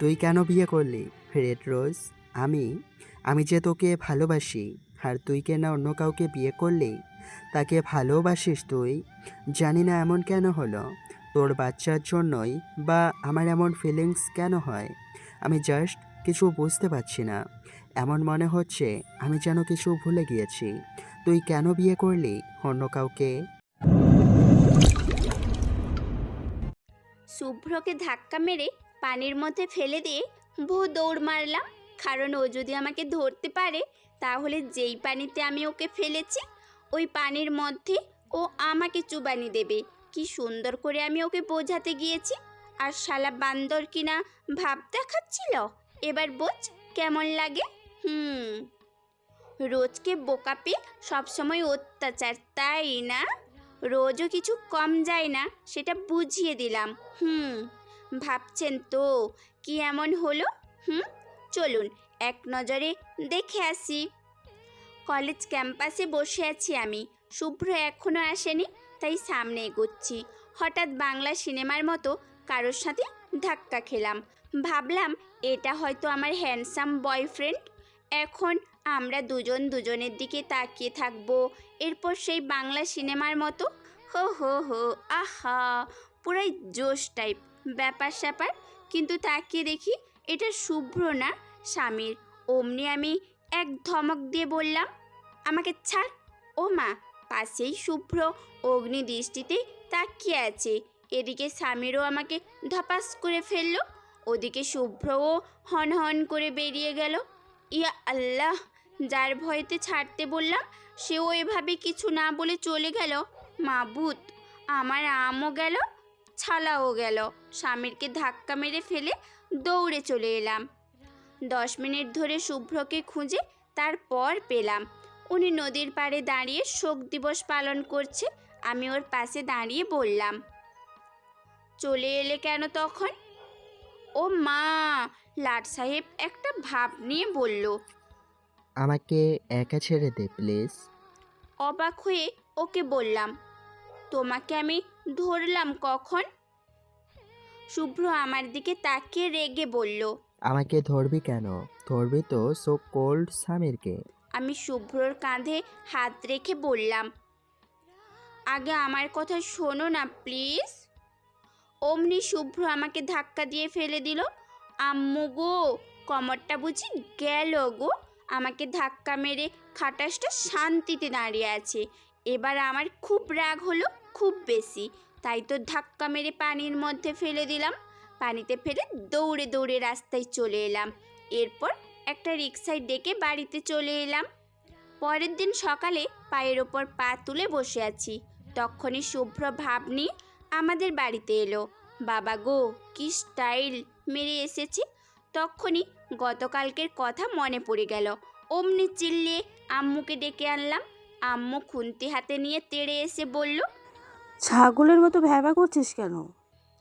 তুই কেন বিয়ে করলি রেড রোজ? আমি আমি যে তোকে ভালোবাসি, আর তুই কেন অন্য কাউকে বিয়ে করলি? তাকে ভালোবাসিস তুই? জানি না এমন কেন হলো, তোর বাচ্চার জন্যই বা আমার এমন ফিলিংস কেন হয়? আমি জাস্ট কিছু বুঝতে পারছি না। এমন মনে হচ্ছে আমি যেন কিছু ভুলে গিয়েছি। তুই কেন বিয়ে করলি অন্য কাউকে? শুভ্রকে ধাক্কা মেরে পানির মধ্যে ফেলে দিয়ে দৌড় মারলাম। কারণ ও যদি আমাকে ধরতে পারে, তাহলে যেই পানিতে আমি ওকে ফেলেছি ওই পানির মধ্যে ও আমাকে চুবানি দেবে। কি সুন্দর করে আমি ওকে বোঝাতে গিয়েছি, আর শালা বান্দর কিনা ভাব দেখাচ্ছিল। এবার বোঝ কেমন লাগে। হুম, রোজকে বোকা পেয়ে সবসময় অত্যাচার, তাই না? রোজও কিছু কম যায় না, সেটা বুঝিয়ে দিলাম। ভাবছেন তো কি এমন হলো? হুম, চলুন এক নজরে দেখে আসি। কলেজ ক্যাম্পাসে বসে আছি আমি। শুভ্র এখনও আসেনি, তাই সামনে এগোচ্ছি। হঠাৎ বাংলা সিনেমার মতো কারোর সাথে ধাক্কা খেলাম। ভাবলাম এটা হয়তো আমার হ্যান্ডসাম বয়ফ্রেন্ড। এখন আমরা দুজন দুজনের দিকে তাকিয়ে থাকবো, এরপর সেই বাংলা সিনেমার মতো হো হো হো, আহা, পুরাই জোশ টাইপ ব্যাপার স্যাপার। কিন্তু তাকিয়ে দেখি এটা শুভ্র না, স্বামীর। অমনি আমি এক ধমক দিয়ে বললাম, আমাকে ছাড়। ও মা, পাশেই শুভ্র অগ্নি দৃষ্টিতে তাকিয়ে আছে। এদিকে স্বামীরও আমাকে ধপাস করে ফেললো, ওদিকে শুভ্রও হন হন করে বেরিয়ে গেল। ইয়া আল্লাহ, যার ভয়েতে ছাড়তে বললাম সেও এভাবে কিছু না বলে চলে গেল। মাবুদ, আমার আমও গেল, ছালাও গেল। স্বামীরকে ধাক্কা মেরে ফেলে দৌড়ে চলে এলাম। 10 মিনিট ধরে শুভ্রকে খুঁজে তারপর পেলাম। উনি নদীর পাড়ে দাঁড়িয়ে শোক দিবস পালন করছে। আমি ওর পাশে দাঁড়িয়ে বললাম, চলে এলে কেন তখন? ও মা, লাট সাহেব একটা ভাব নিয়ে বলল। আমাকে একা ছেড়ে দে প্লিজ। অবাক হয়ে ওকে বললাম, তোমাকে আমি ধরলাম কখন? শুভ্র আমার দিকে তাকিয়ে রেগে বলল। আমাকে ধরবি কেন? ধরবি তো সো কোল্ড স্বামীরকে। আমি শুভ্রর কাঁধে হাত রেখে বললাম, আগে আমার কথা শোনো না প্লিজ। অমনি শুভ্র আমাকে ধাক্কা দিয়ে ফেলে দিল। আম্মু গো, কোমরটা বুঝি গেল গো। আমাকে ধাক্কা মেরে খাটাসটা শান্তিতে দাঁড়িয়ে আছে। এবার আমার খুব রাগ হলো, খুব বেশি। তাই তো ধাক্কা মেরে পানির মধ্যে ফেলে দিলাম। পানিতে ফেলে দৌড়ে দৌড়ে রাস্তায় চলে এলাম। এরপর একটা রিকশায় ডেকে বাড়িতে চলে এলাম। পরের দিন সকালে পায়ের ওপর পা তুলে বসে আছি, তখনই শুভ্র ভাব নিয়ে আমাদের বাড়িতে এলো। বাবা গো, কি স্টাইল মেরে এসেছি! তখনই গতকালকের কথা মনে পড়ে গেল। অমনি চিল্লিয়ে আম্মুকে ডেকে আনলাম। আম্মু খুন্তি হাতে নিয়ে তেড়ে এসে বলল, ছাগলের মতো ভ্যাবা করছিস কেন?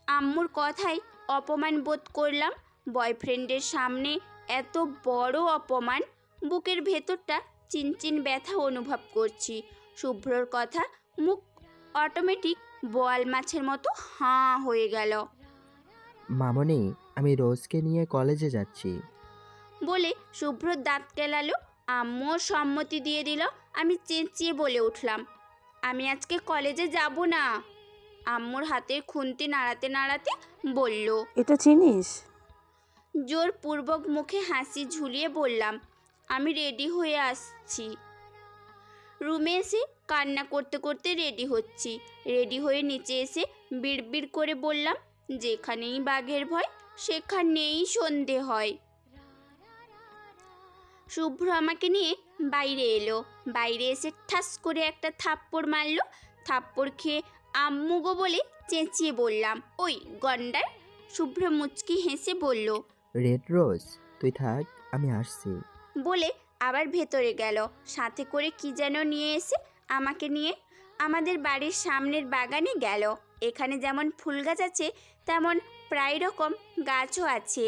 আম্মুর কথায় অপমান বোধ করলাম। বয়ফ্রেন্ডের সামনে এত বড় অপমান! বুকের ভেতরটা চিনচিন ব্যথা অনুভব করছি। শুভ্রর কথা, মুখ অটোমেটিক বোয়াল মাছের মতো হাঁ হয়ে গেল। মামনি, আমি রোজকে নিয়ে কলেজে যাচ্ছি। বলে শুভ্র দাঁত কেলালো। আম্মুও সম্মতি দিয়ে দিল। আমি চেঁচিয়ে বলে উঠলাম, আমি আজকে কলেজে যাব না। আম্মুর হাতের খুন্তি নাড়াতে নাড়াতে বলল। এটা চিনিস? জোরপূর্বক মুখে হাসি ঝুলিয়ে বললাম, আমি রেডি হয়ে আসছি। রুমে এসে কান্না করতে করতে রেডি হচ্ছি। রেডি হয়ে নিচে এসে বিড়বিড় করে বললাম, যেখানেই বাঘের ভয় সেখানেই সন্ধে হয়। শুভ্র আমাকে নিয়ে বাইরে এলো। বাইরে এসে ঠাস করে একটা থাপ্পড় মারলো। থাপ্পড় খেয়ে আম্মু গো বলে চেঁচিয়ে বললাম, ওই গন্ডার! শুভ্র মুচকি হেসে বলল, রেড রোজ, তুই থাক, আমি আসছি। বলে আবার ভেতরে গেল। সাথে করে কি যেন নিয়ে এসে আমাকে নিয়ে আমাদের বাড়ির সামনের বাগানে গেল। এখানে যেমন ফুল গাছ আছে, তেমন প্রায় রকম গাছও আছে,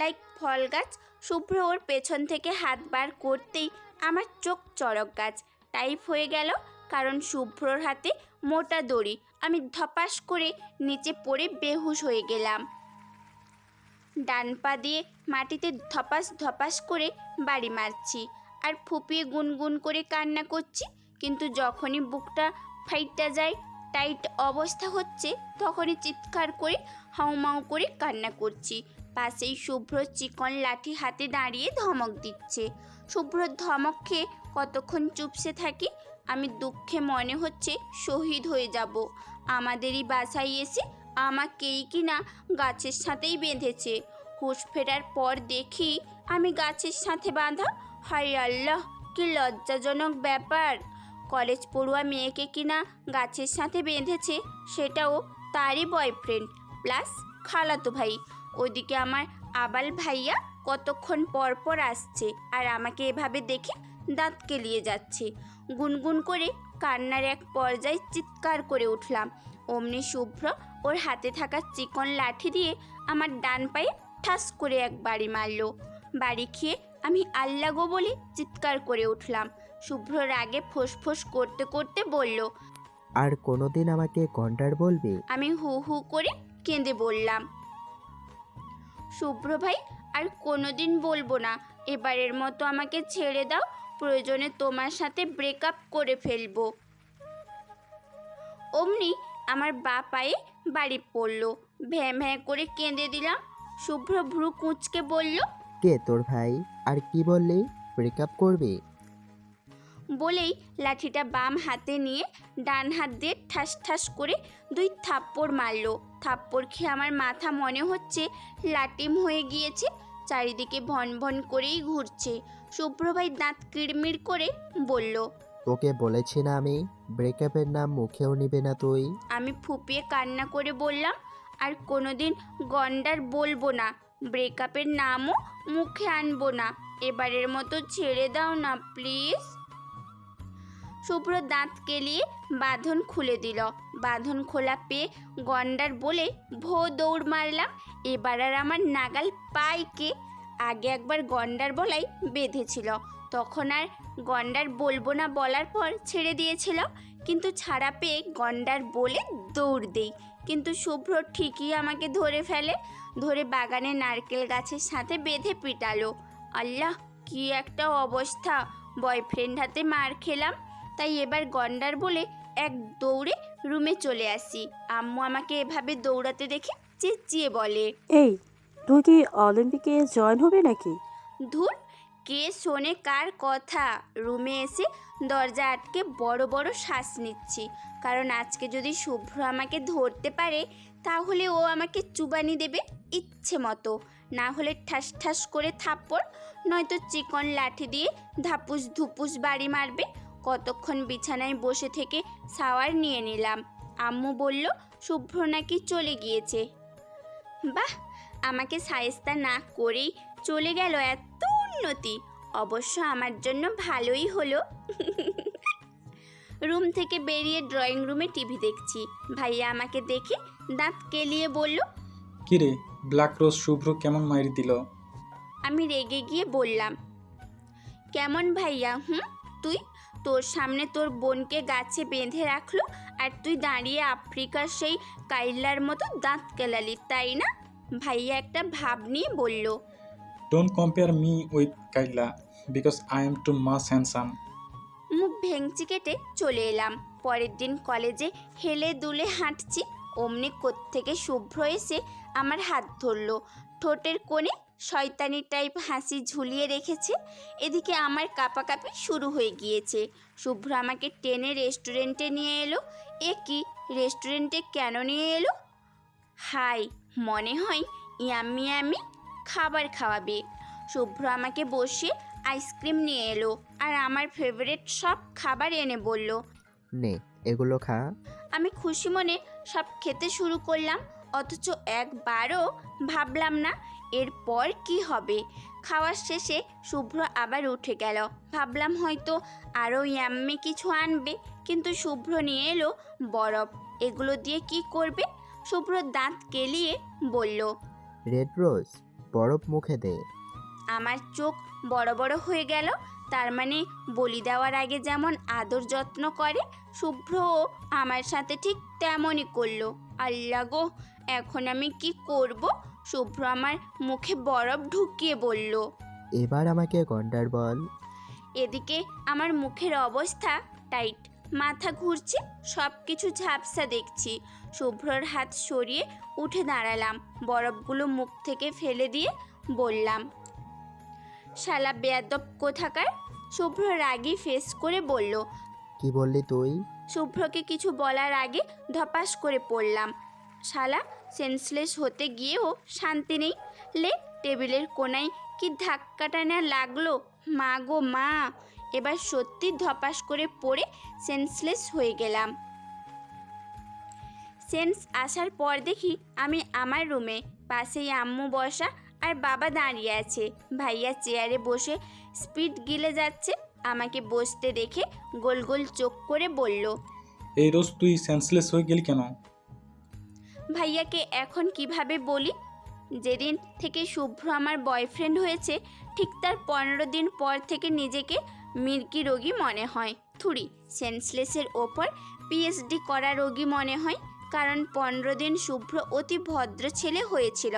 লাইক ফল গাছ। শুভ্র ওর পেছন থেকে হাত বার করতেই আমার চোখ চড়ক গাছ টাইপ হয়ে গেল। কারণ শুভ্রর হাতে মোটা দড়ি। আমি ধপাস করে নিচে পড়ে বেহুশ হয়ে গেলাম। ডান পা দিয়ে মাটিতে ধপাস ধপাস করে বাড়ি মারছি আর ফুপিয়ে গুনগুন করে কান্না করছি। কিন্তু যখনই বুকটা ফাইটা যায়, টাইট অবস্থা হচ্ছে, তখনই চিৎকার করে হাউমাউ করে কান্না করছি। পাশেই শুভ্র চিকন লাঠি হাতে দাঁড়িয়ে ধমক দিচ্ছে। শুভ্রর ধমক খেয়ে কতক্ষণ চুপসে থাকি। আমি দুঃখে মনে হচ্ছে শহীদ হয়ে যাব। আমাদেরই বাসায় এসে আমাকেই কিনা গাছের সাথেই বেঁধেছে। হুঁশ ফেরার পর দেখি আমি গাছের সাথে বাঁধা। হায় আল্লাহ, কি লজ্জাজনক ব্যাপার! কলেজ পড়ুয়া মেয়েকে কিনা গাছের সাথে বেঁধেছে, সেটাও তারই বয়ফ্রেন্ড প্লাস খালাতো ভাই। ওইদিকে আমার আবাল ভাইয়া কতক্ষণ পর পর আসছে আর আমাকে এভাবে দেখে দাঁত কেলিয়ে যাচ্ছে। গুনগুন করে কান্নার এক পর্যায়ে চিৎকার করে উঠলাম। অমনি শুভ্র ওর হাতে থাকা চিকন লাঠি দিয়ে আমার ডান পায়ে ঠাস করে এক বাড়ি মারলো। বাড়ি খেয়ে আমি আল্লাহ গো বলে চিৎকার করে উঠলাম। শুভ্র রাগে ফোঁস করতে করতে বলল, আর কোনোদিন আমাকে গন্ডার বলবি? আমি হু হু করে কেঁদে বললাম, শুভ্র ভাই, আর কোনোদিন বলবো না। এবারের মতো আমাকে ছেড়ে দাও, প্রয়োজনে তোমার সাথে ব্রেকআপ করে ফেলবো। অমনি আমার বা পায়ে বাড়ি পড়লো। ভ্যাঁ ভ্যাঁ করে কেঁদে দিলাম। শুভ্র ভ্রু কুঁচকে বলল, কে তোর ভাই? আর কি বললি? ব্রেকআপ করবি? বলেই লাঠিটা বাম হাতে নিয়ে ডান হাত দিয়ে ঠাস ঠাস করে 2 থাপ্পড় মারলো। থাপ্পড় খেয়ে আমার মাথা মনে হচ্ছে লাটিম হয়ে গিয়েছে, চারিদিকে ভন ভন করেই ঘুরছে। শুভ্র ভাই দাঁত কিড়মিড় করে বলল, তোকে বলেছি না আমি, ব্রেকআপের নাম মুখেও নিবে না তুই। আমি ফুপিয়ে কান্না করে বললাম, আর কোনোদিন গন্ডার বলবো না, ব্রেকআপের নামও মুখে আনবো না, এবারের মতো ছেড়ে দাও না প্লিজ। শুভ্র দাঁত কেলিয়ে বাঁধন খুলে দিল। বাঁধন খোলা পেয়ে গন্ডার বলে ভো দৌড় মারলাম। এবার আর আমার নাগাল পাইকে। আগে একবার গন্ডার বলাই বেঁধেছিল, তখন আর গন্ডার বলবো না বলার পর ছেড়ে দিয়েছিল। কিন্তু ছাড়া পেয়ে গন্ডার বলে দৌড় দেই, কিন্তু শুভ্র ঠিকই আমাকে ধরে ফেলে। ধরে বাগানে নারকেল গাছের সাথে বেঁধে পিটালো। আল্লাহ, কি একটা অবস্থা! বয়ফ্রেন্ড হাতে মার খেলাম। তাই এবার গন্ডার বলে এক দৌড়ে রুমে চলে আসি। আম্মু আমাকে এভাবে দৌড়াতে দেখে চেঁচিয়ে বলে, এই, তুই কি অলিম্পিকে জয়েন হবি নাকি? ধুর, কে শোনে কার কথা! রুমে এসে দরজা আটকে বড় বড় শ্বাস নিচ্ছি, কারণ আজকে যদি শুভ্র আমাকে ধরতে পারে তাহলে ও আমাকে চুবানি দেবে ইচ্ছে মতো, না হলে ঠাস ঠাস করে থাপ্পড়, নয়তো চিকন লাঠি দিয়ে ধাপুস ধুপুস বাড়ি মারবে। কতক্ষণ বিছানায় বসে থেকে শাওয়ার নিয়ে নিলাম। আম্মু বলল শুভ্র নাকি চলে গিয়েছে। বাহ, আমাকে শায়েস্তা না করেই চলে গেল, এত উন্নতি! অবশ্য আমার জন্য ভালোই হলো। রুম থেকে বেরিয়ে ড্রয়িং রুমে টিভি দেখছি। ভাইয়া আমাকে দেখে দাঁত কেলিয়ে বলল, কিরে, ব্ল্যাক রোজ শুভ্র কেমন মাইর দিল? আমি রেগে গিয়ে বললাম, কেমন ভাইয়া? তুই? তোর সামনে তোর বোনকে গাছে বেঁধে রাখলো আর তুই দাঁড়িয়ে আফ্রিকার সেই কাইল্লার মতো দাঁত কেলালি, তাই না? ভাইয়া একটা ভাব নিয়ে বলল, don't compare me with Kyla because I am too much handsome. মুখ ভেঙচি কেটে চলে এলাম। পরের দিন কলেজে হেলে দুলে হাঁটছি, অমনি কোত্থেকে শুভ্র এসে আমার হাত ধরলো। ঠোঁটের কোণে শয়তানি টাইপ হাসি ঝুলিয়ে রেখেছে। এদিকে আমার কাঁপাকাঁপি শুরু হয়ে গিয়েছে। শুভ্র আমাকে টেনে রেস্টুরেন্টে নিয়ে এলো। এ কি, রেস্টুরেন্টে কেন নিয়ে এলো? হাই, মনে হয় ইয়াম্মি ইয়াম্মি খাবার খাওয়াবে। শুভ্র আমাকে বসিয়ে আইসক্রিম নিয়ে এলো আর আমার ফেভারিট সব খাবার এনে বলল, নে এগুলো খা। আমি খুশি মনে সব খেতে শুরু করলাম, অথচ একবারও ভাবলাম না এরপর কি হবে। খাওয়ার শেষে শুভ্র আবার উঠে গেল। ভাবলাম হয়তো আরও ইয়াম্মি কিছু আনবে, কিন্তু শুভ্র নিয়ে এলো বরফ। এগুলো দিয়ে কি করবে? শুভ্র দাঁত কেলিয়ে বলল, রেড রোজ, বরফ মুখে দে। আমার চোখ বড় বড় হয়ে গেল। তার মানে বলি দেওয়ার আগে যেমন আদর যত্ন করে, শুভ্রও আমার সাথে ঠিক তেমনই করলো। আল্লাহ গো, এখন আমি কি করব? শুভ্র আমার মুখে বরফ ঢুকিয়ে বলল। এবার আমাকে গন্ডার বল। এদিকে আমার মুখের অবস্থা টাইট, মাথা ঘুরছে, সব কিছু ঝাপসা দেখছি। শুভ্রর হাত সরিয়ে উঠে দাঁড়ালাম, বরফগুলো মুখ থেকে ফেলে দিয়ে বললাম, শালা বেয়াদব কোথাকার। শুভ্র রাগী ফেস করে বলল। কি বললি তুই? শুভ্রকে কিছু বলার আগে ধপাস করে পড়লাম। শালা সেন্সলেস হতে গিয়েও শান্তি নেই। লে টেবিলের কোনায় কি ধাক্কাটা না লাগলো, মা গো মা। এবার সত্যি ধপাস করে পড়ে সেন্সলেস হয়ে গেলাম। সেন্স আসার পর দেখি আমি আমার রুমে, পাশেই আম্মু বসা আর বাবা দাঁড়িয়ে আছে। ভাইয়া চেয়ারে বসে স্পিড গিলে যাচ্ছে। আমাকে বসতে দেখে গোল গোল চোখ করে বলল, এই রোজ তুই সেন্সলেস হয়ে গেলি কেন? ভাইয়াকে এখন কিভাবে বলি? যেদিন থেকে শুভ্র আমার বয়ফ্রেন্ড হয়েছে, ঠিক তার 15 দিন পর থেকে নিজেকে মির্গি রোগী মনে হয়। থুড়ি সেন্সলেসের ওপর পিএইচডি করা রোগী মনে হয়। কারণ 15 দিন শুভ্র অতি ভদ্র ছেলে হয়েছিল,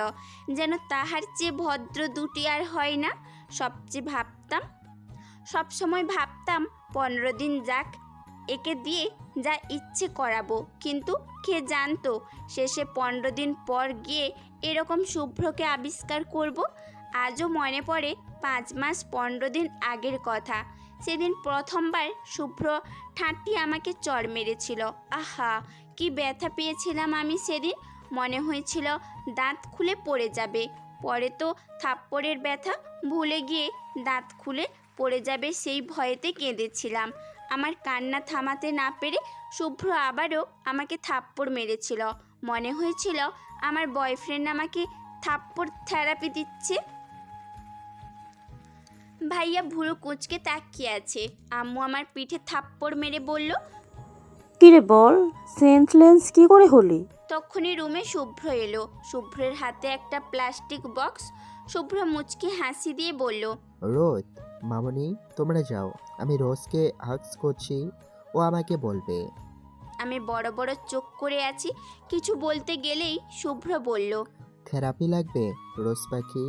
যেন তাহার চেয়ে ভদ্র দুটি আর হয় না। সবসময় ভাবতাম 15 দিন যাক, একে দিয়ে যা ইচ্ছে করাবো। কিন্তু কে জানতো শেষে 15 দিন পর গিয়ে এরকম শুভ্রকে আবিষ্কার করব। আজও মনে পড়ে 5 মাস 15 দিন আগের কথা। সেদিন প্রথমবার শুভ্র ঠাঁটি আমাকে চড় মেরেছিল। আহা, কি ব্যথা পেয়েছিলাম আমি সেদিন। মনে হয়েছিল দাঁত খুলে পড়ে যাবে। পরে তো থাপ্পড়ের ব্যথা ভুলে গিয়ে দাঁত খুলে পড়ে যাবে সেই ভয়েতে কেঁদেছিলাম। আমার কান্না থামাতে না পেরে শুভ্র আবারও আমাকে থাপ্পড় মেরেছিল। মনে হয়েছিল আমার বয়ফ্রেন্ড আমাকে থাপ্পড় থেরাপি দিচ্ছে। ভাইয়া ভুরু কুঁচকে তাকিয়ে আছে। আম্মু আমার পিঠে থাপ্পড় মেরে বলল, কিরে বল, সেন্সলেস কি করে হলি? তখনই রুমে শুভ্র এলো। শুভ্রের হাতে একটা প্লাস্টিক বক্স। শুভ্র মুচকি হাসি দিয়ে বলল, রোজ, মামনি তোমরা যাও, আমি রোজকে হাক্স করছি, ও আমাকে বলবে। আমি বড় বড় চোখ করে আছি। কিছু বলতে গেলেই শুভ্র বলল, থেরাপি লাগবে রোজ পাখি।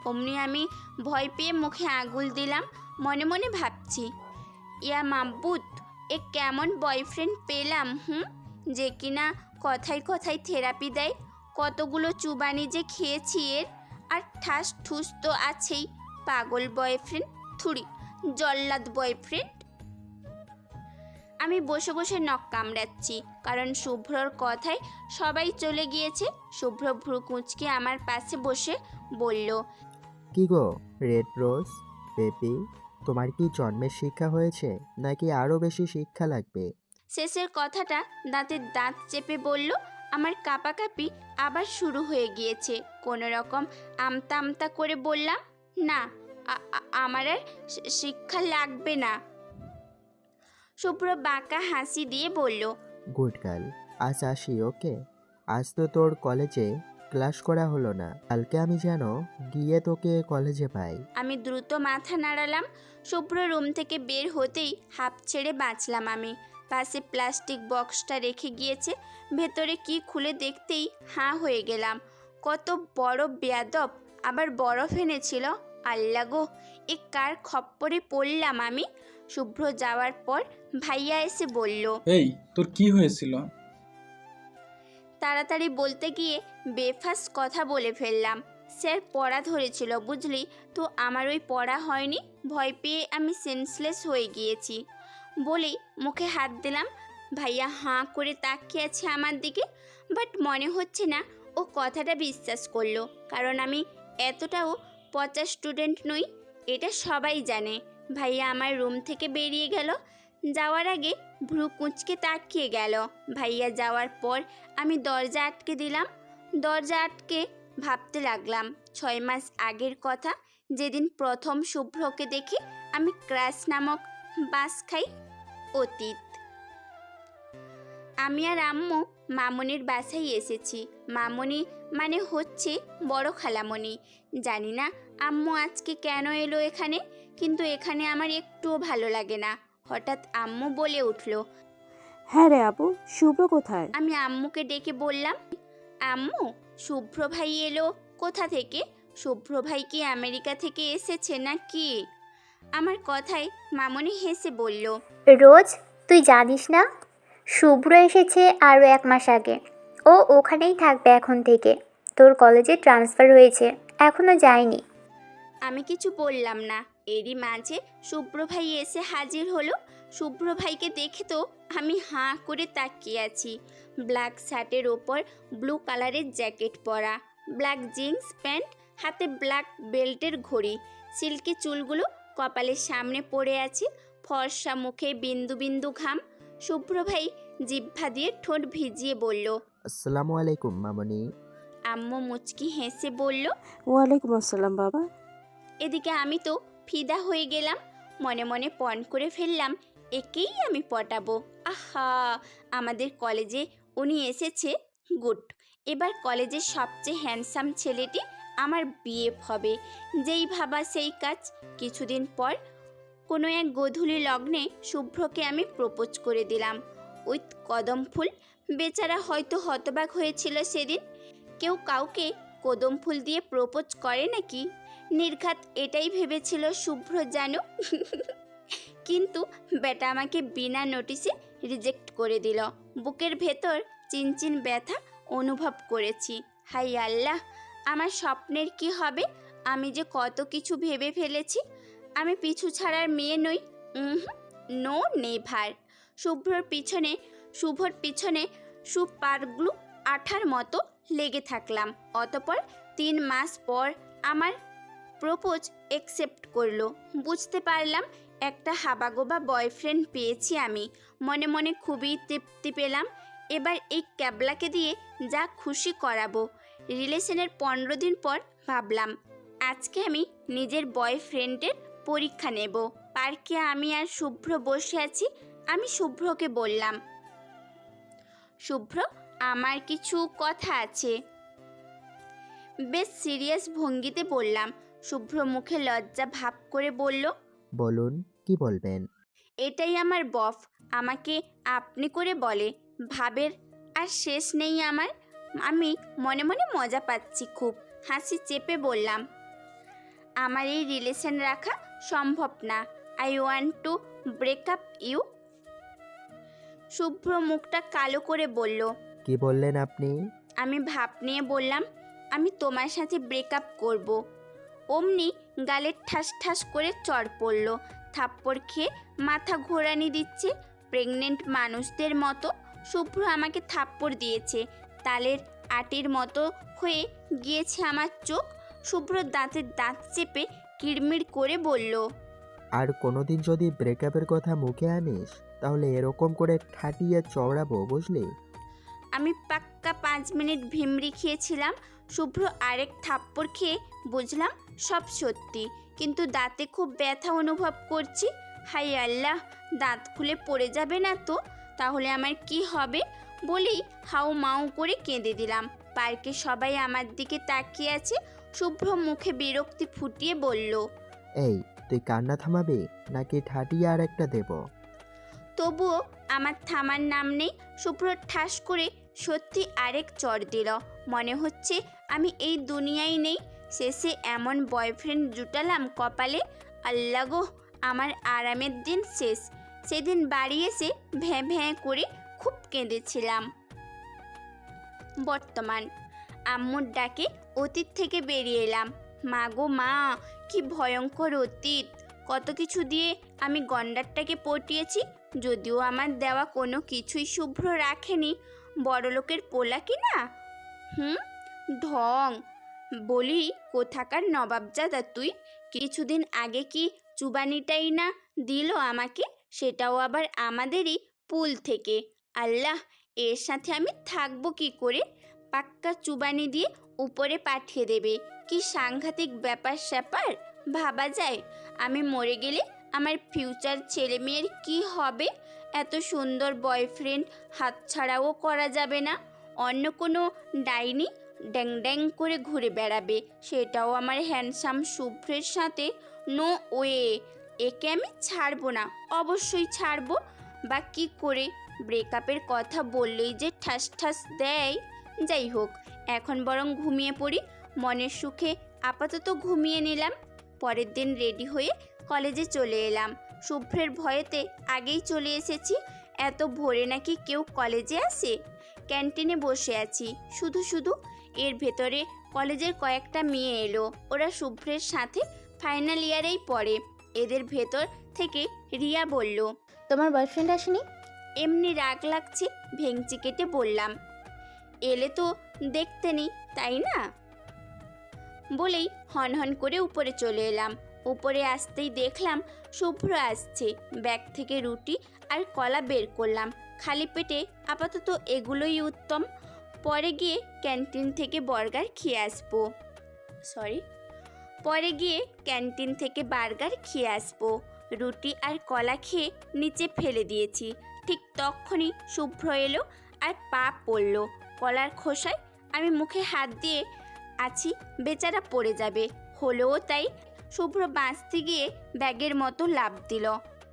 অমনি আমি ভয় পেয়ে মুখে আঙুল দিলাম। মনে মনে ভাবছি, ইয়া মাবুদ, এ কেমন বয়ফ্রেন্ড পেলাম যে কিনা কথায় কথায় থেরাপি দেয়। কতগুলো চুবানি যে খেয়েছি এর, আর ঠাস ঠুস তো আছেই। পাগল বয়ফ্রেন্ড, থুড়ি জল্লাদ বয়ফ্রেন্ড। আমি বসে বসে নখ কামড়াচ্ছি, কারণ শুভ্রর কথায় সবাই চলে গিয়েছে। শুভ্র ভ্রু কুঁচকে আমার পাশে বসে বলল, কি গো রেড রোজ বেবি, তোমার কি জন্মের শিক্ষা হয়েছে নাকি আরও বেশি শিক্ষা লাগবে? শেষের কথাটা দাঁতে দাঁত চেপে বলল। আমার কাঁপাকাঁপি আবার শুরু হয়ে গিয়েছে। কোনো রকম আমতা আমতা করে বললাম, না, আমার আর শিক্ষা লাগবে না। শুভ্র বাঁকা হাসি দিয়ে বলল, গুড গার্ল, আজ আসি ওকে। আজ তো তোর কলেজে ক্লাস করা হলো না, কালকে আমি যেন গিয়ে তোকে কলেজে পাই। আমি দ্রুত মাথা নাড়ালাম। শুভ্র রুম থেকে বের হতেই হাঁপ ছেড়ে বাঁচলাম আমি। পাশে প্লাস্টিক বক্সটা রেখে গিয়েছে, ভেতরে কি খুলে দেখতেই হাঁ হয়ে গেলাম। কত বড় বেয়াদব, আবার বরফ এনেছিল। আল্লাহ গো, এ কার খপ্পরে পড়লাম আমি। শুভ্র যাওয়ার পর ভাইয়া এসে বলল, এই তোর কি হয়েছিল? তাড়াতাড়ি বলতে গিয়ে বেফাস কথা বলে ফেললাম। স্যার পড়া ধরেছিল বুঝলি, তো আমার ওই পড়া হয়নি, ভয় পেয়ে আমি সেন্সলেস হয়ে গিয়েছি বলেই মুখে হাত দিলাম। ভাইয়া হাঁ করে তাকিয়ে আছে আমার দিকে, বাট মনে হচ্ছে না ও কথাটা বিশ্বাস করলো, কারণ আমি এতটাও পচা স্টুডেন্ট নই, এটা সবাই জানে। ভাইয়া আমার রুম থেকে বেরিয়ে গেল। যাওয়ার আগে ভ্রু কুঁচকে তাকিয়ে গেল। ভাইয়া যাওয়ার পর আমি দরজা আটকে দিলাম। দরজা আটকে ভাবতে লাগলাম 6 মাস আগের কথা, যেদিন প্রথম শুভ্রকে দেখে আমি ক্রাশ নামক বাস খাই। অতীত। আমি আর আম্মু মামনির বাসায় এসেছি। মামনি মানে হচ্ছে বড় খালামণি। জানি না আম্মু আজকে কেন এলো এখানে, কিন্তু এখানে আমার একটুও ভালো লাগে না। হঠাৎ আম্মু বলে উঠল। হ্যাঁ রে আপু, শুভ্র কোথায়? আমি আম্মুকে ডেকে বললাম, আম্মু, শুভ্র ভাই এলো কোথা থেকে? শুভ্র ভাই কি আমেরিকা থেকে এসেছে নাকি? আমার কথায় মামনি হেসে বলল, রোজ, তুই জানিস না? শুভ্র এসেছে আরও 1 মাস আগে। ও ওখানেই থাকবে এখন থেকে। তোর কলেজে ট্রান্সফার হয়েছে, এখনো যায়নি। আমি কিছু বললাম না। এরই মাঝে শুভ্র ভাই এসে হাজির হলো। শুভ্র ভাইকে দেখে তো আমি হাঁ করে তাকিয়ে আছি। ব্ল্যাক শার্টের ওপর ব্লু কালারের জ্যাকেট পরা, ব্ল্যাক জিন্স প্যান্ট, হাতে ব্ল্যাক বেল্টের ঘড়ি, সিল্কি চুলগুলো কপালের সামনে পড়ে আছে, ফর্সা মুখে বিন্দু বিন্দু ঘাম। শুভ্র ভাই জিহ্বা দিয়ে ঠোঁট ভিজিয়ে বলল। আসসালামু আলাইকুম মামনি। আম্মু মুচকি হেসে বলল। ওয়ালাইকুম আসসালাম বাবা। এদিকে আমি তো ফিদা হয়ে গেলাম। মনে মনে পণ করে ফেললাম, একেই আমি পটাবো। আহা, আমাদের কলেজে উনি এসেছে, গুড। এবার কলেজের সবচেয়ে হ্যান্ডসাম ছেলেটি আমার বিএফ হবে। যেই ভাবা সেই কাজ। কিছুদিন পর কোনো এক গোধূলি লগ্নে শুভ্রকে আমি প্রপোজ করে দিলাম উইথ কদম ফুল। বেচারা হয়তো হতবাক হয়েছিল সেদিন। কেউ কাউকে কদম ফুল দিয়ে প্রপোজ করে নাকি? নির্ঘাত এটাই ভেবেছিল শুভ্র জানো। কিন্তু বেটা আমাকে বিনা নোটিশে রিজেক্ট করে দিল। বুকের ভেতর চিনচিন ব্যথা অনুভব করেছি। হাই আল্লাহ, আমার স্বপ্নের কি হবে? আমি যে কত কিছু ভেবে ফেলেছি। আমি পিছু ছাড়ার মেয়ে নই। No never. শুভর পিছনে সুপারগ্লু আঠার মতো লেগে থাকলাম। অতপর 3 মাস পর আমার প্রপোজ অ্যাকসেপ্ট করলো। বুঝতে পারলাম একটা হাবাগোবা বয়ফ্রেন্ড পেয়েছি আমি। মনে মনে খুবই তৃপ্তি পেলাম। এবার এই ক্যাবলাকে দিয়ে যা খুশি করাবো। রিলেশনের 15 দিন পর ভাবলাম আজকে আমি নিজের বয়ফ্রেন্ডের পরীক্ষা নেব। পার্কে আমি আর শুভ্র বসে আছি। আমি শুভ্রকে বললাম, শুভ্র, আমার কিছু কথা আছে। বেশ সিরিয়াস ভঙ্গিতে বললাম। শুভ্র মুখে লজ্জা ভাব করে বলল, বলুন, কি বলবেন? এটাই আমার বফ, আমাকে আপনি করে বলে। ভাবের আর শেষ নেই আমার। আমি মনে মনে মজা পাচ্ছি খুব। হাসি চেপে বললাম, আমার এই রিলেশন রাখা সম্ভব না। I want to break up you. Shubhro মুখটা কালো করে বলল। কি বললেন আপনি? আমি ভাব নিয়ে বললাম, আমি তোমার সাথে ব্রেকআপ করব। অমনি গালে ঠাস ঠাস করে চড় পড়ল। থাপ্পড় খেয়ে মাথা ঘোরানি দিচ্ছে প্রেগনেন্ট মানুষদের মতো। শুভ্র আমাকে থাপ্পড় দিয়েছে। তালের আটির মতো হয়ে গিয়েছে আমার চোখ। শুভ্র দাঁতের দাঁত চেপে কিড়মিড় করে বলল, আর কোনোদিন যদি ব্রেকআপের কথা মুখে আনিস তাহলে এরকম করে ঠাটিয়ে চওড়াবো, বুঝলি? আমি পাক্কা 5 মিনিট ভিমরি খেয়েছিলাম। শুভ্র আরেক থাপ্পড় খেয়ে বুঝলাম সব সত্যি, কিন্তু দাঁতে খুব ব্যথা অনুভব করছি। হাই আল্লাহ, দাঁত খুলে পড়ে যাবে না তো? তাহলে আমার কি হবে? বলেই হাউ মাউ করে কেঁদে দিলাম। পার্কে সবাই আমার দিকে তাকিয়ে আছে। শুভ্র মুখে বিরক্তি ফুটিয়ে বলল, এই, তুই কান্না থামাবি নাকি ঠাটিয়ে আর একটা দেব? তবুও আমার থামার নাম নেই। শুভ্র ঠাস করে সত্যি আরেক চড় দিল। মনে হচ্ছে আমি এই দুনিয়ায় নেই। শেষে এমন বয়ফ্রেন্ড জুটালাম কপালে। আল্লাহ গো, আমার আরামের দিন শেষ। সেদিন বাড়ি এসে ভ্যাঁ ভ্যাঁ করে খুব কেঁদেছিলাম। বর্তমান আম্মুর ডাকে অতীত থেকে বেরিয়ে এলাম। মা গো মা, কি ভয়ঙ্কর অতীত! কত কিছু দিয়ে আমি গন্ডারটাকে পটিয়েছি। যদিও আমার দেওয়া কোনো কিছুই শুভ্র রাখেনি। বড়লোকের পোলা কি না? ঢং! বলি, কোথাকার নবাবজাদা তুই? কিছুদিন আগে কি চুবানিটাই না দিল আমাকে, সেটাও আবার আমাদেরই পুল থেকে। আল্লাহ, এর সাথে আমি থাকবো কি করে? পাক্কা চুবানি দিয়ে উপরে পাঠিয়ে দেবে। কি সাংঘাতিক ব্যাপার স্যাপার! ভাবা যায় আমি মরে গেলে আমার ফিউচার ছেলে মেয়ের কি হবে? এত সুন্দর বয়ফ্রেন্ড হাতছাড়াও করা যাবে না। অন্য কোনো ডাইনি ড্যাং ড্যাং করে ঘুরে বেড়াবে, সেটাও আমার হ্যান্ডসাম শুভ্রের সাথে। No way! একে আমি ছাড়বো না, অবশ্যই ছাড়বো। বা কি করে? ব্রেকআপের কথা বললেই যে ঠাস ঠাস দেয়। যাই হোক, এখন বরং ঘুমিয়ে পড়ি। মনের সুখে আপাতত ঘুমিয়ে নিলাম। পরের দিন রেডি হয়ে কলেজে চলে এলাম। শুভ্রের ভয়েতে আগেই চলে এসেছি। এত ভোরে নাকি কেউ কলেজে আসে? ক্যান্টিনে বসে আছি শুধু শুধু। এর ভেতরে কলেজের কয়েকটা মেয়ে এলো। ওরা শুভ্রের সাথে ফাইনাল ইয়ারেই পড়ে। এদের ভেতর থেকে রিয়া বলল, তোমার বয়ফ্রেন্ড আসেনি? এমনি রাগ লাগছে ভেঙচি কেটে বললাম, এলে তো দেখতে নি, তাই না? বলেই হনহন করে উপরে চলে এলাম। উপরে আসতেই দেখলাম শুভ্র আসছে। ব্যাগ থেকে রুটি আর কলা বের করলাম। খালি পেটে আপাতত এগুলোই উত্তম। পরে গিয়ে ক্যান্টিন থেকে বার্গার খেয়ে আসবো। রুটি আর কলা খেয়ে নিচে ফেলে দিয়েছি। ঠিক তখনই শুভ্র এলো আর পা পড়ল কলার খোসায়। আমি মুখে হাত দিয়ে আছি, বেচারা পড়ে যাবে। হলোও তাই। শুভ্র বাঁচতে গিয়ে ব্যাগের মতো লাফ দিল,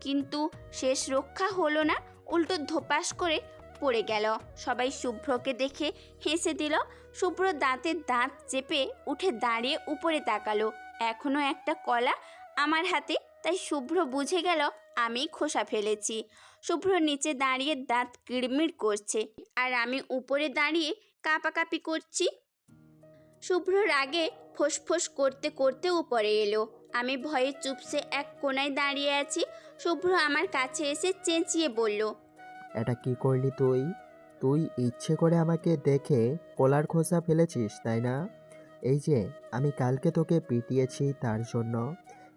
কিন্তু শেষ রক্ষা হলো না, উল্টো ধোপাস করে পড়ে গেল। সবাই শুভ্রকে দেখে হেসে দিল। শুভ্র দাঁতে দাঁত চেপে উঠে দাঁড়িয়ে উপরে তাকালো। এখনো একটা কলা আমার হাতে, তাই শুভ্র বুঝে গেল আমি খোসা ফেলেছি। শুভ্র নিচে দাঁড়িয়ে দাঁত কিড়মিড় করছে, আর আমি উপরে দাঁড়িয়ে কাঁপাকাঁপি করছি। শুভ্র রাগে ফোঁস করতে করতে উপরে এলো। আমি ভয়ে চুপসে এক কোণায় দাঁড়িয়ে আছি। শুভ্র আমার কাছে এসে চেঁচিয়ে বলল, এটা কি করলি তুই? তুই ইচ্ছে করে আমাকে দেখে কলার খোসা ফেলেছিস, তাই না? এই যে আমি কালকে তোকে পিটিয়েছি তার জন্য।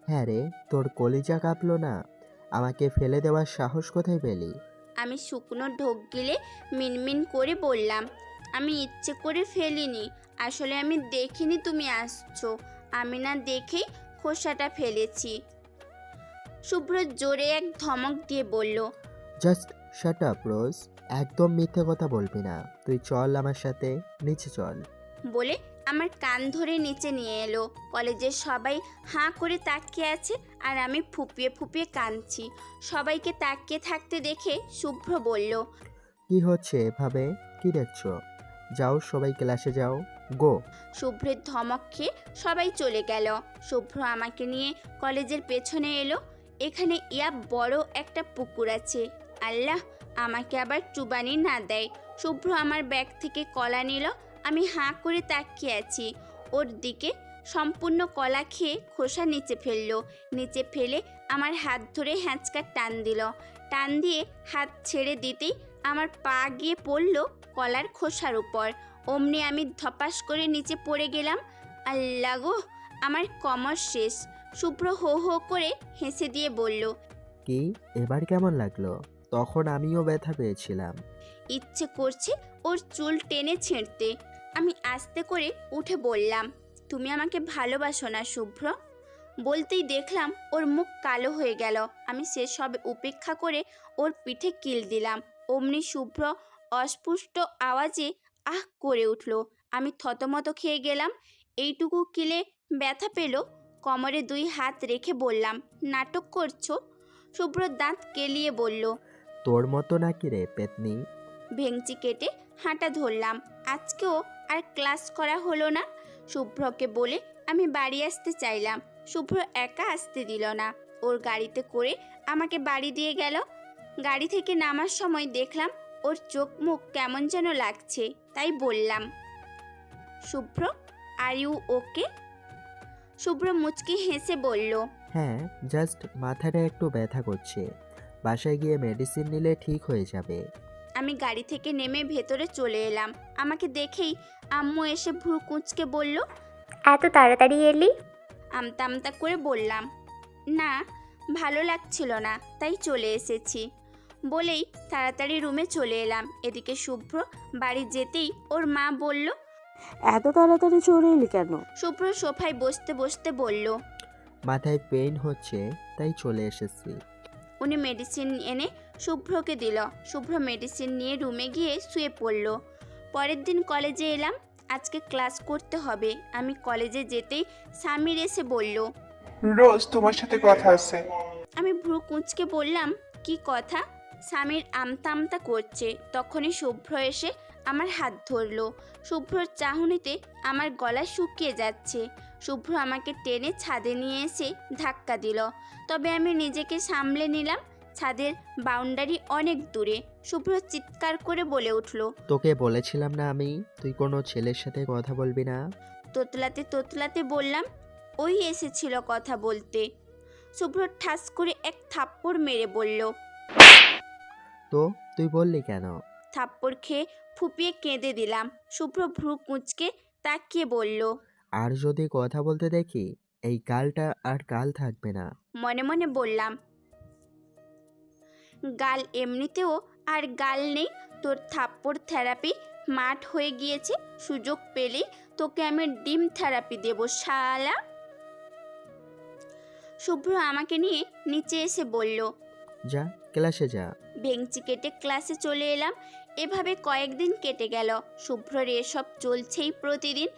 হ্যাঁ রে, তোর কলিজা কাঁপলো না? আমাকে ফেলে দেওয়ার সাহস কোথায় পেলি? আমি শুকনো ঢোক গিলে মিনমিন করে বললাম, আমি ইচ্ছে করে ফেলিনি। আসলে আমি দেখিনি তুমি আসছো। আমি না দেখেই খোসাটা ফেলেছি। শুভ্র জোরে এক ধমক দিয়ে বলল, জাস্ট শাট আপ রোজ, একদম মিথ্যে কথা বলবি না। তুই চল আমার সাথে, নিচে চল। বলে আমার কান ধরে নিচে নিয়ে এলো। কলেজের সবাই হাঁ করে তাকিয়ে আছে, আর আমি ফুপিয়ে ফুপিয়ে কাঁদছি। সবাইকে তাকিয়ে থাকতে দেখে শুভ্র বলল, কি হচ্ছে এভাবে? কি দেখছো? যাও সবাই ক্লাসে যাও, গো। শুভ্রের ধমক খেয়ে সবাই চলে গেল। শুভ্র আমাকে নিয়ে কলেজের পেছনে এলো। এখানে বড় একটা পুকুর আছে। আল্লাহ আমাকে আবার চুবানি না দেয়। শুভ্র আমার ব্যাগ থেকে কলা নিল। আমি হাঁ করে তাকিয়ে আছি ওর দিকে। সম্পূর্ণ কলা খেয়ে খোসা নিচে ফেললো। নিচে ফেলে আমার হাত ধরে হ্যাঁচকা টান দিল। টান দিয়ে হাত ছেড়ে দিতেই আমার পা গিয়ে পড়ল কলার খোসার উপর। অমনি আমি ধপাস করে নিচে পড়ে গেলাম। আল্লাহ গো, আমার কমর শেষ। শুভ্র হো হো করে হেসে দিয়ে বলল, কি এবার কেমন লাগলো? তখন আমিও ব্যথা পেয়েছিলাম। ইচ্ছে করছে ওর চুল টেনে ছিঁড়তে। আমি আস্তে করে উঠে বললাম, তুমি আমাকে ভালোবাসো না শুভ্র? বলতেই দেখলাম ওর মুখ কালো হয়ে গেল। আমি সেসব উপেক্ষা করে ওর পিঠে কিল দিলাম। অমনি শুভ্র অস্পষ্ট আওয়াজে আহ করে উঠল। আমি থতমত খেয়ে গেলাম। এইটুকু কিলে ব্যথা পেল? কোমরে দুই হাত রেখে বললাম, নাটক করছো? শুভ্র দাঁত কেলিয়ে বলল, তোর মতো নাকি রে পেতনি? ভেঙচি কেটে হাঁটা ধরলাম। আজকেও আর ক্লাস করা হলো না। শুভ্রকে বলে আমি বাড়ি আসতে চাইলাম। শুভ্র একা আসতে দিল না। ওর গাড়িতে করে আমাকে বাড়ি দিয়ে গেল। গাড়ি থেকে নামার সময় দেখলাম ওর চোখ মুখ কেমন যেন লাগছে, তাই বললাম, শুভ্র, আর ইউ ওকে? শুভ্র মুচকি হেসে বলল, হ্যাঁ, জাস্ট মাথাটা একটু ব্যথা করছে। বাসায় গিয়ে মেডিসিন নিলে ঠিক হয়ে যাবে। আমি গাড়ি থেকে নেমে ভেতরে চলে এলাম। আমাকে দেখেই আম্মু এসে ভ্রু কুঁচকে বলল, এত তাড়াতাড়ি এলি? আমতা আমতা করে বললাম, না ভালো লাগছিল না, তাই চলে এসেছি। বলেই তাড়াতাড়ি রুমে চলে এলাম। এদিকে শুভ্র বাড়ি যেতেই ওর মা বলল, এত তাড়াতাড়ি চলে এলি কেন? শুভ্র সোফায় বসতে বসতে বলল, মাথায় পেইন হচ্ছে, তাই চলে এসেছি। উনি মেডিসিন এনে শুভ্রকে দিল। শুভ্র মেডিসিন নিয়ে রুমে গিয়ে শুয়ে পড়ল। পরের দিন কলেজে এলাম। আজকে ক্লাস করতে হবে। আমি কলেজে যেতেই সামির এসে বলল, রোজ তোমার সাথে কথা আছে। আমি ভ্রু কুঁচকে বললাম, কি কথা? স্বামীর আমতা আমতা করছে। তখনই শুভ্র এসে আমার হাত ধরলো। শুভ্রর চাহনিতে আমার গলা শুকিয়ে যাচ্ছে। শুভ্র আমাকে টেনে ছাদে নিয়ে এসে ধাক্কা দিল, তবে আমি নিজেকে সামলে নিলাম। ছাদের বাউন্ডারি অনেক দূরে। শুভ্র চিৎকার করে বলে উঠল, তোকে বলেছিলাম না আমি, তুই কোনো ছেলের সাথে কথা বলবি না। তোতলাতে তোতলাতে বললাম, ওই এসেছিল কথা বলতে। শুভ্র ঠাস করে এক থাপ্পড় মেরে বলল, তো তুই বললি কেন? থাপ্পড় খেয়ে ফুপিয়ে কেঁদে দিলাম। শুভ্র ভ্রু কুঁচকে তাকিয়ে বলল, আর যদি কথা বলতে দেখি, এই গালটা আর গাল থাকবে না। মনে মনে বললাম, গাল এমনিতেও আর গাল নেই। তোর থাপ্পড় থেরাপি মাঠ হয়ে গিয়েছে। সুযোগ পেলেই তোকে আমি ডিম থেরাপি দেব শালা। শুভ্র আমাকে নিয়ে নিচে এসে বলল, যা ক্লাসে যা। বেঞ্চি কেটে ক্লাসে চলে এলাম। এভাবে কয়েকদিন কেটে গেল। শুভ্রর এসব চলছেই প্রতিদিন।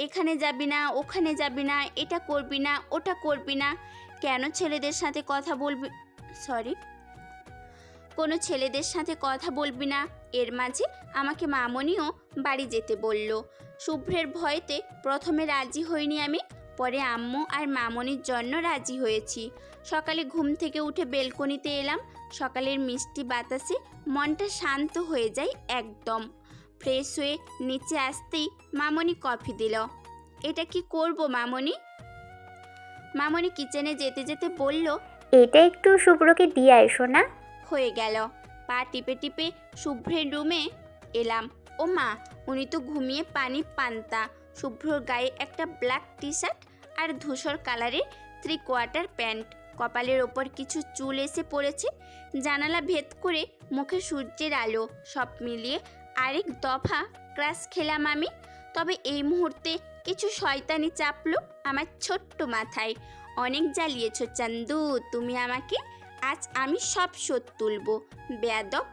এখানে যাবি না, ওখানে যাবি না, এটা করবি না, ওটা করবি না, কেন ছেলেদের সাথে কথা বলবি, কোনো ছেলেদের সাথে কথা বলবি না। এর মাঝে আমাকে মামনিও বাড়ি যেতে বলল। শুভ্রের ভয়েতে প্রথমে রাজি হইনি আমি, পরে আম্মু আর মামনির জন্য রাজি হয়েছি। সকালে ঘুম থেকে উঠে বেলকনিতে এলাম। সকালের মিষ্টি বাতাসে মনটা শান্ত হয়ে যায় একদম। ফ্রেশ হয়ে নিচে আসতেই মামনি কফি দিল। এটা কি করব মামনি? মামনি কিচেনে যেতে যেতে বলল, এটা একটু শুভ্রকে দিয়ে এসো না। হয়ে গেল। পা টিপে টিপে শুভ্রের রুমে এলাম। ও মা, উনি তো ঘুমিয়ে পানি পান্তা। শুভ্রর গায়ে একটা ব্ল্যাক টি শার্ট আর ধূসর কালারের 3/4 প্যান্ট। কপালের ওপর কিছু চুল এসে পড়েছে। জানালা ভেদ করে মুখে সূর্যের আলো। সব মিলিয়ে আরেক দফা ক্রাশ খেলাম আমি। তবে এই মুহূর্তে কিছু শয়তানি চাপলো আমার ছোট্ট মাথায়। অনেক জ্বালিয়েছ চান্দু তুমি আমাকে। আজ আমি সব শোধ তুলব। বেয়াদব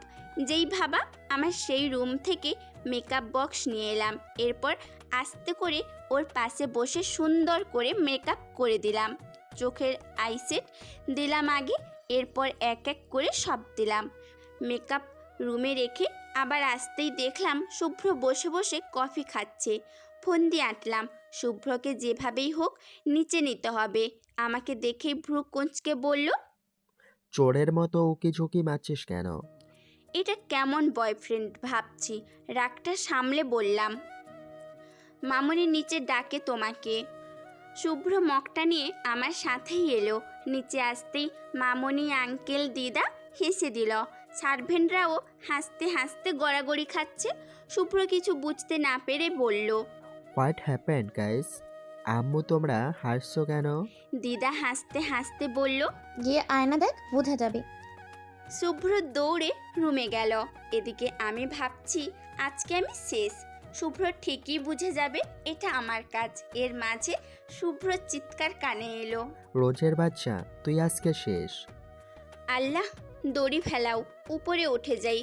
যেই ভাবা, আমার সেই রুম থেকে মেকআপ বক্স নিয়ে এলাম। এরপর আস্তে করে ওর পাশে বসে সুন্দর করে মেকআপ করে দিলাম। চোখের আইশেড দিলাম আগে, এরপর এক এক করে সব দিলাম। মেকআপ রুমে রেখে আবার আসতেই দেখলাম শুভ্র বসে বসে কফি খাচ্ছে। ফোন দিয়ে আঁটলাম, শুভ্রকে যেভাবেই হোক নিচে নিতে হবে। আমাকে দেখেই ভ্রু কুঁচকে বলল, চোরের মতো উকি ঝুঁকি মারছিস কেন? এটা কেমন বয়ফ্রেন্ড ভাবছি। রাগটা সামলে বললাম, মামনি নিচে ডাকে তোমাকে। শুভ্র মগটা নিয়ে আমার সাথেই এলো। নিচে আসতেই মামনি, আঙ্কেল, দিদা হেসে দিল। সার্ভেন্টরাও হাসতে হাসতে গড়াগড়ি খাচ্ছে। শুভ্র কিছু বুঝতে না পেরে বলল, হোয়াট হ্যাপেন্ড গাইস? আম্মু তোমরা হাসছো কেন? দিদা হাসতে হাসতে বলল। গিয়ে আয়না দেখ, বোঝা যাবে। শুভ্র দৌড়ে রুমে গেল। এদিকে আমি ভাবছি আজকে আমি শেষ। শুভ্র ঠিকই বুঝে যাবে এটা আমার কাজ। এর মাঝে শুভ্র চিৎকার কানে এলো, রোজের বাচ্চা, তুই আজকে শেষ। আল্লাহ, দড়ি ফেলাও, উপরে উঠে যাই।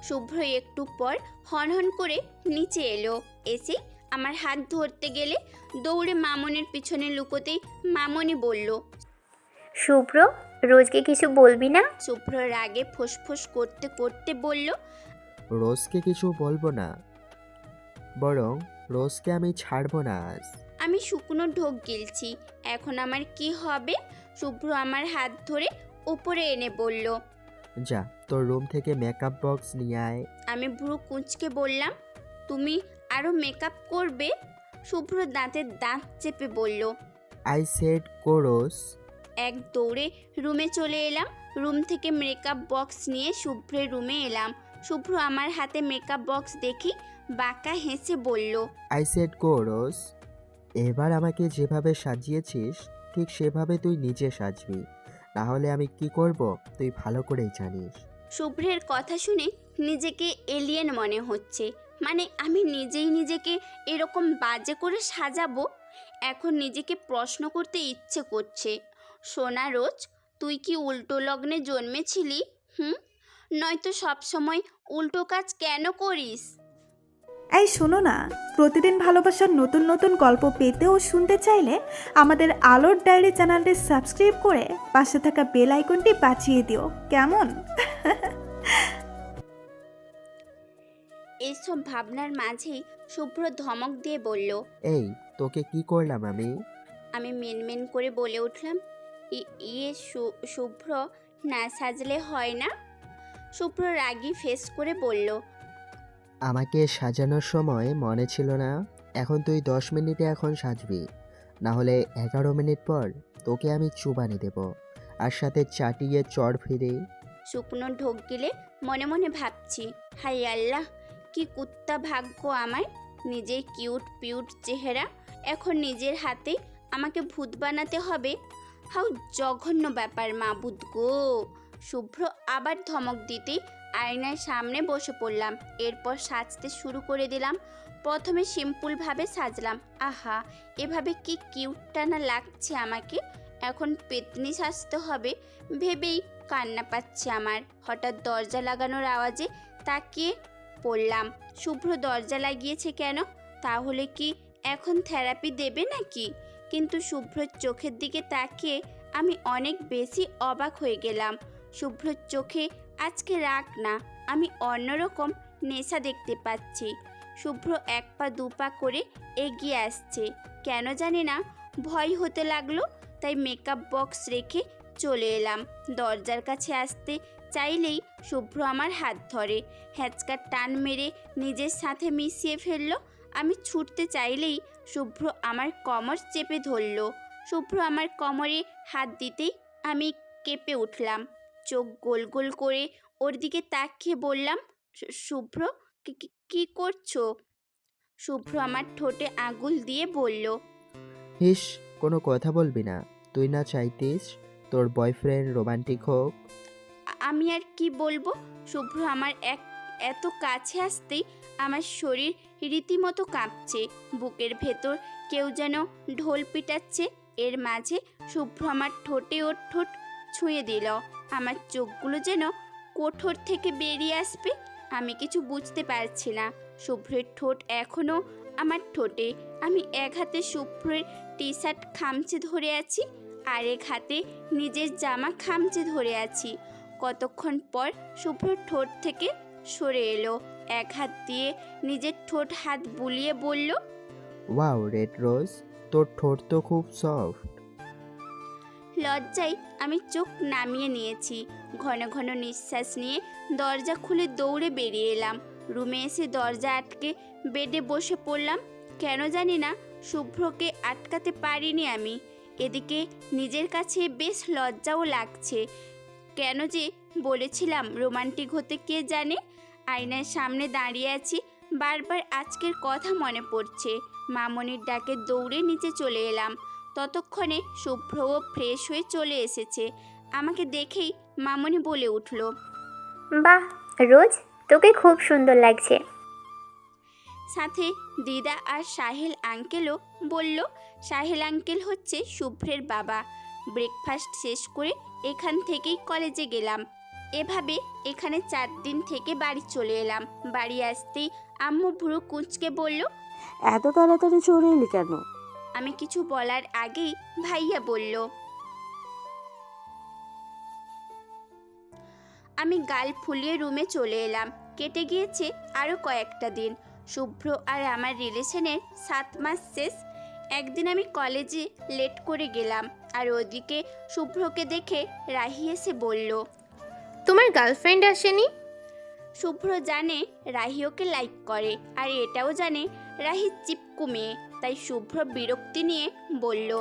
শুভ্র একটু পর হনহন করে নিচে এলো। এসে আমার হাত ধরতে গেলে দৌড়ে মামনির পিছনে লুকোতেই মামনি বলল, শুভ্র, রোজকে কিছু বলবি না? শুভ্র রাগে ফোঁস করতে করতে বলল, রোজকে কিছু বলবো না, বরং রোজকে আমি ছাড়বো না আজ। আমি শুকনো ঢোক গিলছি, এখন আমার কি হবে? শুভ্র আমার হাত ধরে উপরে এনে বলল, যা তোর রুম থেকে মেকআপ বক্স নিয়ে আয়। আমি ভ্রু কুঁচকে বললাম, তুমি আরও মেকআপ করবে? শুভ্র দাঁতের দাঁত চেপে বলল। I said course. এক দৌড়ে রুমে চলে এলাম। রুম থেকে মেকআপ বক্স নিয়ে শুভ্রের রুমে এলাম। শুভ্র আমার হাতে মেকআপ বক্স দেখি বাঁকা হেসে বলল, আই সেড কোরস। এবার আমাকে যেভাবে সাজিয়েছিস ঠিক সেভাবে তুই নিজে সাজবি, না হলে আমি কি করব তুই ভালো করেই জানিস। শুভ্রের কথা শুনে নিজেকে এলিয়েন মনে হচ্ছে। মানে আমি নিজেই নিজেকে এরকম বাজে করে সাজাবো? এখন নিজেকে প্রশ্ন করতে ইচ্ছে করছে, সোনা রোজ, তুই কি উল্টো লগ্নে জন্মেছিলি? নয়তো সব সময় উল্টো কাজ কেন করিস? এই শোনো না, প্রতিদিন ভালোবাসার নতুন নতুন গল্প পেতে ও শুনতে চাইলে আমাদের আলোর ডায়েরি চ্যানেলটি সাবস্ক্রাইব করে পাশে থাকা বেল আইকনটি বাজিয়ে দিও, কেমন? এইসব ভাবনার মাঝেই শুভ্র ধমক দিয়ে বলল। এই, তোকে কি করলাম আমি? আমি মেনমেন করে বলে উঠলাম, ইয়ে শুভ্র, না সাজলে হয় না? শুভ্র রাগী ফেস করে বলল। আমাকে সাজানোর সময় মনে ছিল না? এখন তুই 10 মিনিটে এখন সাজবি, না হলে 11 মিনিট পর তোকে আমি চুবানি দেব, আর সাথে চাটিয়ে চড় ফিরে। শুকনো ঢোক গিলে মনে মনে ভাবছি, হাই আল্লাহ, কি কুত্তা ভাগ্য আমার। নিজের কিউট পিউট চেহারা এখন নিজের হাতে আমাকে ভূত বানাতে হবে। হাউ জঘন্য ব্যাপার মাবুদ গো। শুভ্র আবার ধমক দিতে আয়নার সামনে বসে পড়লাম। এরপর সাজতে শুরু করে দিলাম। প্রথমে সিম্পলভাবে সাজলাম। আহা, এভাবে কি কিউটটা না লাগছে আমাকে। এখন পেতনি সাজতে হবে ভেবেই কান্না পাচ্ছে আমার। হঠাৎ দরজা লাগানোর আওয়াজে তাকিয়ে পড়লাম। শুভ্র দরজা লাগিয়েছে কেন? তাহলে কি এখন থেরাপি দেবে নাকি? কিন্তু শুভ্রর চোখের দিকে তাকিয়ে আমি অনেক বেশি অবাক হয়ে গেলাম। শুভ্রর চোখে আজকে রাগ না, আমি অন্যরকম নেশা দেখতে পাচ্ছি। শুভ্র এক পা দু পা করে এগিয়ে আসছে। কেন জানি না ভয় হতে লাগলো, তাই মেকআপ বক্স রেখে চলে এলাম। দরজার কাছে আসতে চাইলেই শুভ্র আমার হাত ধরে, হ্যাঁচকা টান মেরে নিজের সাথে মিশিয়ে ফেললো। আমি ছুটতে চাইলেই শুভ্র আমার কোমর চেপে ধরলো। শুভ্র আমার কোমরে হাত দিতেই আমি কেঁপে উঠলাম। চোখ গোল গোল করে ওর দিকে তাকিয়ে বললাম, শুভ্র, কি করছো? শুভ্র আমার ঠোঁটে আঙুল দিয়ে বলল, হিস, কোনো কথা বলবি না? তুই না চাইতিস তোর বয়ফ্রেন্ড রোমান্টিক হোক? আমি আর কি বলবো? শুভ্র আমার এত কাছে আসতেই আমার শরীর রীতিমতো কাঁপছে। বুকের ভেতর কেউ যেন ঢোল পিটাচ্ছে। এর মাঝে শুভ্র আমার ঠোঁটে ওর ঠোঁট ছুঁয়ে দিল। আমার চোখগুলো যেন কোঠর থেকে বেরিয়ে আসবে। আমি কিছু বুঝতে পারছি না। শুভ্রের ঠোঁট এখনও আমার ঠোঁটে। আমি এক হাতে শুভ্রের টি শার্ট খামচে ধরে আছি, আর এক হাতে নিজের জামা খামচে ধরে আছি। কতক্ষণ পর শুভ্র ঠোঁট থেকে সরে এলো। এক হাত দিয়ে নিজের ঠোঁট হাত বুলিয়ে বলল, ওয়াও রেড রোজ, তোর ঠোঁট তো খুব সফট। লজ্জায় আমি চোখ নামিয়ে নিয়েছি। ঘন ঘন নিঃশ্বাস নিয়ে দরজা খুলে দৌড়ে বেরিয়ে এলাম। রুমে এসে দরজা আটকে বেডে বসে পড়লাম। কেন জানি না শুভ্রকে আটকাতে পারিনি আমি। এদিকে নিজের কাছে বেশ লজ্জাও লাগছে। কেন যে বলেছিলাম রোমান্টিক হতে কে জানে। আয়নার সামনে দাঁড়িয়ে আছি, বারবার আজকের কথা মনে পড়ছে। মামনির ডাকে দৌড়ে নিচে চলে এলাম। ততক্ষণে শুভ্রও ফ্রেশ হয়ে চলে এসেছে। আমাকে দেখেই মামনি বলে উঠল, বাহ রোজ, তোকে খুব সুন্দর লাগছে। সাথে দিদা আর সাহেল আঙ্কেলও বলল। সাহেল আঙ্কেল হচ্ছে শুভ্রের বাবা। ব্রেকফাস্ট শেষ করে এখান থেকেই কলেজে গেলাম। এভাবে এখানে 4 দিন থেকে বাড়ি চলে এলাম। বাড়ি আসতেই আম্মু ভুরু কুঁচকে বলল, এত তাড়াতাড়ি চলে এলি কেন? আমি কিছু বলার আগেই ভাইয়া বলল। আমি গাল ফুলিয়ে রুমে চলে এলাম। কেটে গিয়েছে আরও কয়েকটা দিন। শুভ্র আর আমার রিলেশনের 7 মাস শেষ। একদিন আমি কলেজে লেট করে গেলাম, আর ওদিকে শুভ্রকে দেখে রাহি এসে বলল, তোমার গার্লফ্রেন্ড আসেনি? শুভ্র জানে রাহি ওকে লাইক করে, আর এটাও জানে রাহি চিপকু মেয়ে। তাই শুভ্র বিরক্তি নিয়ে বলল।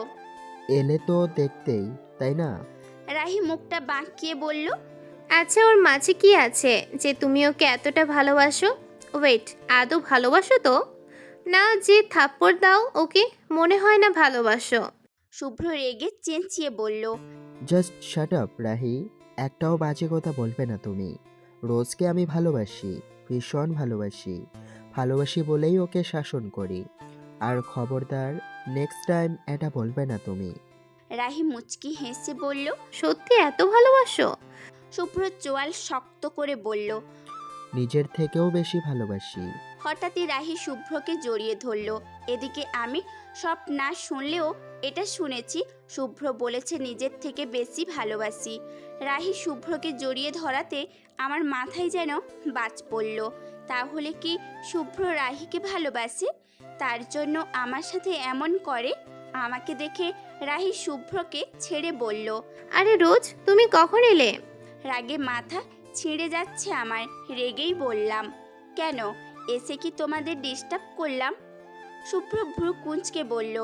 এলে তো দেখতেই, তাই না? রাহি মুখটা বাঁকিয়ে বলল, আচ্ছা, ওর মাঝে কি আছে যে তুমি ওকে এতটা ভালোবাসো? ওয়েট, আদৌ ভালোবাসো তো? না, যে থাপ্পড় দাও ওকে, মনে হয় না ভালোবাসো। শুভ্র রেগে চেঁচিয়ে বলল, জাস্ট শাট আপ রাহি, একটাও বাজে কথা বলবে না তুমি। রোজকে আমি ভালোবাসি, ভীষণ ভালোবাসি। ভালোবাসি বলেই ওকে শাসন করি। আর খবরদার নেক্সট টাইম এটা বলবে না তুমি। রাহি মুচকি হেসে বলল। সত্যি এত ভালোবাসো? শুভ্র চোয়াল শক্ত করে বলল, নিজের থেকেও বেশি ভালোবাসি। হঠাৎই রাহি শুভ্রকে জড়িয়ে ধরল। এদিকে আমি সব না শুনলেও এটা শুনেছি, শুভ্র বলেছে নিজের থেকে বেশি ভালোবাসি। রাহি শুভ্রকে জড়িয়ে ধরাতে আমার মাথায় যেন বাজ পড়ল। তাহলে কি শুভ্র রাহিকে ভালোবাসে, তার জন্য আমার সাথে এমন করে? আমাকে দেখে রাহি শুভ্রকে ছেড়ে বলল। আরে রোজ, তুমি কখন এলে? রাগে মাথা ছিঁড়ে যাচ্ছে আমার, রেগেই বললাম, কেন, এসে কি তোমাদের ডিস্টার্ব করলাম? শুভ্র ভ্রু কুঁচকে বলল।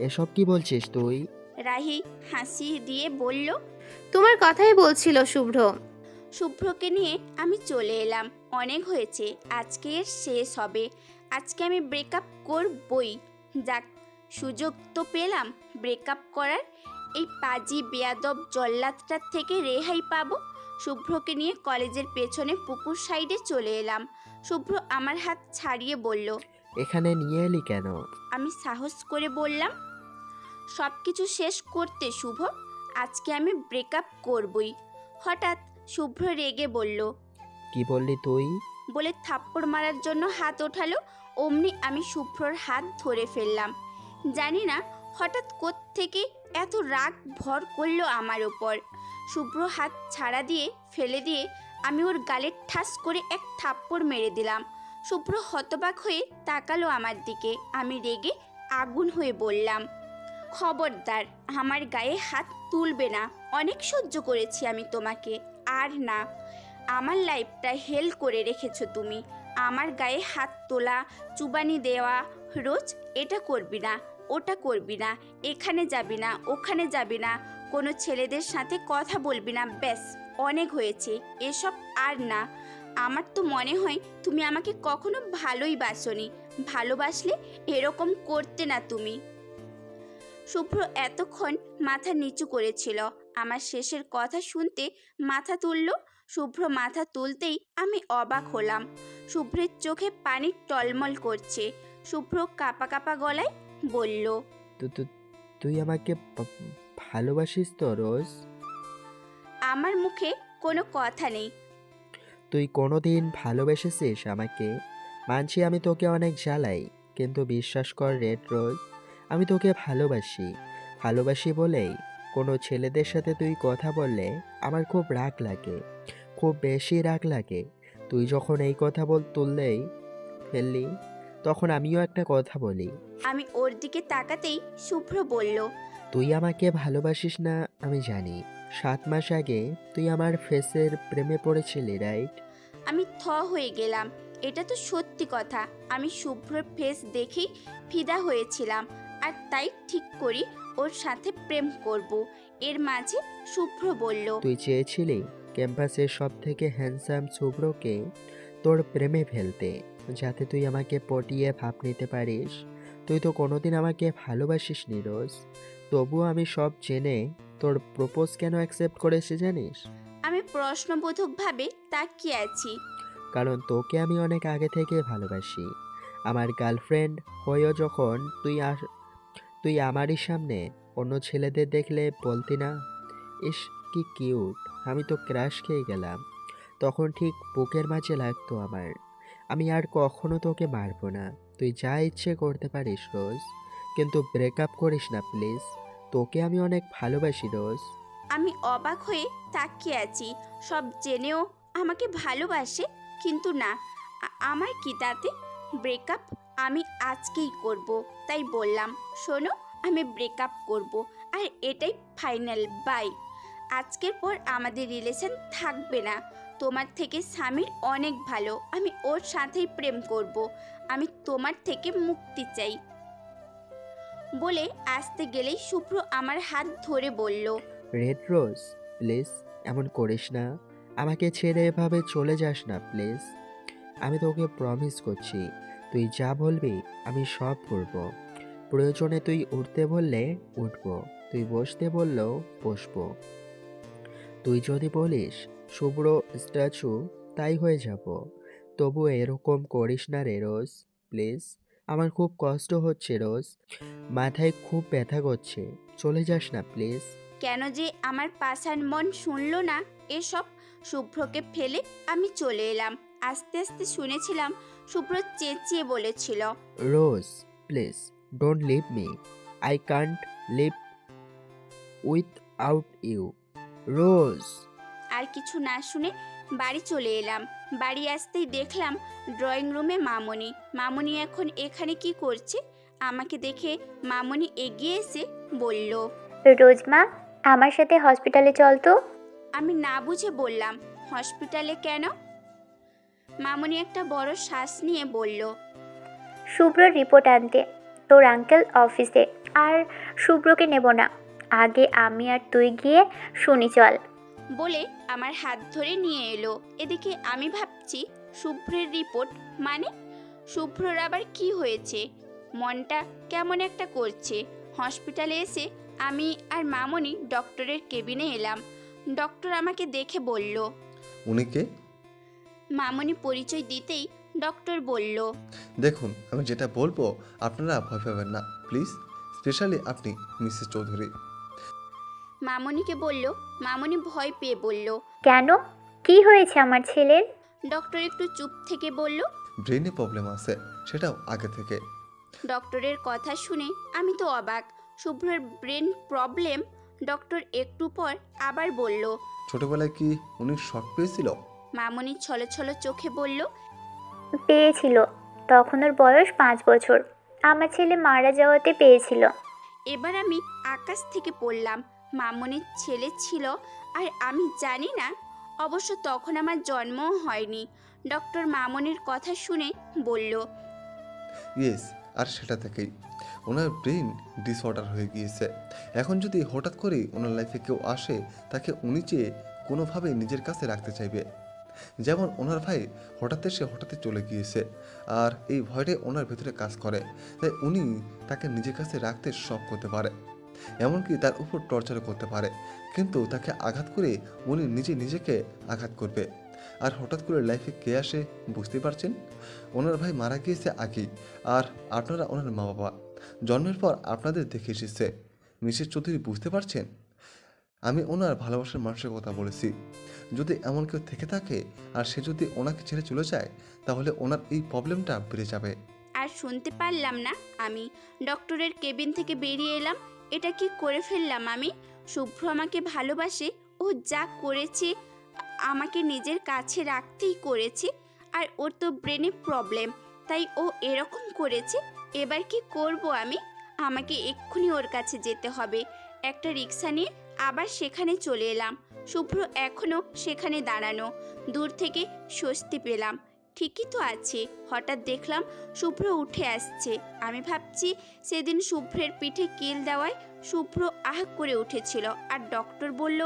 এসব কি বলছিস তুই? রাহি হাসি দিয়ে বলল। তোমার কথাই বলছিল শুভ্র। শুভ্রকে নিয়ে আমি চলে এলাম। অনেক হয়েছে, আজকে এর শেষ হবে। আজকে আমি ব্রেকআপ করবই। যাক, সুযোগ তো পেলাম ব্রেকআপ করার। এই পাজি বেয়াদব জল্লাদটার থেকে রেহাই পাবো। শুভ্রকে নিয়ে কলেজের পেছনে পুকুর সাইডে চলে এলাম। শুভ্র আমার হাত ছাড়িয়ে বলল। এখানে নিয়ে এলি কেন? আমি সাহস করে বললাম, সব কিছু শেষ করতে শুভ, আজকে আমি ব্রেকআপ করবই। হঠাৎ শুভ্র রেগে বলল। কি বললি তুই? বলে থাপ্পড় মারার জন্য হাত ওঠালো। অমনি আমি শুভ্রর হাত ধরে ফেললাম। জানি না হঠাৎ কোত্থেকে এত রাগ ভর করলো আমার ওপর। শুভ্র হাত ছাড়া দিয়ে ফেলে দিয়ে আমি ওর গালে ঠাস করে এক থাপ্পড় মেরে দিলাম। শুভ্র হতবাক হয়ে তাকালো আমার দিকে। আমি রেগে আগুন হয়ে বললাম, খবরদার আমার গায়ে হাত তুলবে না। অনেক সহ্য করেছি আমি তোমাকে, আর না। আমার লাইফটা হেল করে রেখেছো তুমি। আমার গায়ে হাত তোলা, চুবানি দেওয়া, রোজ এটা করবি না, ওটা করবি না, এখানে যাবি না, ওখানে যাবি না, কোনো ছেলেদের সাথে কথা বলবি না, ব্যাস অনেক হয়েছে এসব আর না। আমার তো মনে হয় তুমি আমাকে কখনো ভালোই বাসনি। ভালোবাসলে এরকম করতে না তুমি। শুভ্র এতক্ষণ মাথা নিচু করেছিল। আমার শেষের কথা শুনতে মাথা তুলল। শুভ্র মাথা তুলতেই আমি অবাক হলাম। শুভ্রের চোখে পানি টলমল করছে। শুভ্র কাঁপা কাঁপা গলায় বলল। তুই আমাকে ভালোবাসিস তো রোজ? আমার মুখে কোনো কথা নেই। তুই কোনোদিন ভালোবেসেছিস আমাকে? মানছি আমি তোকে অনেক জ্বালাই, কিন্তু বিশ্বাস কর রেড রোজ, আমি তোকে ভালোবাসি। ভালোবাসি বলেই কোনো ছেলেদের সাথে তুই কথা বললে আমার খুব রাগ লাগে, খুব বেশি রাগ লাগে। তুই যখন এই কথা তুললেই ফেললি, তখন আমিও একটা কথা বলি। আমি ওর দিকে তাকাতেই শুভ্র বলল। তুই আমাকে ভালোবাসিস না আমি জানি। 7 মাস আগে তুই আমার ফেসের প্রেমে পড়েছিলি, রাইট? আমি থ হয়ে গেলাম। এটা তো সত্যি কথা। আমি শুভ্রর ফেস দেখেই ফিদা হয়েছিলাম, আর তাই ঠিক করি ওর সাথে প্রেম করব। এর মাঝে শুভ্র বলল। তুই চেয়েছিলি ক্যাম্পাসের সব থেকে হ্যান্ডসাম শুভ্রকে তোর প্রেমে ফেলতে, যাতে তুই আমাকে পটিয়ে ভাব নিতে পারিস। তুই তো কোনোদিন আমাকে ভালোবাসিস নি রোজ। তবুও আমি সব জেনে তোর প্রপোজ কেন অ্যাকসেপ্ট করেছি জানিস? আমি প্রশ্নবোধকভাবে তাকিয়ে আছি। কারণ তোকে আমি অনেক আগে থেকে ভালোবাসি। আমার গার্লফ্রেন্ড হয়েও যখন তুই আমারই সামনে অন্য ছেলেদের দেখলে বলতি না, ইস কি কিউট, আমি তো ক্রাশ খেয়ে গেলাম। তখন ঠিক বুকের মাঝে লাগতো আমার। আমি আর কখনো তোকে মারবো না, তুই যা ইচ্ছে করতে পারিস রোজ, কিন্তু ব্রেকআপ করিস না প্লিজ। তোকে আমি অনেক ভালোবাসি রোজ। আমি অবাক হয়ে তাকিয়ে আছি। সব জেনেও আমাকে ভালোবাসে, কিন্তু না, আমার কি তাতে? ব্রেকআপ আমি আজকেই করব। তাই বললাম, শোনো, আমি ব্রেকআপ করব, আর এটাই ফাইনাল, বাই। আজকের পর আমাদের রিলেশন থাকবে না। তোমার থেকে স্বামীর অনেক ভালো, আমি ওর সাথেই প্রেম করব। আমি তোমার থেকে মুক্তি চাই। বলে আসতে গেলেই শুভ্র আমার হাত ধরে বলল। রেড রোজ প্লিজ এমন করিস না, আমাকে ছেড়ে এভাবে চলে যাস না প্লিজ। আমি তোকে প্রমিস করছি, তুই যা বলবি আমি সব করব। প্রয়োজনে তুই উঠতে বললে উঠব, তুই বসতে বললেও বসবো। তুই যদি বলিস শুভ্র স্ট্যাচু, তাই হয়ে যাব। তবু এরকম করিস না রে রোজ প্লিজ। আমার খুব কষ্ট হচ্ছে রোজ, মাথায় খুব ব্যথা করছে, চলে যাস না প্লিজ। কেন যে আমার পাষাণ মন শুনল না এসব। শুভ্রকে ফেলে আমি চলে এলাম। আস্তে আস্তে শুনেছিলাম শুভ্র চেঁচিয়ে বলেছিল। Rose please don't leave me, I can't live without you. Rose. আর কিছু না শুনে বাড়ি চলে এলাম। বাড়ি আসতেই দেখলাম ড্রয়িং রুমে মামনি। মামনি এখন এখানে কি করছে? আমাকে দেখে মামনি এগিয়ে এসে বলল। রোজমা, আমার সাথে হসপিটালে চল তো। আমি না বুঝে বললাম, হসপিটালে কেন? মামনি একটা বড় শ্বাস নিয়ে বলল, শুভ্রর রিপোর্ট আনতে তোর আঙ্কেল অফিসে। আর শুভ্রকে নেব না, আগে আমি আর তুই গিয়ে শুনি চল। বলে আমার হাত ধরে নিয়ে এলো। এদিকে আমি ভাবছি শুভ্রের রিপোর্ট মানে শুভ্রর আবার কি হয়েছে? মনটা কেমন একটা করছে। হসপিটালে এসে আমি আর মামনি ডক্টরের কেবিনে এলাম। ডক্টর আমাকে দেখে বলল। উনি কে? মামনি পরিচয় দিতেই ডক্টর বলল, দেখুন, আমি যেটা বলবো আপনারা ভয় পাবেন না প্লিজ, স্পেশালি আপনি মিসেস চৌধুরী। মামনিকে বলল। মামনি ভয় পেয়ে বলল। কেন, কি হয়েছে আমার ছেলের? ডক্টর একটু চুপ থেকে বলল, ব্রেনে প্রবলেম আছে, সেটাও আগে থেকে। ডক্টরের কথা শুনে আমি তো অবাক। শুভ্রের ব্রেন প্রবলেম? ডক্টর একটু পর আবার বলল। ছোটবেলায় কি উনি শক পেয়েছিল? মামনি ছলো ছলো চোখে বলল, পেয়েছিল, তখন ওর বয়স 5 বছর। আমার ছেলে মারা যাওয়াতে পেয়েছিল। এবার আমি আকাশ থেকে পড়লাম। মামনির ছেলে ছিল আর আমি জানি না। অবশ্য তখন আমার জন্মও হয়নি। ডক্টর মামনির কথা শুনে বলল, ইয়েস, আর সেটা থেকেই ওনার ব্রেন ডিসঅর্ডার হয়ে গিয়েছে। এখন যদি হঠাৎ করে ওনার লাইফে কেউ আসে, তাকে উনি চেয়ে কোনোভাবে নিজের কাছে রাখতে চাইবে। যেমন ওনার ভাই হঠাৎ এসে হঠাৎই চলে গিয়েছে, আর এই ভয়টাই ওনার ভেতরে কাজ করে, তাই উনি তাকে নিজের কাছে রাখতে শখ করতে পারে, এমনকি তার উপর টর্চারও করতে পারে। কিন্তু তাকে আঘাত করে উনি নিজেকে আঘাত করবে। আর হঠাৎ করে লাইফে কে আসে বুঝতে পারছেন? ওনার ভাই মারা গিয়েছে আগেই, আর আপনারা ওনার মা বাবা। জন্মের পর আপনাদের দেখে এসেছে। মিসেস চৌধুরী, বুঝতে পারছেন? আমি ওনার ভালোবাসার মানুষের কথা বলেছি। যদি এমন কেউ থেকে থাকে আর সে যদি ওনাকে ছেড়ে চলে যায়, তাহলে ওনার এই প্রবলেমটা বেড়ে যাবে। আর শুনতে পারলাম না। আমি ডক্টরের কেবিন থেকে বেরিয়ে এলাম। এটা কি করে ফেললাম আমি? শুভ্র আমাকে ভালোবাসে। ও যা করেছে আমাকে নিজের কাছে রাখতেই করেছে। আর ওর তো ব্রেনে প্রবলেম, তাই ও এরকম করেছে। এবার কি করব আমি? আমাকে এক্ষুনি ওর কাছে যেতে হবে। একটা রিক্সা নিয়ে আবার সেখানে চলে এলাম। শুভ্র এখনও সেখানে দাঁড়ানো। দূর থেকে স্বস্তি পেলাম। ঠিকই তো আছে। হঠাৎ দেখলাম শুভ্র উঠে আসছে। আমি ভাবছি সেদিন শুভ্রের পিঠে কিল দেওয়ায় শুভ্র আহ করে উঠেছিল। আর ডক্টর বলল,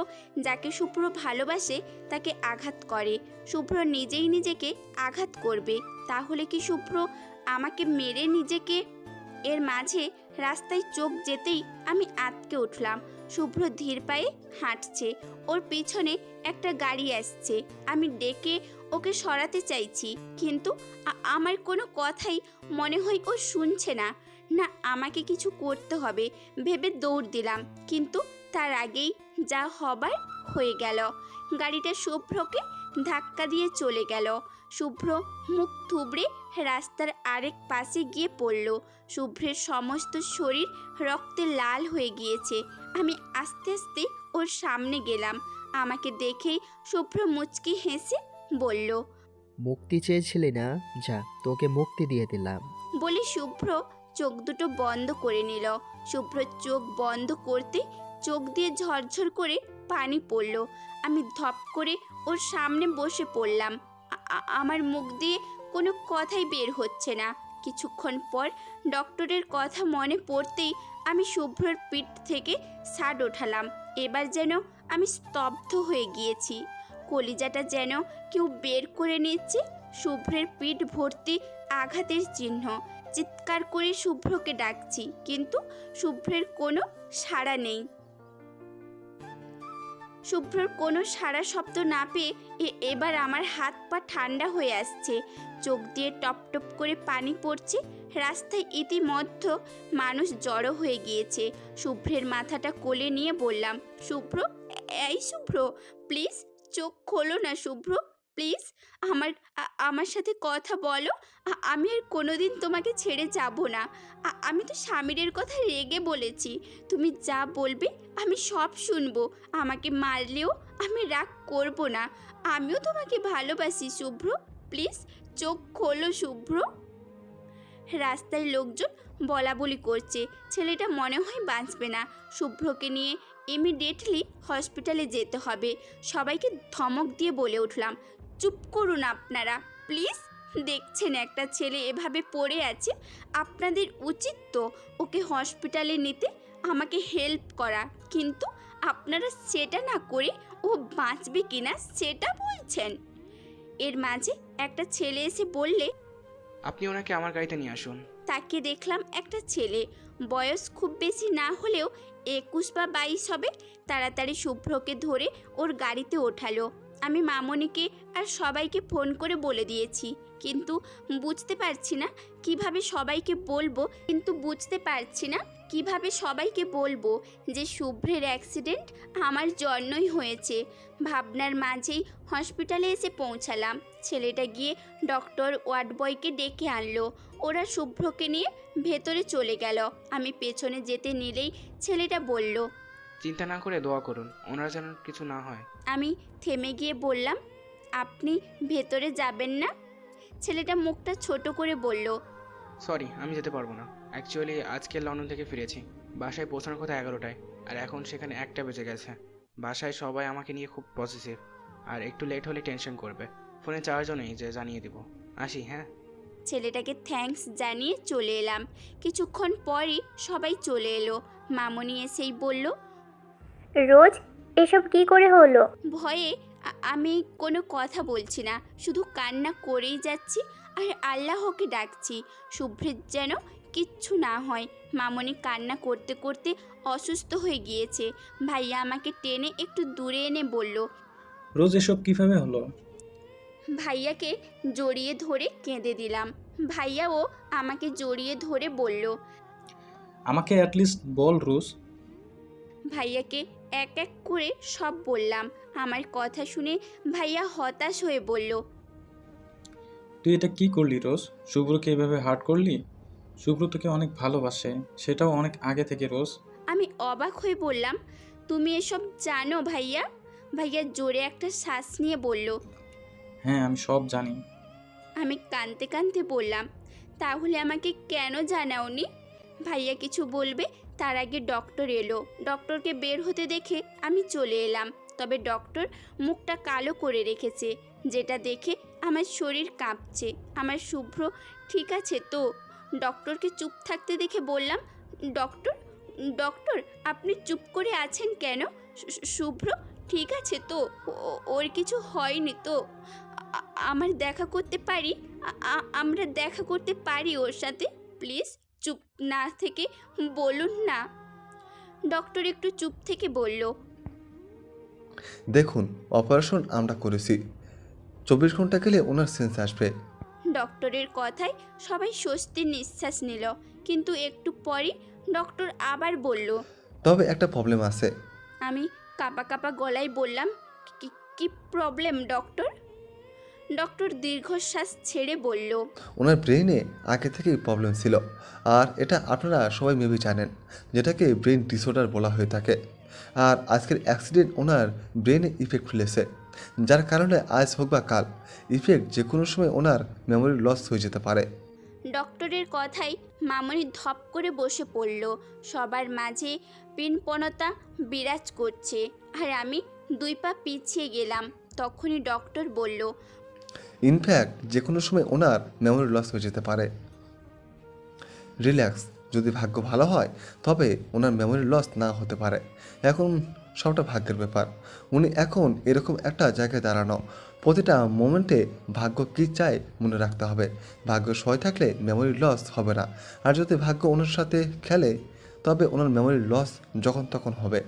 যাকে শুভ্র ভালোবাসে তাকে আঘাত করে। শুভ্র নিজেই নিজেকে আঘাত করবে। তাহলে কি শুভ্র আমাকে মেরে নিজেকে? এর মাঝে রাস্তায় চোখ যেতেই আমি আটকে উঠলাম। শুভ্র ধীর পায়ে হাঁটছে। ওর পিছনে একটা গাড়ি আসছে। আমি ডেকে ওকে সরাতে চাইছি, কিন্তু আমার কোনো কথাই মনে হয় ও শুনছে না। না, আমাকে কিছু করতে হবে ভেবে দৌড় দিলাম, কিন্তু তার আগেই যা হবার হয়ে গেল। গাড়িটা শুভ্রকে ধাক্কা দিয়ে চলে গেল। শুভ্র মুখ থুবড়ে রাস্তার আরেক পাশে গিয়ে পড়ল। শুভ্রের সমস্ত শরীর রক্তে লাল হয়ে গিয়েছে। আমি আস্তে আস্তে ওর সামনে গেলাম। আমাকে দেখেই শুভ্র মুচকি হেসে বলল, মুক্তি চেয়েছিলি না, যা তোকে মুক্তি দিয়ে দিলাম। বলে শুভ্র চোখ দুটো বন্ধ করে নিল। শুভ্র চোখ বন্ধ করতে চোখ দিয়ে ঝরঝর করে পানি পড়ল। আমি ধপ করে ওর সামনে বসে পড়লাম। আমার মুখ দিয়ে কোনো কথাই বের হচ্ছে না। কিছুক্ষণ পর ডক্টরের কথা মনে পড়তেই আমি শুভ্রর পিঠ থেকে শার্ট ওঠালাম। এবার যেন আমি স্তব্ধ হয়ে গিয়েছি। কলিজাটা যেন কেউ বের করে নিচ্ছে। শুভ্রের পিঠ ভর্তি আঘাতের চিহ্ন। চিৎকার করে শুভ্রকে ডাকছি, কিন্তু শুভ্রের কোনো সাড়া নেই। শুভ্রর কোনো সাড়া শব্দ না পেয়ে এবার আমার হাত পা ঠান্ডা হয়ে আসছে। চোখ দিয়ে টপ টপ করে পানি পড়ছে। রাস্তায় ইতিমধ্যে মানুষ জড়ো হয়ে গিয়েছে। শুভ্রের মাথাটা কোলে নিয়ে বললাম, শুভ্র, এই শুভ্র, প্লিজ চোখ খোলো না শুভ্র, প্লিজ আমার সাথে কথা বলো। আমি আর কোনোদিন তোমাকে ছেড়ে যাব না। আমি তো স্বামীরের কথা রেগে বলেছি। তুমি যা বলবে আমি সব শুনবো। আমাকে মারলেও আমি রাগ করব না। আমিও তোমাকে ভালোবাসি শুভ্র। প্লিজ চোখ খোলো শুভ্র। রাস্তায় লোকজন বলাবলি করছে, ছেলেটা মনে হয় বাঁচবে না। শুভ্রকে নিয়ে ইমিডিয়েটলি হসপিটালে যেতে হবে। সবাইকে ধমক দিয়ে বলে উঠলাম, চুপ করুন আপনারা প্লিজ। দেখছেন একটা ছেলে এভাবে পড়ে আছে, আপনাদের উচিত তো ওকে হসপিটালে নিতে, আমাকে হেল্প করা। কিন্তু আপনারা সেটা না করে ও বাঁচবে কিনা সেটা বলছেন। এর মাঝে একটা ছেলে এসে বললে, আপনি ওনাকে আমার গাড়িতে নিয়ে আসুন। তাকে দেখলাম একটা ছেলে, বয়স খুব বেশি না হলেও 21 বা 22 হবে। তাড়াতাড়ি শুভ্রকে ধরে ওর গাড়িতে ওঠালো। আমি মামনিকে আর সবাইকে ফোন করে বলে দিয়েছি, কিন্তু বুঝতে পারছি না কিভাবে সবাইকে বলবো যে শুভ্রের অ্যাক্সিডেন্ট আমার জন্যই হয়েছে। ভাবনার মাঝেই হসপিটালে এসে পৌঁছালাম। ছেলেটা গিয়ে ডক্টর ওয়ার্ড বয়কে ডেকে আনলো। ওরা শুভ্রকে নিয়ে ভেতরে চলে গেল। আমি পেছনে যেতে নিলেই ছেলেটা বলল, চিন্তা না করে দোয়া করুন, ওনার যেন কিছু না হয়। আমি থেমে গিয়ে বললাম, আপনি ভেতরে যাবেন না? ছেলেটা মুখটা ছোট করে বলল, সরি, আমি যেতে পারবো না। অ্যাকচুয়ালি আজকে লন্ডন থেকে ফিরেছি। বাসায় পৌঁছানোর কথা 11টায়, আর এখন সেখানে 1টা বেজে গেছে। বাসায় সবাই আমাকে নিয়ে খুব পজিটিভ, আর একটু লেট হলে টেনশন করবে। ফোনে চারজনেই যে জানিয়ে দিব। আসি, হ্যাঁ। ছেলেটাকে থ্যাঙ্কস জানিয়ে চলে এলাম। কিছুক্ষণ পরই সবাই চলে এলো। মামনি এসেই বলল, রোজ এসব কি করে হলো? ভয়ে আমি কোনো কথা বলছি না, শুধু কান্না করেই যাচ্ছি আর আল্লাহকে ডাকছি শুভ্রের যেন কিচ্ছু না হয়। মামনি কান্না করতে করতে অসুস্থ হয়ে গিয়েছে। ভাইয়া আমাকে টেনে একটু দূরে এনে বলল, রোজ এসব কিভাবে হলো? ভাইয়াকে জড়িয়ে ধরে কেঁদে দিলাম। ভাইয়াও আমাকে জড়িয়ে ধরে বলল, আমাকে অ্যাটলিস্ট বল রোজ। ভাইয়াকে এক এক করে সব বললাম। আমার কথা শুনে ভাইয়া হতাশ হয়ে বলল, তুই এটা কি করলি রোজ? শুভ্রকে এভাবে হার্ট করলি? শুভ্র তোকে অনেক ভালোবাসে, সেটাও অনেক আগে থেকে রোজ। আমি অবাক হয়ে বললাম, তুমি এসব জানো ভাইয়া? ভাইয়া জোরে একটা শ্বাস নিয়ে বলল। হ্যাঁ, আমি সব জানি। আমি কাঁদতে কাঁদতে বললাম, তাহলে আমাকে কেন জানাওনি? ভাইয়া কিছু বলবে তার আগে ডক্টর এলো। ডক্টরকে বের হতে দেখে আমি চলে এলাম। তবে ডক্টর মুখটা কালো করে রেখেছে, যেটা দেখে আমার শরীর কাঁপছে। আমার শুভ্র ঠিক আছে তো? ডক্টরকে চুপ থাকতে দেখে বললাম, ডক্টর ডক্টর আপনি চুপ করে আছেন কেন? শুভ্র ঠিক আছে তো? ওর কিছু হয়নি তো? আমরা দেখা করতে পারি ওর সাথে? প্লিজ চুপ না থেকে বলুন না। ডক্টর একটু চুপ থেকে বলল, দেখুন, অপারেশন আমরা করেছি, 24 ঘন্টা গেলে ওনার সেন্স আসবে। ডক্টরের কথায় সবাই স্বস্তির নিঃশ্বাস নিল। কিন্তু একটু পরই ডক্টর আবার বলল, তবে একটা প্রবলেম আছে। আমি কাঁপা কাঁপা গলায় বললাম, কি প্রবলেম ডক্টর? ডক্টর দীর্ঘশ্বাস ছেড়ে বলল, ওনার ব্রেইনে আগে থেকেই প্রবলেম ছিল, আর এটা আপনারা সবাই মেবি জানেন, যেটাকে ব্রেন ডিসঅর্ডার বলা হয়ে থাকে। আর আজকের অ্যাক্সিডেন্ট ওনার ব্রেনে ইফেক্ট ফেলেছে, যার কারণে আজ হোক বা কাল ইফেক্ট যে কোনো সময় ওনার মেমোরি লস হয়ে যেতে পারে। ডক্টরের কথায় মামনি ধপ করে বসে পড়ল। সবার মাঝে পিনপনতা বিরাজ করছে, আর আমি 2 পা পিছিয়ে গেলাম। তখনই ডক্টর বলল, ইনফ্যাক্ট যে কোনো সময় ওনার মেমোরি লস হয়ে যেতে পারে। রিল্যাক্স, যদি ভাগ্য ভালো হয় তবে ওনার মেমোরি লস না হতে পারে। এখন সবটা ভাগ্যের ব্যাপার। উনি এখন এরকম একটা জায়গায় দাঁড়ানো, প্রতিটা মোমেন্টে ভাগ্য কী চায় মনে রাখতে হবে। ভাগ্য সয় থাকলে মেমোরি লস হবে না, আর যদি ভাগ্য ওনার সাথে খেলে তবে ওনার মেমোরি লস যখন তখন হবে,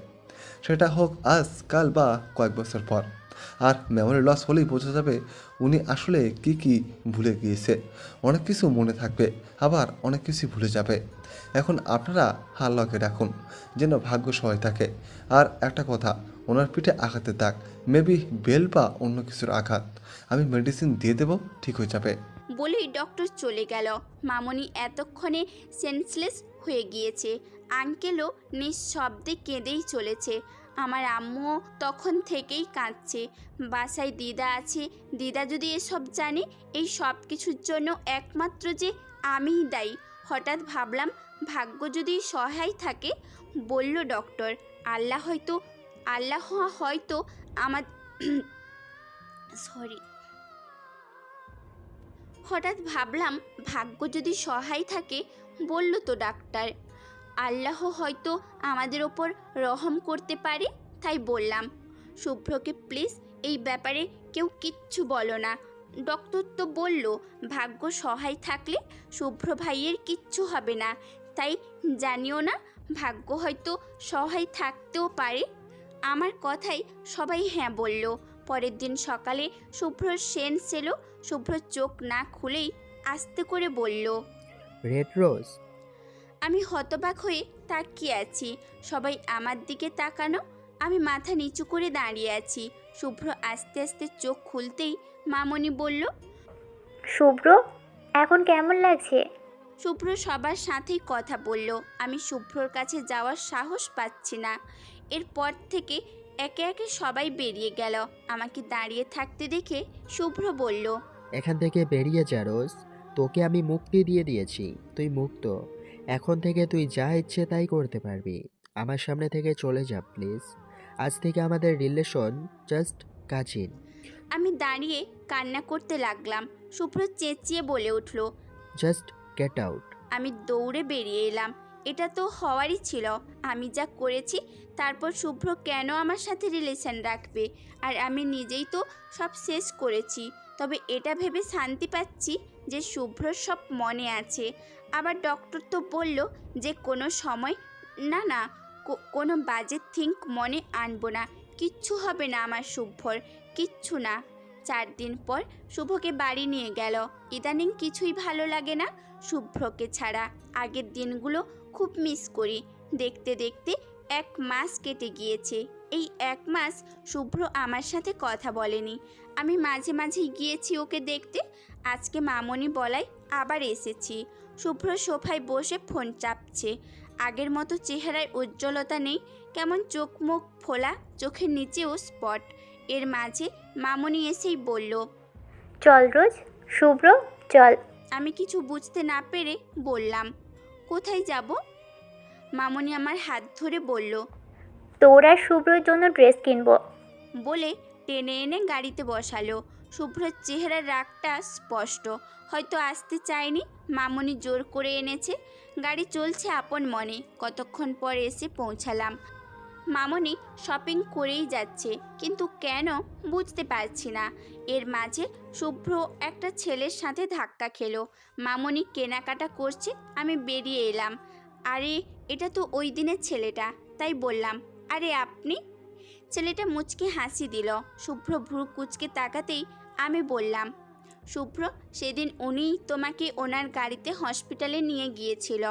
সেটা হোক আজ কাল বা কয়েক বছর পর। আর মেমোরি লস হলেই বোঝা যাবে উনি আসলে কি ভুলে গিয়েছে। অনেক কিছু মনে থাকবে, আবার অনেক কিছু ভুলে যাবে। এখন আপনারা আল্লাহকে ডাকুন যেন ভাগ্য সহায় থাকে। আর একটা কথা, ওনার পিঠে আঘাতের দাগ, মেবি বেল বা অন্য কিছুর আঘাত। আমি মেডিসিন দিয়ে দেবো, ঠিক হয়ে যাবে। বলেই ডক্টর চলে গেল। মামনি এতক্ষণে সেন্সলেস হয়ে গিয়েছে। আঙ্কেলও নিঃশব্দে কেঁদেই চলেছে। আমার আম্মুও তখন থেকেই কাঁদছে। বাসায় দিদা আছে, দিদা যদি এসব জানে, এই সব কিছুর জন্য একমাত্র যে আমিই দায়ী। হঠাৎ ভাবলাম ভাগ্য যদি সহায় থাকে, বলল ডক্টর, আল্লাহ হয়তো আমার সরি হঠাৎ ভাবলাম ভাগ্য যদি সহায় থাকে, বলল তো ডাক্তার, আল্লাহ হয়তো আমাদের ওপর রহম করতে পারে। তাই বললাম, শুভ্রকে প্লিজ এই ব্যাপারে কেউ কিচ্ছু বলো না। ডক্টর তো বলল ভাগ্য সহায় থাকলে শুভ্র ভাইয়ের কিচ্ছু হবে না। তাই জানিও না, ভাগ্য হয়তো সহায় থাকতেও পারে। আমার কথাই সবাই হ্যাঁ বলল। পরের দিন সকালে শুভ্রর সেন্স এলো। শুভ্র চোখ না খুলেই আস্তে করে বলল, রেড রোজ। আমি হতবাক হয়ে তাকিয়ে আছি। সবাই আমার দিকে তাকানো। আমি মাথা নিচু করে দাঁড়িয়ে আছি। শুভ্র আস্তে আস্তে চোখ খুলতেই মামনি বলল, শুভ্র, এখন কেমন লাগছে? শুভ্র সবার সাথেই কথা বলল। আমি শুভ্রর কাছে যাওয়ার সাহস পাচ্ছি না। এরপর থেকে একে একে সবাই বেরিয়ে গেল। আমাকে দাঁড়িয়ে থাকতে দেখে শুভ্র বলল, এখান থেকে বেরিয়ে যা রোজ, তোকে আমি মুক্তি দিয়ে দিয়েছি, তুই মুক্ত। এখন থেকে তুই যা ইচ্ছে তাই করতে পারবি। আমার সামনে থেকে চলে যা প্লিজ। আজ থেকে আমাদের রিলেশন জাস্ট কাজিন। আমি দাঁড়িয়ে কান্না করতে লাগলাম। শুভ্র চেঁচিয়ে বলে উঠল, জাস্ট গেট আউট। আমি দৌড়ে বেরিয়ে এলাম। এটা তো হওয়ারই ছিল। আমি যা করেছি, তারপর শুভ্র কেন আমার সাথে রিলেশন রাখবে? আর আমি নিজেই তো সব শেষ করেছি। তবে এটা ভেবে শান্তি পাচ্ছি যে শুভ্রর সব মনে আছে। আবার ডক্টর তো বলল যে কোনো সময় না কোনো বাজে থিঙ্ক মনে আনবো না। কিচ্ছু হবে না আমার শুভ্রর, কিচ্ছু না। 4 দিন পর শুভকে বাড়ি নিয়ে গেল। ইদানিং কিছুই ভালো লাগে না শুভ্রকে ছাড়া। আগের দিনগুলো খুব মিস করি। দেখতে দেখতে 1 মাস কেটে গিয়েছে। এই 1 মাস শুভ্র আমার সাথে কথা বলেনি। আমি মাঝে মাঝেই গিয়েছি ওকে দেখতে। আজকে মামনি বলায় আবার এসেছি। শুভ্র সোফায় বসে ফোন চাপছে। আগের মতো চেহারায় উজ্জ্বলতা নেই, কেমন চোখ মুখ ফোলা, চোখের নিচেও স্পট। এর মাঝে মামনি এসেই বলল, চল রোজ, শুভ্র চল। আমি কিছু বুঝতে না পেরে বললাম, কোথায় যাব? মামনি আমার হাত ধরে বলল, তোর আর শুভ্রর জন্য ড্রেস কিনবো। বলে টেনে এনে গাড়িতে বসালো। শুভ্রর চেহারার রাগটা স্পষ্ট। হয়তো আসতে চায়নি, মামনি জোর করে এনেছে। গাড়ি চলছে আপন মনে। কতক্ষণ পর এসে পৌঁছালাম। মামনি শপিং করেই যাচ্ছে, কিন্তু কেন বুঝতে পারছি না। এর মাঝে শুভ্র একটা ছেলের সাথে ধাক্কা খেলো। মামনি কেনাকাটা করছে, আমি বেরিয়ে এলাম। আরে এটা তো ওই দিনের ছেলেটা। তাই বললাম, আরে আপনি? ছেলেটা মুচকে হাসি দিল। শুভ্র ভ্রু কুচকে তাকাতেই আমি বললাম, শুভ্র, সেদিন উনিই তোমাকে ওনার গাড়িতে হসপিটালে নিয়ে গিয়েছিল।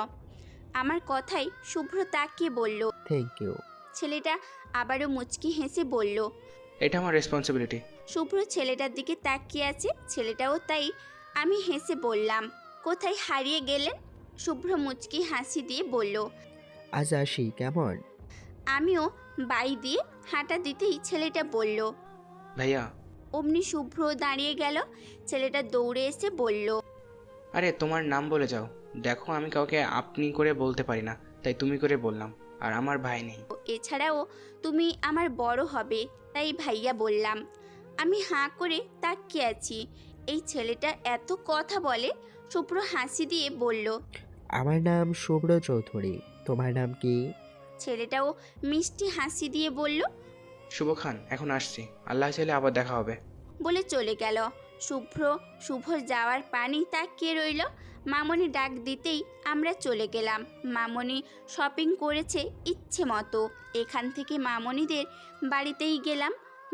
আমার কথাই শুভ্র তাকিয়ে বলল, থ্যাংক ইউ। ছেলেটা আবারও মুচকি হেসে বলল। এটা আমার রেসপন্সিবিলিটি। শুভ্র ছেলেটার দিকে তাকিয়ে আছে, ছেলেটাও তাই। আমি হেসে বললাম, কোথায় হারিয়ে গেলেন? শুভ্র মুচকি হাসি দিয়ে বলল, আজ আসি কেমন? আমিও বাই দিয়ে হাঁটা দিতেই ছেলেটা বলল। ভাইয়া। অমনি শুভ্র দাঁড়িয়ে গেল। ছেলেটা দৌড়ে এসে বলল, আরে তোমার নাম বলে যাও। দেখো আমি কাউকে আপনি করে বলতে পারি না, তাই তুমি করে বললাম। আর আমার ভাই নেই। এছাড়াও তুমি আমার বড় হবে, তাই ভাইয়া বললাম। আমি হাঁ করে তাকিয়ে আছি। এই ছেলেটা এত কথা বলে। শুভ্র হাসি দিয়ে বলল, আমার নাম শুভ্র চৌধুরী, তোমার নাম কি? ছেলেটাও মিষ্টি হাসি দিয়ে বলল, শুভ খান। এখন আসছি, আল্লাহ চাইলে আবার দেখা হবে। বলে চলে গেল। শুভ্র যাওয়ার পানি তাকিয়ে রইল। মামনি ডাক দিতেই আমরা চলে গেলাম। মামনি শপিং করেছে ইচ্ছে মতো। এখান থেকে মামনিদের বাড়িতেই গেলাম।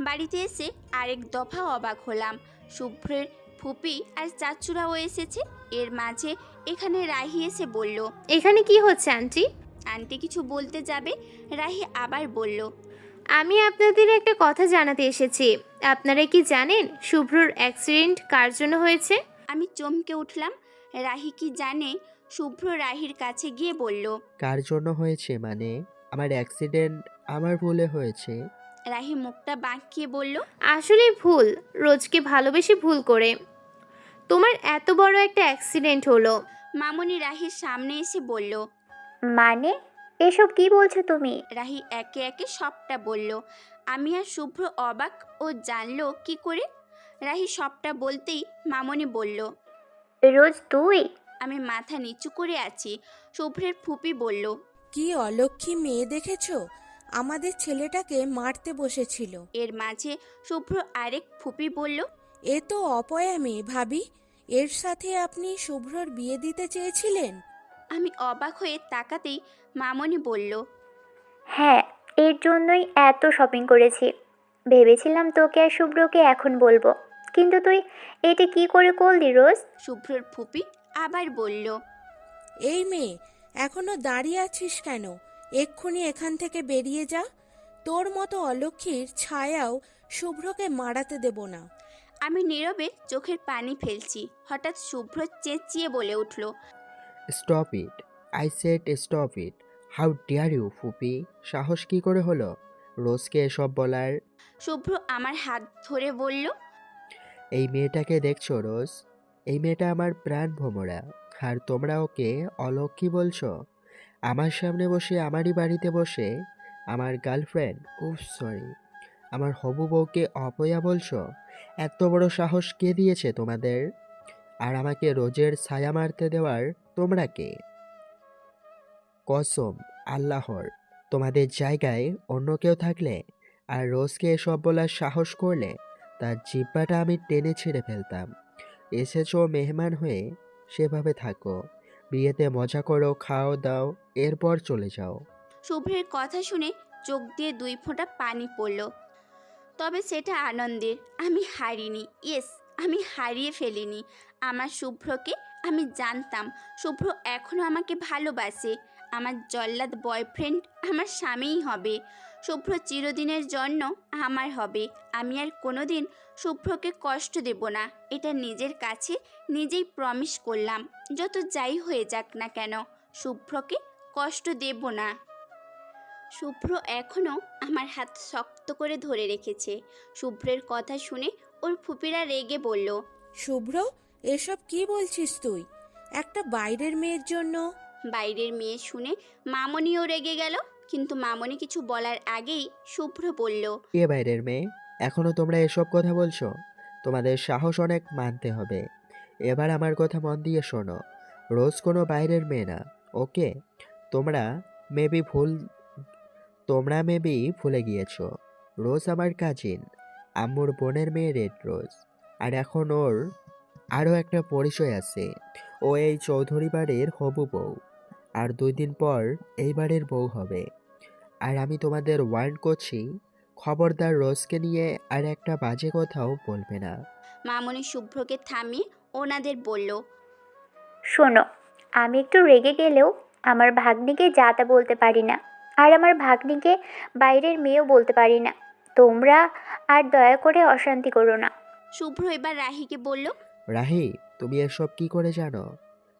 বাড়িতে এসে আরেক দফা অবাক হলাম। শুভ্রের ফুপি আর চাচুরাও এসেছে। এর মাঝে এখানে রাহি এসে বলল, এখানে কি হচ্ছে আন্টি? আন্টি কিছু বলতে যাবে, রাহি আবার বলল, আমি আপনাদের একটা কথা জানাতে এসেছি। আপনারা কি জানেন শুভ্রর অ্যাক্সিডেন্ট কার জন্য হয়েছে? আমি চমকে উঠলাম। রাহি কি জানে? শুভ্র রাহির কাছে গিয়ে বলল। কার জন্য হয়েছে মানে? আমার অ্যাক্সিডেন্ট আমার ভুলে হয়েছে। রাহি মুখটা বাঁকিয়ে বলল। আসলে ভুল, রোজকে ভালোবেসে ভুল করে তোমার এত বড় একটা অ্যাক্সিডেন্ট হলো। মামনি রাহির সামনে এসে বলল। মানে এসব কি বলছো তুমি? রাহি একে একে সবটা বলল। আমি আর শুভ্র অবাক। ও জানলো কি করে? রাহি সবটা বলতেই মামনি বলল। রোজ তুই? আমি মাথা নিচু করে আছি। শুভ্রের ফুপি বলল। কি অলক্ষী মেয়ে দেখেছো, আমাদের ছেলেটাকে মারতে বসেছিল। এর মাঝে শুভ্র আরেক ফুপি বলল। এ তো অপয়া মেয়ে ভাবি, এর সাথে আপনি শুভ্রর বিয়ে দিতে চেয়েছিলেন? আমি অবাক হয়ে তাকাতেই মামনি বলল। হ্যাঁ, এর জন্যই এত শপিং করেছি। ভেবেছিলাম তোকে আর শুভ্রকে এখন বলবো, কিন্তু তুই এটা কি করে করলি রোজ? শুভ্রর ফুপি আবার বলল। এই মেয়ে, এখনো দাঁড়িয়ে আছিস কেন? এক্ষুনি এখান থেকে বেরিয়ে যা। তোর মতো অলক্ষীর ছায়াও শুভ্রকে মারাতে দেব না। আমি নীরবে চোখের পানি ফেলছি। হঠাৎ শুভ্র চেঁচিয়ে বলে উঠল। Stop it, I said stop it. How dare you ফুপি, সাহস কি করে হলো রোজকে এসব বলার? শুভ্র আমার হাত ধরে বলল। এই মেয়েটাকে দেখছো রোজ? এই মেয়েটা আমার প্রাণ ভোমরা, আর তোমরা ওকে অলক্ষী বলছো? আমার সামনে বসে, আমারই বাড়িতে বসে আমার গার্লফ্রেন্ড, উফ সরি, আমার হবু বউকে অপয়া বলছো? এত বড় সাহস কে দিয়েছে তোমাদের? আর আমাকে রোজের ছায়া মারতে দেওয়ার তোমরা কে? কসম আল্লাহর, তোমাদের জায়গায় অন্য কেউ থাকলে আর রোজকে এসব বলার সাহস করলে তার জিহ্বাটা আমি টেনে ছিঁড়ে ফেলতাম। এসেছো মেহমান হয়ে, সেভাবে থাকো, বিয়েতে মজা করো, খাও দাও, এরপর চলে যাও। শুভ্রের কথা শুনে চোখ দিয়ে 2 ফোঁটা পানি পড়ল। তবে সেটা আনন্দের। আমি হারিনি। ইয়েস, আমি হারিয়ে ফেলিনি আমার শুভ্রকে। আমি জানতাম শুভ্র এখনও আমাকে ভালোবাসে। আমার জল্লাদ বয়ফ্রেন্ড আমার স্বামীই হবে। শুভ্র চিরদিনের জন্য আমার হবে। আমি আর কোনোদিন শুভ্রকে কষ্ট দেব না। এটা নিজের কাছে নিজেই প্রমিস করলাম। যত যাই হয়ে যাক না কেন, শুভ্রকে কষ্ট দেব না। শুভ্র এখনও আমার হাত শক্ত করে ধরে রেখেছে। শুভ্রের কথা শুনে ওর ফুপিরা রেগে বলল। শুভ্র, এসব কি বলছিস তুই? একটা বাইরের মেয়ের জন্য? বাইরের মেয়ে শুনে মামনিও রেগে গেল, কিন্তু মামনি কিছু বলার আগেই শুভ্র বলল। কে বাইরের মেয়ে? এখনো তোমরা এসব কথা বলছো? তোমাদের সাহস অনেক, মানতে হবে। এবার আমার কথা মন দিয়ে শোনো, রোজ কোনো বাইরের মেয়ে না, ওকে? তোমরা মেবি ভুল তোমরা মেবি ভুলে গিয়েছো। রোজ আমার কাজিন, আম্মুর বোনের মেয়ে রেড রোজ। আর এখন ওর আরও একটা পরিচয় আছে, ও এই চৌধুরী বাড়ির হবু বউ, আর 2 দিন পর এই বাড়ির বউ হবে। আর আমি তোমাদের ওয়ার্ন করছি, খবরদার রোজকে নিয়ে আর একটা বাজে কথাও বলবে না। মামনি শুভ্রকে থামিয়ে ওনাদের বলল। শোনো, আমি একটু রেগে গেলেও আমার ভাগ্নিকে যা তা বলতে পারি না, আর আমার ভাগ্নিকে বাইরের মেয়েও বলতে পারি না। তোমরা আর দয়া করে অশান্তি করো না। শুভ্র এবার রাহিকে বলল। রাহি, তুমি এসব কি করে জানো?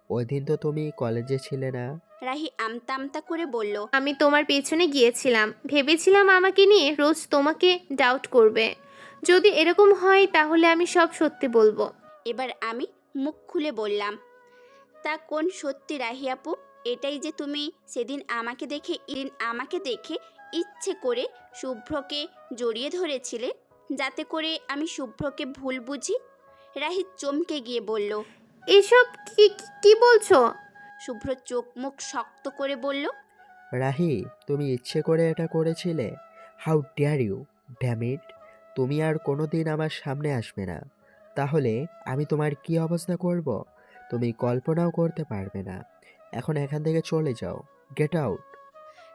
ওই দিন তো তুমি কলেজে ছিলে না। রাহি আমতা আমতা করে বলল। আমি তোমার পেছনে গিয়েছিলাম, ভেবেছিলাম আমাকে নিয়ে রোজ তোমাকে ডাউট করবে। যদি এরকম হয় তাহলে আমি সব সত্যি বলবো। এবার আমি মুখ খুলে বললাম। তা কোন সত্যি রাহি আপু? এটাই যে তুমি সেদিন আমাকে দেখে ইচ্ছে করে শুভ্রকে জড়িয়ে ধরেছিলে, যাতে করে আমি শুভ্রকে ভুল বুঝি? রাহি চমকে গিয়ে বলল। এসব কি কি বলছো? শুভ্র চোখ মুখ শক্ত করে বলল। রাহি, তুমি ইচ্ছে করে এটা করেছিলে? How dare you, damn it! তুমি আর কোনোদিন আমার সামনে আসবে না, তাহলে আমি তোমার কি অবস্থা করব তুমি কল্পনাও করতে পারবে না। এখন এখান থেকে চলে যাও, গেট আউট।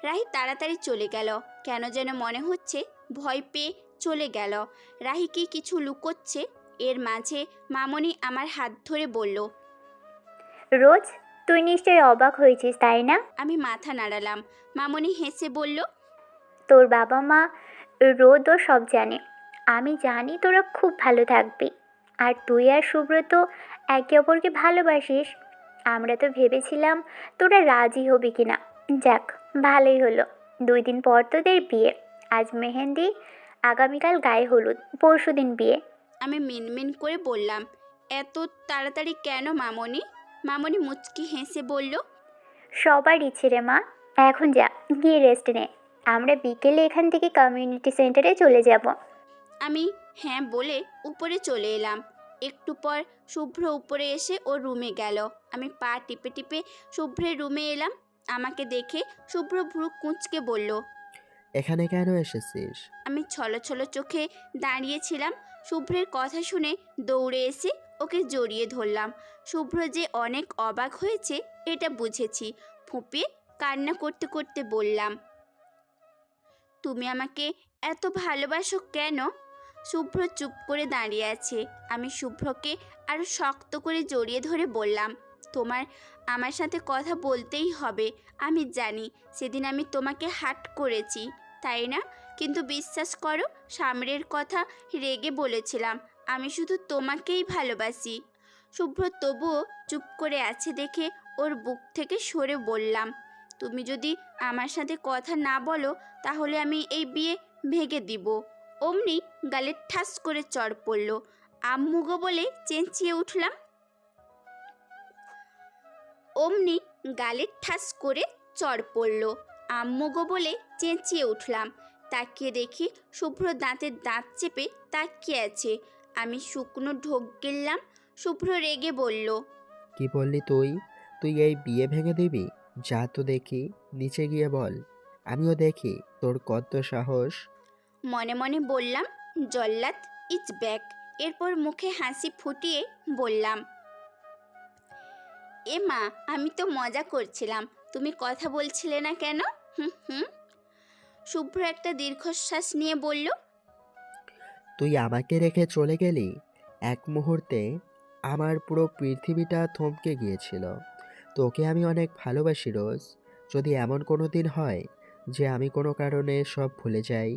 রাহি তাড়াতাড়ি চলে গেল। কেন যেন মনে হচ্ছে ভয় পেয়ে চলে গেল। রাহি কি কিছু লুকোচ্ছে? এর মাঝে মামনি আমার হাত ধরে বলল। রোজ, তুই নিশ্চয়ই অবাক হয়েছিস তাই না? আমি মাথা নাড়ালাম। মামনি হেসে বলল। তোর বাবা মা রোদও সব জানে। আমি জানি তোরা খুব ভালো থাকবি। আর তুই আর সুব্রত একে অপরকে ভালোবাসিস। আমরা তো ভেবেছিলাম তোরা রাজি হবি কিনা। যাক, ভালোই হলো। 2 দিন পর তোদের বিয়ে। আজ মেহেন্দি, আগামীকাল গায়ে হলুদ, পরশুদিন বিয়ে। আমি মিনমিন করে বললাম, এত তাড়াতাড়ি কেন মামনি? মামনি মুচকি হেসে বলল, সবার ইচ্ছে রে মা। এখন যা, গিয়ে রেস্ট নে। আমরা বিকেলে এখান থেকে কমিউনিটি সেন্টারে চলে যাব। আমি হ্যাঁ বলে উপরে চলে এলাম। একটু পর শুভ্র উপরে এসে ওর রুমে গেল। আমি পা টিপে টিপে শুভ্রের রুমে এলাম। আমাকে দেখে শুভ্র ভ্রু কুঁচকে বলল, এখানে কেন এসেছিস? আমি ছলছল চোখে দাঁড়িয়েছিলাম। শুভ্রের কথা শুনে দৌড়ে এসে ওকে জড়িয়ে ধরলাম। শুভ্র যে অনেক অবাক হয়েছে এটা বুঝেছি। ফুঁপিয়ে কান্না করতে করতে বললাম, তুমি আমাকে এত ভালোবাসো কেন? শুভ্র চুপ করে দাঁড়িয়ে আছে। আমি শুভ্রকে আরও শক্ত করে জড়িয়ে ধরে বললাম, তোমার আমার সাথে কথা বলতেই হবে। আমি জানি সেদিন আমি তোমাকে হার্ট করেছি, তাই না? কিন্তু বিশ্বাস করো, সামনের কথা রেগে বলেছিলাম। আমি শুধু তোমাকেই ভালোবাসি। শুভ্র তবুও চুপ করে আছে দেখে ওর বুক থেকে সরে বললাম, তুমি যদি আমার সাথে কথা না বলো তাহলে আমি এই বিয়ে ভেঙে দিব। অমনি গালে ঠাস করে চড় পড়ল। আম্মুগো বলে চেঁচিয়ে উঠলাম। অমনি গালে ঠাস করে চড় পড়ল। আম্মুগো বলে চেঁচিয়ে উঠলাম। তাকিয়ে দেখি শুভ্র দাঁতের দাঁত চেপে তাকিয়ে আছে। আমি শুকনো ঢোক গিললাম। শুভ্র রেগে বলল, কি বললি তুই? তুই এই বিয়ে ভেঙে দিবি? যা তো দেখি, নিচে গিয়ে বল। আমিও দেখি তোর কত সাহস। মনে মনে বললাম, জল্লাদ ইজ ব্যাক। এরপর মুখে হাসি ফুটিয়ে বললাম, এ মা, আমি তো মজা করছিলাম, তুমি কথা বলছিলে না কেন? হুম হুম। শুভ্র একটা দীর্ঘশ্বাস নিয়ে বলল, তুই আমাকে রেখে চলে গেলি। এক মুহূর্তে আমার পুরো পৃথিবীটা থমকে গিয়েছিল। তোকে আমি অনেক ভালোবাসি রোজ। যদি এমন কোনো দিন হয় যে আমি কোনো কারণে সব ভুলে যাই,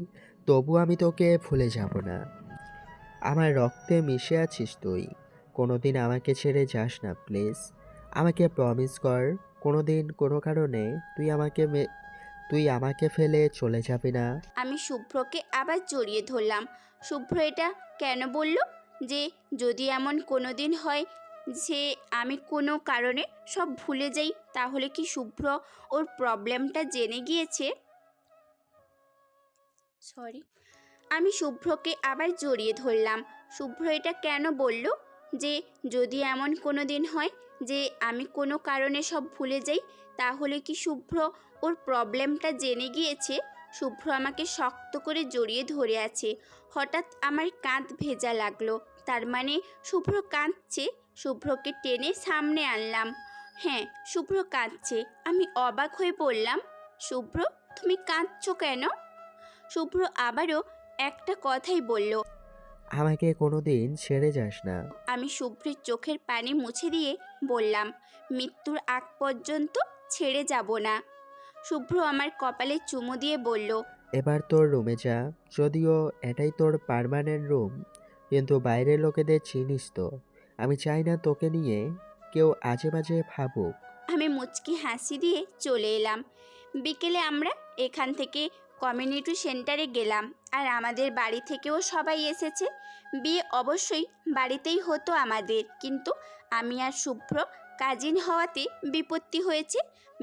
তবু আমি তোকে ভুলে যাব না। আমার রক্তে মিশে আছিস তুই। কোনোদিন আমাকে ছেড়ে যাস না প্লিজ। আমাকে প্রমিস কর, কোনোদিন কোনো কারণে তুই আমাকে ফেলে চলে যাবি না। আমি শুভ্রকে আবার জড়িয়ে ধরলাম। শুভ্র এটা কেন বলল যে যদি এমন কোনো দিন হয় যে আমি কোনো কারণে সব ভুলে যাই, তাহলে কি শুভ্র ওর প্রবলেমটা জেনে গিয়েছে? সরি। আমি শুভ্রকে আবার জড়িয়ে ধরলাম। শুভ্র এটা কেন বলল যে যদি এমন কোনো দিন হয় যে আমি কোনো কারণে সব ভুলে যাই, তাহলে কি শুভ্র ওর প্রবলেমটা জেনে গিয়েছে? শুভ্র আমাকে শক্ত করে জড়িয়ে ধরে আছে। হঠাৎ আমার কাঁধ ভেজা লাগলো। তার মানে শুভ্র কাঁদছে। শুভ্রকে টেনে সামনে আনলাম। হ্যাঁ, শুভ্র কাঁদছে। আমি অবাক হয়ে বললাম, শুভ্র, তুমি কাঁদছো কেন? শুভ্র আবারও একটা কথাই বলল। আমাকে কোনোদিন ছেড়ে যাস না। আমি শুভ্রের চোখের পানি মুছে দিয়ে বললাম, মৃত্যুর আগ পর্যন্ত ছেড়ে যাব না। শুভ্র আমার কপালে চুমু দিয়ে বলল, এবার তোর রুমে যা। যদিও এটাই তোর পার্মানেন্ট রুম, কিন্তু বাইরের লোকেদের চিনিস তো। আমি চাই না তোকে নিয়ে কেউ আজে বাজে ভাবুক। আমি মুচকি হাসি দিয়ে চলে এলাম। বিকেলে আমরা এখান থেকে কমিউনিটি সেন্টারে গেলাম। আর আমাদের বাড়ি থেকেও সবাই এসেছে। বিয়ে অবশ্যই বাড়িতেই হতো আমাদের, কিন্তু আমি আর শুভ্র কাজিন হওয়াতে বিপত্তি হয়েছে।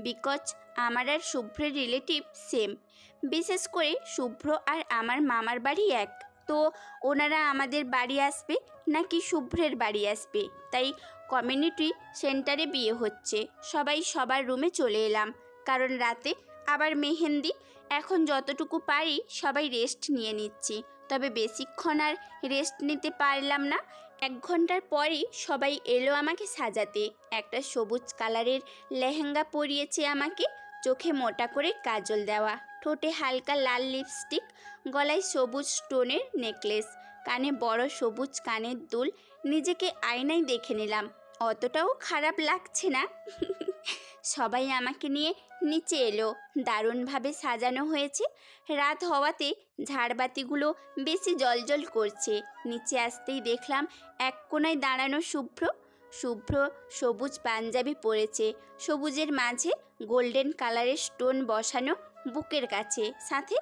বিকজ আমার আর শুভ্রের রিলেটিভ সেম। বিশেষ করে শুভ্র আর আমার মামার বাড়ি এক। তো ওনারা আমাদের বাড়ি আসবে নাকি শুভ্রের বাড়ি আসবে, তাই কমিউনিটি সেন্টারে বিয়ে হচ্ছে। সবাই সবার রুমে চলে এলাম, কারণ রাতে আবার মেহেন্দি। এখন যতটুকু পারি সবাই রেস্ট নিয়ে নিচ্ছি, তবে বেশিক্ষণ আর রেস্ট নিতে পারলাম না। 1 ঘন্টার পরেই সবাই এলো আমাকে সাজাতে। একটা সবুজ কালারের লেহেঙ্গা পরিয়েছে আমাকে, চোখে মোটা করে কাজল দেওয়া, ঠোঁটে হালকা লাল লিপস্টিক, গলায় সবুজ স্টোনের নেকলেস, কানে বড় সবুজ কানের দুল। নিজেকে আয়নায় দেখে নিলাম, অতটাও খারাপ লাগছে না। সবাই আমাকে নিয়ে নিচে এলো। দারুণভাবে সাজানো হয়েছে। রাত হওয়াতে ঝাড়বাতিগুলো বেশি জ্বলজ্বল করছে। নিচে আসতেই দেখলাম এক কোণায় দাঁড়ানো শুভ্র। শুভ্র সবুজ পাঞ্জাবি পরেছে, সবুজের মাঝে গোল্ডেন কালারের স্টোন বসানো বুকের কাছে, সাথে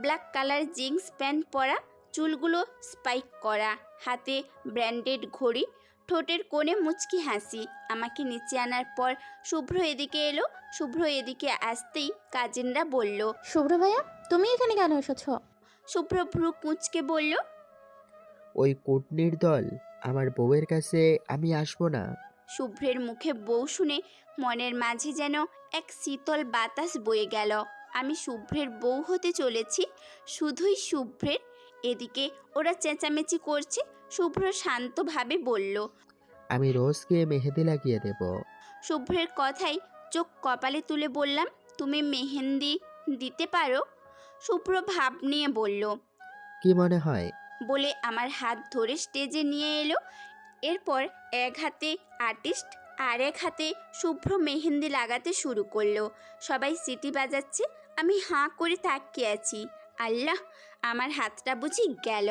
ব্ল্যাক কালার জিন্স প্যান্ট পরা, চুলগুলো স্পাইক করা, হাতে ব্র্যান্ডেড ঘড়ি, ঠোঁটের কোণে মুচকি হাসি। আমাকে নিচে আনার পর শুভ্র এদিকে এলো। শুভ্র এদিকে আসতেই কাজিনরা বলল, শুভ্র ভাইয়া, তুমি এখানে কেন এসেছো? শুভ্র ভ্রু কুঁচকে বলল, ওই কুটনির দল আমার বউয়ের কাছে আমি আসবো না। শুভ্রের মুখে বউ শুনে মনের মাঝে যেন এক শীতল বাতাস বয়ে গেল। আমি শুভ্রের বউ হতে চলেছি, শুধুই শুভ্রের। এদিকে ওরা চেঁচামেচি করছে। শুভ্র শান্তভাবে বলল, আমি রোজকে মেহেদি লাগিয়ে দেব। শুভ্রের কথাই চোখ কপালে তুলে বললাম, তুমি মেহেন্দি দিতে পারো? শুভ্র ভাব নিয়ে বলল, কি মনে হয়? বলে আমার হাত ধরে স্টেজে নিয়ে এলো। এরপর এক হাতে আর্টিস্ট আর এক হাতে শুভ্র মেহেন্দি লাগাতে শুরু করলো। সবাই সিটি বাজাচ্ছে, আমি হাঁ করে তাকিয়ে আছি। আল্লাহ, আমার হাতটা বুঝি গেল।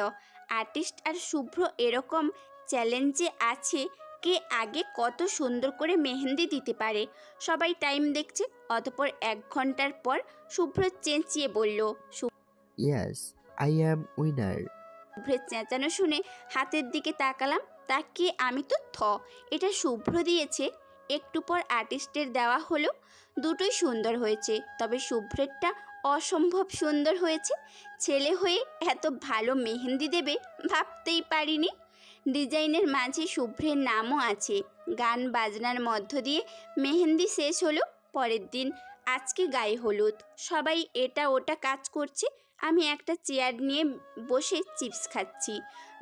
আর্টিস্ট আর শুভ্র এরকম চ্যালেঞ্জে আছে, কে আগে কত সুন্দর করে মেহেন্দি দিতে পারে। সবাই টাইম দেখছে। অতঃপর 1 ঘন্টার পর শুভ্র চেঁচিয়ে বলল, ইয়েস, আই অ্যাম উইনার। শুভ্রের চেঁচানো শুনে হাতের দিকে তাকালাম। তাকিয়ে আমি তো এটা শুভ্র দিয়েছে। একটু পর আর্টিস্টের দেওয়া হলো। দুটোই সুন্দর হয়েছে, তবে শুভ্রেরটা অসম্ভব সুন্দর হয়েছে। ছেলে হয়ে এত ভালো মেহেন্দি দেবে ভাবতেই পারিনি। ডিজাইনের মাঝে শুভ্রের নামও আছে। গান বাজনার মধ্য দিয়ে মেহেন্দি শেষ হলো। পরের দিন আজকে গায়ে হলুদ। সবাই এটা ওটা কাজ করছে, আমি একটা চেয়ার নিয়ে বসে চিপস খাচ্ছি।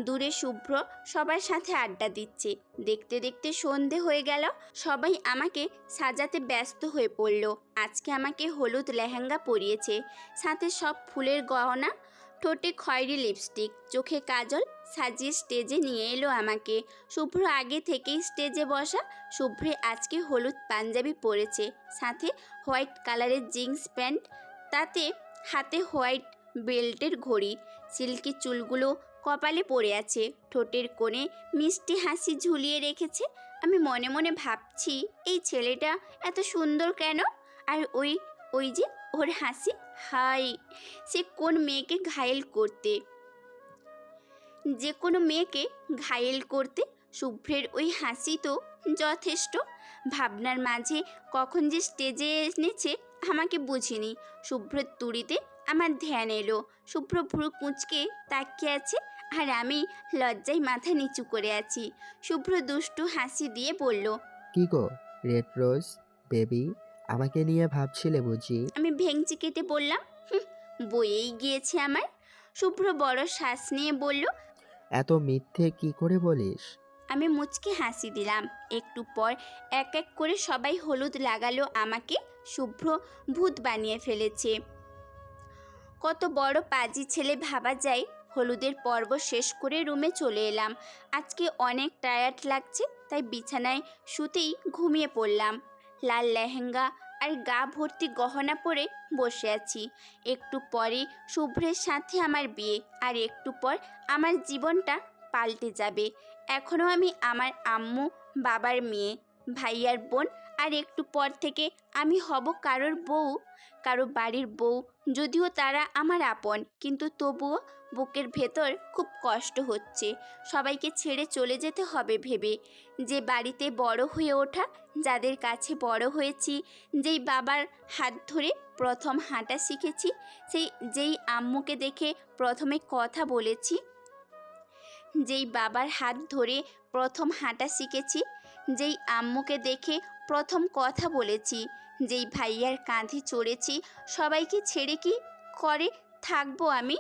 দূরে শুভ্র সবার সাথে আড্ডা দিচ্ছে। দেখতে দেখতে সন্ধে হয়ে গেল। সবাই আমাকে সাজাতে ব্যস্ত হয়ে পড়ল। আজকে আমাকে হলুদ লেহেঙ্গা পরিয়েছে, সাথে সব ফুলের গহনা, ঠোঁটে খয়েরি লিপস্টিক, চোখে কাজল সাজিয়ে স্টেজে নিয়ে এলো আমাকে। শুভ্র আগে থেকেই স্টেজে বসা। শুভ্রে আজকে হলুদ পাঞ্জাবি পরেছে, সাথে হোয়াইট কালারের জিন্স প্যান্ট, তাতে হাতে হোয়াইট বেল্টের ঘড়ি। সিল্কি চুলগুলো কপালে পড়ে আছে, ঠোঁটের কোণে মিষ্টি হাসি ঝুলিয়ে রেখেছে। আমি মনে মনে ভাবছি, এই ছেলেটা এত সুন্দর কেন? আর ওই যে ওর হাসি, হাই, সে কোন মেয়েকে ঘায়েল করতে, যে কোনো মেয়েকে ঘায়েল করতে শুভ্রের ওই হাসি তো যথেষ্ট। ভাবনার মাঝে কখন যে স্টেজে এনেছে আমাকে বুঝিনি। শুভ্রের তুড়িতে আমার ধ্যান এলো। শুভ্র ভ্রু কুঁচকে তাকিয়ে আছে, আর আমি লজ্জায় মাথা নিচু করে আছি। শুভ্র দুষ্টু হাসি দিয়ে বলল, কি গো রেড রোজ বেবি, আমাকে নিয়ে ভাবছিলে বুঝি? আমি ভেঙচি কেটে বললাম, বইয়েই গিয়েছে আমার। শুভ্র বড় শ্বাস নিয়ে বলল, এত মিথ্যে কি করে বলিস? আমি মুচকি হাসি দিলাম। একটু পর এক এক করে সবাই হলুদ লাগালো আমাকে। শুভ্র ভূত বানিয়ে ফেলেছে। কত বড় পাজি ছেলে ভাবা যায়। হলুদের পর্ব শেষ করে রুমে চলে এলাম। আজকে অনেক টায়ার্ড লাগছে, তাই বিছানায় শুতেই ঘুমিয়ে পড়লাম। লাল লেহেঙ্গা আর গা ভর্তি গহনা পরে বসে আছি। একটু পরে শুভ্রের সাথে আমার বিয়ে, আর একটু পর আমার জীবনটা পাল্টে যাবে। এখনও আমি আমার আম্মু বাবার মেয়ে, ভাইয়ার বোন, আর একটু পর থেকে আমি হব কারোর বউ, কারো বাড়ির বউ। যদিও তারা আমার আপন, কিন্তু তবুও বুকের ভেতর খুব কষ্ট হচ্ছে। সবাইকে ছেড়ে চলে যেতে হবে ভেবে। যে বাড়িতে বড় হয়ে ওঠা, যাদের কাছে বড় হয়েছি, যেই বাবার হাত ধরে প্রথম হাঁটা শিখেছি, যেই আম্মুকে দেখে প্রথমে কথা বলেছি, যেই বাবার হাত ধরে প্রথম হাঁটা শিখেছি, যেই আম্মুকে দেখে প্রথম কথা বলেছি, যেই ভাইয়ার কাঁধে চড়েছি, সবাইকে ছেড়ে কি করে থাকবো আমি?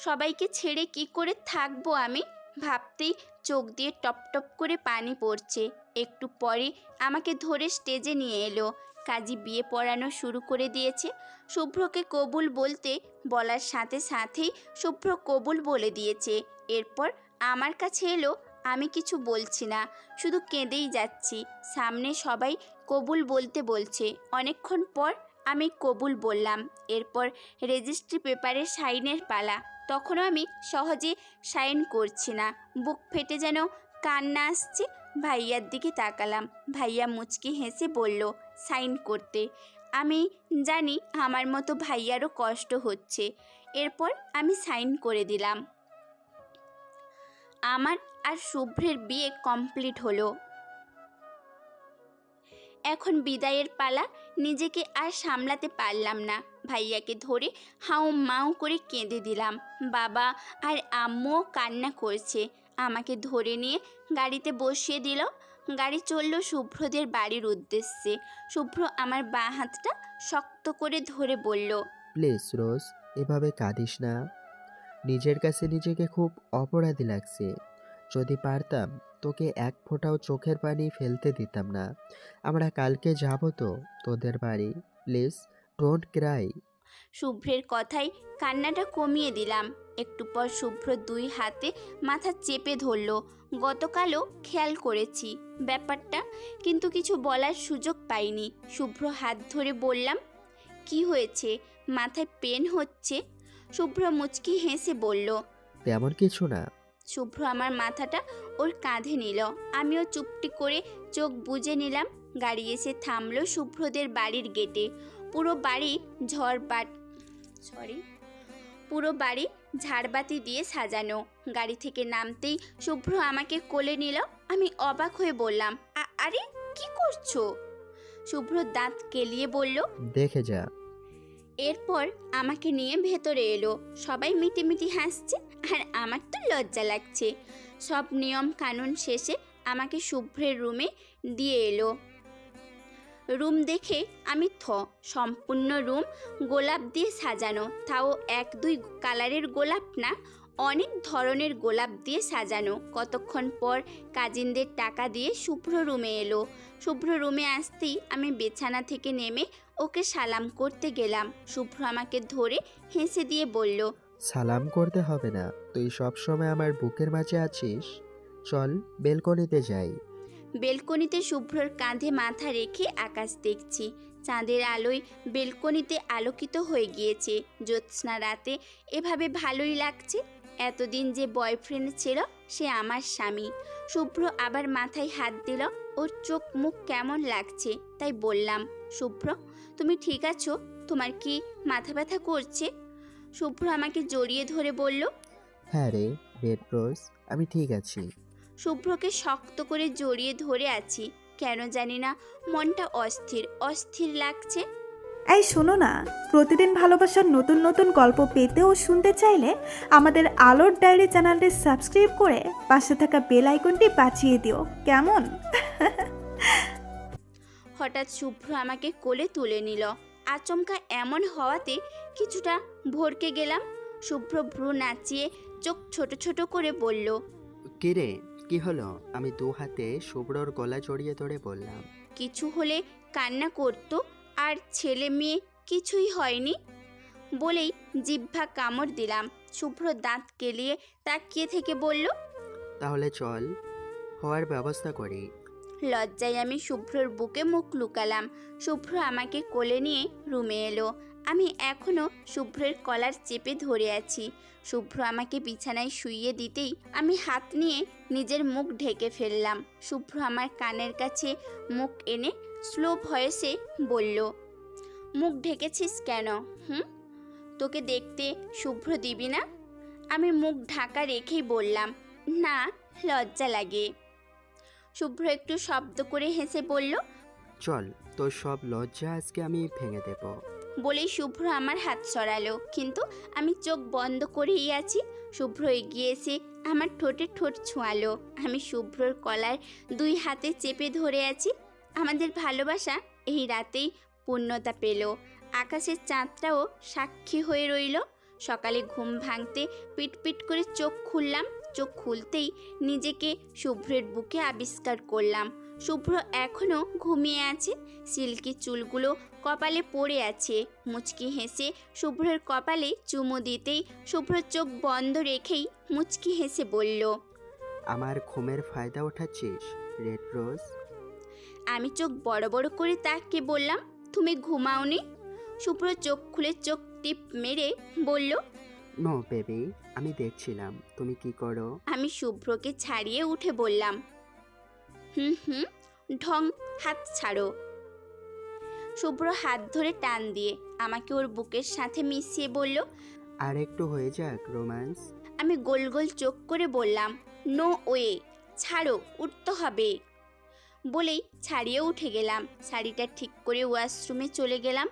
সবাইকে ছেড়ে কি করে থাকবো আমি? ভাবতেই চোখ দিয়ে টপ টপ করে পানি পড়ছে। একটু পরে আমাকে ধরে স্টেজে নিয়ে এলো। কাজী বিয়ে পড়ানো শুরু করে দিয়েছে। শুভ্রকে কবুল বলতে বলার সাথে সাথেই শুভ্র কবুল বলে দিয়েছে। এরপর আমার কাছে এলো আমি কিছু বলছি না, শুধু কেঁদেই যাচ্ছি। সামনে সবাই কবুল বলতে বলছে। অনেকক্ষণ পর আমি কবুল বললাম। এরপর রেজিস্ট্রি পেপারে সাইনের পালা। তখনও আমি সহজে সাইন করছি না, বুক ফেটে যেন কান্না আসছে। ভাইয়ার দিকে তাকালাম। ভাইয়া মুচকি হেসে বলল সাইন করতে। আমি জানি আমার মতো ভাইয়ারও কষ্ট হচ্ছে। এরপর আমি সাইন করে দিলাম। আমার আর শুভ্রের বিয়ে কমপ্লিট হলো। এখন বিদায়ের পালা। নিজেকে আর সামলাতে পারলাম না, ভাইয়াকে ধরে হাউ মাউ করে কেঁদে দিলাম। বাবা আর আম্মুও কান্না করছে। আমাকে ধরে নিয়ে গাড়িতে বসিয়ে দিল। গাড়ি চলল শুভ্রদের বাড়ির উদ্দেশ্যে। শুভ্র আমার বাঁ হাতটা শক্ত করে ধরে বলল, প্লিজ রোজ, এভাবে কাঁদিস না। নিজের কাছে নিজেকে খুব অপরাধী লাগছে। যদি পারতাম তোকে এক ফোঁটাও চোখের পানি ফেলতে দিতাম না। আমরা কালকে যাব তো তোদের বাড়ি। Please don't Cry. শুভ্রের কথায় কান্নাটা কমিয়ে দিলাম। একটু পর শুভ্র দুই হাতে মাথা চেপে ধরল। গতকালও খেয়াল করেছি ব্যাপারটা, কিন্তু কিছু বলার সুযোগ পাইনি। শুভ্র হাত ধরে বললাম, কি হয়েছে, মাথায় পেন হচ্ছে? শুভ্র মুচকি হেসে বলল, তেমন কিছু না। শুভ্র আমার মাথাটা ওর কাঁধে নিল। আমিও চুপটি করে চোখ বুজে নিলাম। গাড়ি এসে থামলো শুভ্রদের বাড়ির গেটে। পুরো বাড়ি পুরো বাড়ি ঝাড়বাতি দিয়ে সাজানো। গাড়ি থেকে নামতেই শুভ্র আমাকে কোলে নিল। আমি অবাক হয়ে বললাম, আরে কি করছো? শুভ্র দাঁত কেলিয়ে বলল, দেখে যা। এরপর আমাকে নিয়ে ভেতরে এলো। সবাই মিটিমিটি হাসছে আর আমার তো লজ্জা লাগছে। সব নিয়ম কানুন শেষে আমাকে শুভ্রের রুমে দিয়ে এলো। রুম দেখে আমি সম্পূর্ণ রুম গোলাপ দিয়ে সাজানো। তাও 1-2 কালারের গোলাপ না, অনেক ধরনের গোলাপ দিয়ে সাজানো। কতক্ষণ পর কাজিনদের টাকা দিয়ে শুভ্র রুমে এলো। শুভ্র রুমে আসতেই আমি বিছানা থেকে নেমে ওকে সালাম করতে গেলাম। শুভ্র আমাকে ধরে হেসে দিয়ে বলল, সালাম করতে হবে না, তুই সব সময় আমার বুকের মাঝে আছিস। চল বেলকনিতে যাই। বেলকনিতে শুভ্রর কাঁধে মাথা রেখে আকাশ দেখছি। চাঁদের আলোয় বেলকনিতে আলোকিত হয়ে গিয়েছে। জ্যোৎস্না রাতে এভাবে ভালোই লাগছে। এতদিন যে বয়ফ্রেন্ড ছিল সে আমার স্বামী। শুভ্র আবার মাথায় হাত দিল। ওর চোখ মুখ কেমন লাগছে তাই বললাম, শুভ্র তুমি ঠিক আছো? তোমার কি মাথা ব্যথা করছে? শুভ্র আমাকে জড়িয়ে ধরে বলল, হ্যাঁ রে রেড রোজ, আমি ঠিক আছি। শুভ্রকে শক্ত করে জড়িয়ে ধরে আছি। কেন জানি না মনটা অস্থির অস্থির লাগছে। এই শোনো না, প্রতিদিন ভালোবাসার নতুন নতুন গল্প পেতে ও শুনতে চাইলে আমাদের আলোর ডায়েরি চ্যানেলটি সাবস্ক্রাইব করে পাশে থাকা বেল আইকনটি বাজিয়ে দিও, কেমন? হঠাৎ শুভ্র আমাকে কোলে তুলে নিল। আচমকা এমন হওয়াতে কিছুটা ভরকে গেলাম। শুভ্র ভ্রু নাচিয়ে চোখ ছোট ছোট করে বলল, কিরে কি হলো? আমি দু হাতে শুভ্রর গলা জড়িয়ে ধরে বললাম, কিছু হলে কান্না করতো, আর ছেলে মেয়ে কিছুই হয়নি বলেই জিহ্বা কামড় দিলাম। শুভ্র দাঁত কেলিয়ে তাকিয়ে থেকে বলল, তাহলে চল হওয়ার ব্যবস্থা করি। লজ্জায় আমি শুভ্রর বুকে মুখ লুকালাম। শুভ্র আমাকে কোলে নিয়ে রুমে এলো। আমি এখনও শুভ্রের কলার চেপে ধরে আছি। শুভ্র আমাকে বিছানায় শুইয়ে দিতেই আমি হাত নিয়ে নিজের মুখ ঢেকে ফেললাম। শুভ্র আমার কানের কাছে মুখ এনে স্লো ভয়েসে বলল, মুখ ঢেকেছিস কেন? তোকে দেখতে শুভ্র দিবি না? আমি মুখ ঢাকা রেখেই বললাম, না লজ্জা লাগে। শুভ্র একটু শব্দ করে হেসে বলল, চল তোর সব লজ্জা আজকে আমি ভেঙে দেব। বলেই শুভ্র আমার হাত সরালো, কিন্তু আমি চোখ বন্ধ করেই আছি। শুভ্র এগিয়ে এসে আমার ঠোঁটে ঠোঁট ছোঁয়ালো। আমি শুভ্রর কলার 2 হাতে চেপে ধরে আছি। আমাদের ভালোবাসা এই রাতেই পূর্ণতা পেল। আকাশের চাঁদটাও সাক্ষী হয়ে রইল। সকালে ঘুম ভাঙতে পিটপিট করে চোখ খুললাম। চোখ খুলতেই নিজেকে শুভ্রের বুকে আবিষ্কার করলাম। শুভ্র এখনও ঘুমিয়ে আছে। সিল্কি চুলগুলো কপালে পড়ে আছে। মুচকি হেসে শুভ্রের কপালে চুমু দিতেই শুভ্র চোখ বন্ধ রেখেই মুচকি হেসে বলল, আমার ঘুমের ফায়দা ওঠাচ্ছিস রেড রোজ? আমি চোখ বড় বড় করে তাকিয়ে বললাম, তুমি ঘুমাওনি? শুভ্র চোখ খুলে চোখ টিপ মেরে বলল, নো বেবি, আমি দেখছিলাম তুমি কি করো। আমি শুভ্রকে ছাড়িয়ে উঠে বললাম, হুম, ঢং, হাত ছাড়ো। শুভ্র হাত ধরে টান দিয়ে আমাকে ওর বুকের সাথে মিশিয়ে বলল, আর একটু হয়ে যাক রোম্যান্স। আমি গোল গোল চোখ করে বললাম, নো ওয়ে, ছাড়ো, উঠতে হবে। বলেই ছাড়িয়ে উঠে গেলাম। শাড়িটা ঠিক করে ওয়াশরুমে চলে গেলাম।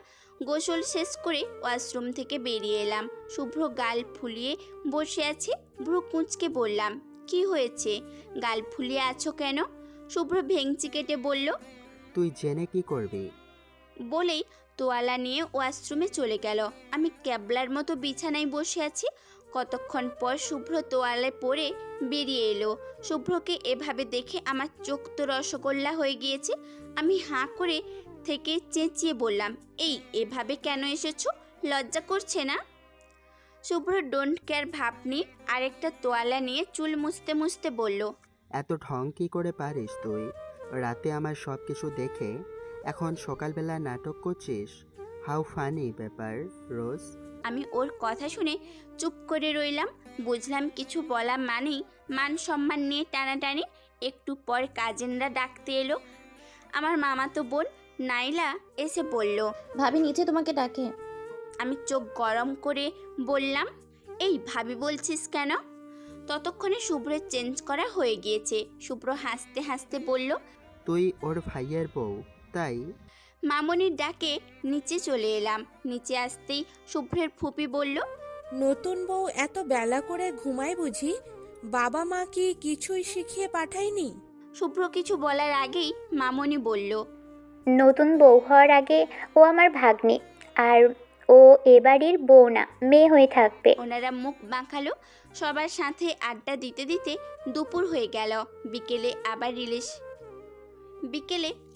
গোসল শেষ করে ওয়াশরুম থেকে বেরিয়ে এলাম। শুভ্র গাল ফুলিয়ে বসে আছে। ভ্রু কুঁচকে বললাম, কি হয়েছে, গাল ফুলিয়ে আছো কেন? শুভ্র ভেংচি কেটে বলল, তুই জেনে কি করবি? বলেই তোয়ালা নিয়ে ওয়াশরুমে চলে গেল। আমি ক্যাবলার মতো বিছানায় বসে আছি। কতক্ষণ পর শুভ্র তোয়ালে পরে বেরিয়ে এলো। শুভ্রকে এভাবে দেখে আমার চোখ তো রসগোল্লা হয়ে গিয়েছে। আমি হাঁ করে থেকে চেঁচিয়ে বললাম, এই এভাবে কেন এসেছো, লজ্জা করছে না? শুভ্র ডোন্ট কেয়ার ভাব নিয়ে আরেকটা তোয়ালা নিয়ে চুল মুছতে মুছতে বলল, এত ঢং কি করে পারিস তুই? রাতে আমার সব কিছু দেখে এখন সকালবেলা নাটক করছিস। হাউ ফানি ব্যাপার রোজ। আমি ওর কথা শুনে চুপ করে রইলাম। বুঝলাম কিছু বলা মানেই মান সম্মান নিয়ে টানাটানি। একটু পর কাজিনরা ডাকতে এলো। আমার মামাতো বোন নাইলা এসে বলল, ভাবি নিচে তোমাকে ডাকে। আমি চোখ গরম করে বললাম, এই ভাবি বলছিস কেন? ততক্ষণে শুভ্রের চেঞ্জ করা হয়ে গিয়েছে। শুভ্র হাসতে হাসতে বলল, তুই ওর ভাইয়ের বউ তাই? মামনির ডাকে নিচে চলে এলাম। নিচে আসতেই শুভ্রের ফুপি বলল, নতুন বউ এত বেলা করে ঘুমায় বুঝি? বাবা মা কি কিছুই শিখিয়ে পাঠায়নি? শুভ্র কিছু বলার আগেই মামনি বলল, নতুন বউ হওয়ার আগে ও আমার ভাগ্নি, আর ও এ বাড়ির বউ না, মেয়ে হয়ে থাকবে। ওনারা মুখ বাঁকালো। সবার সাথে আড্ডা দিতে দিতে দুপুর হয়ে গেল। বিকেলে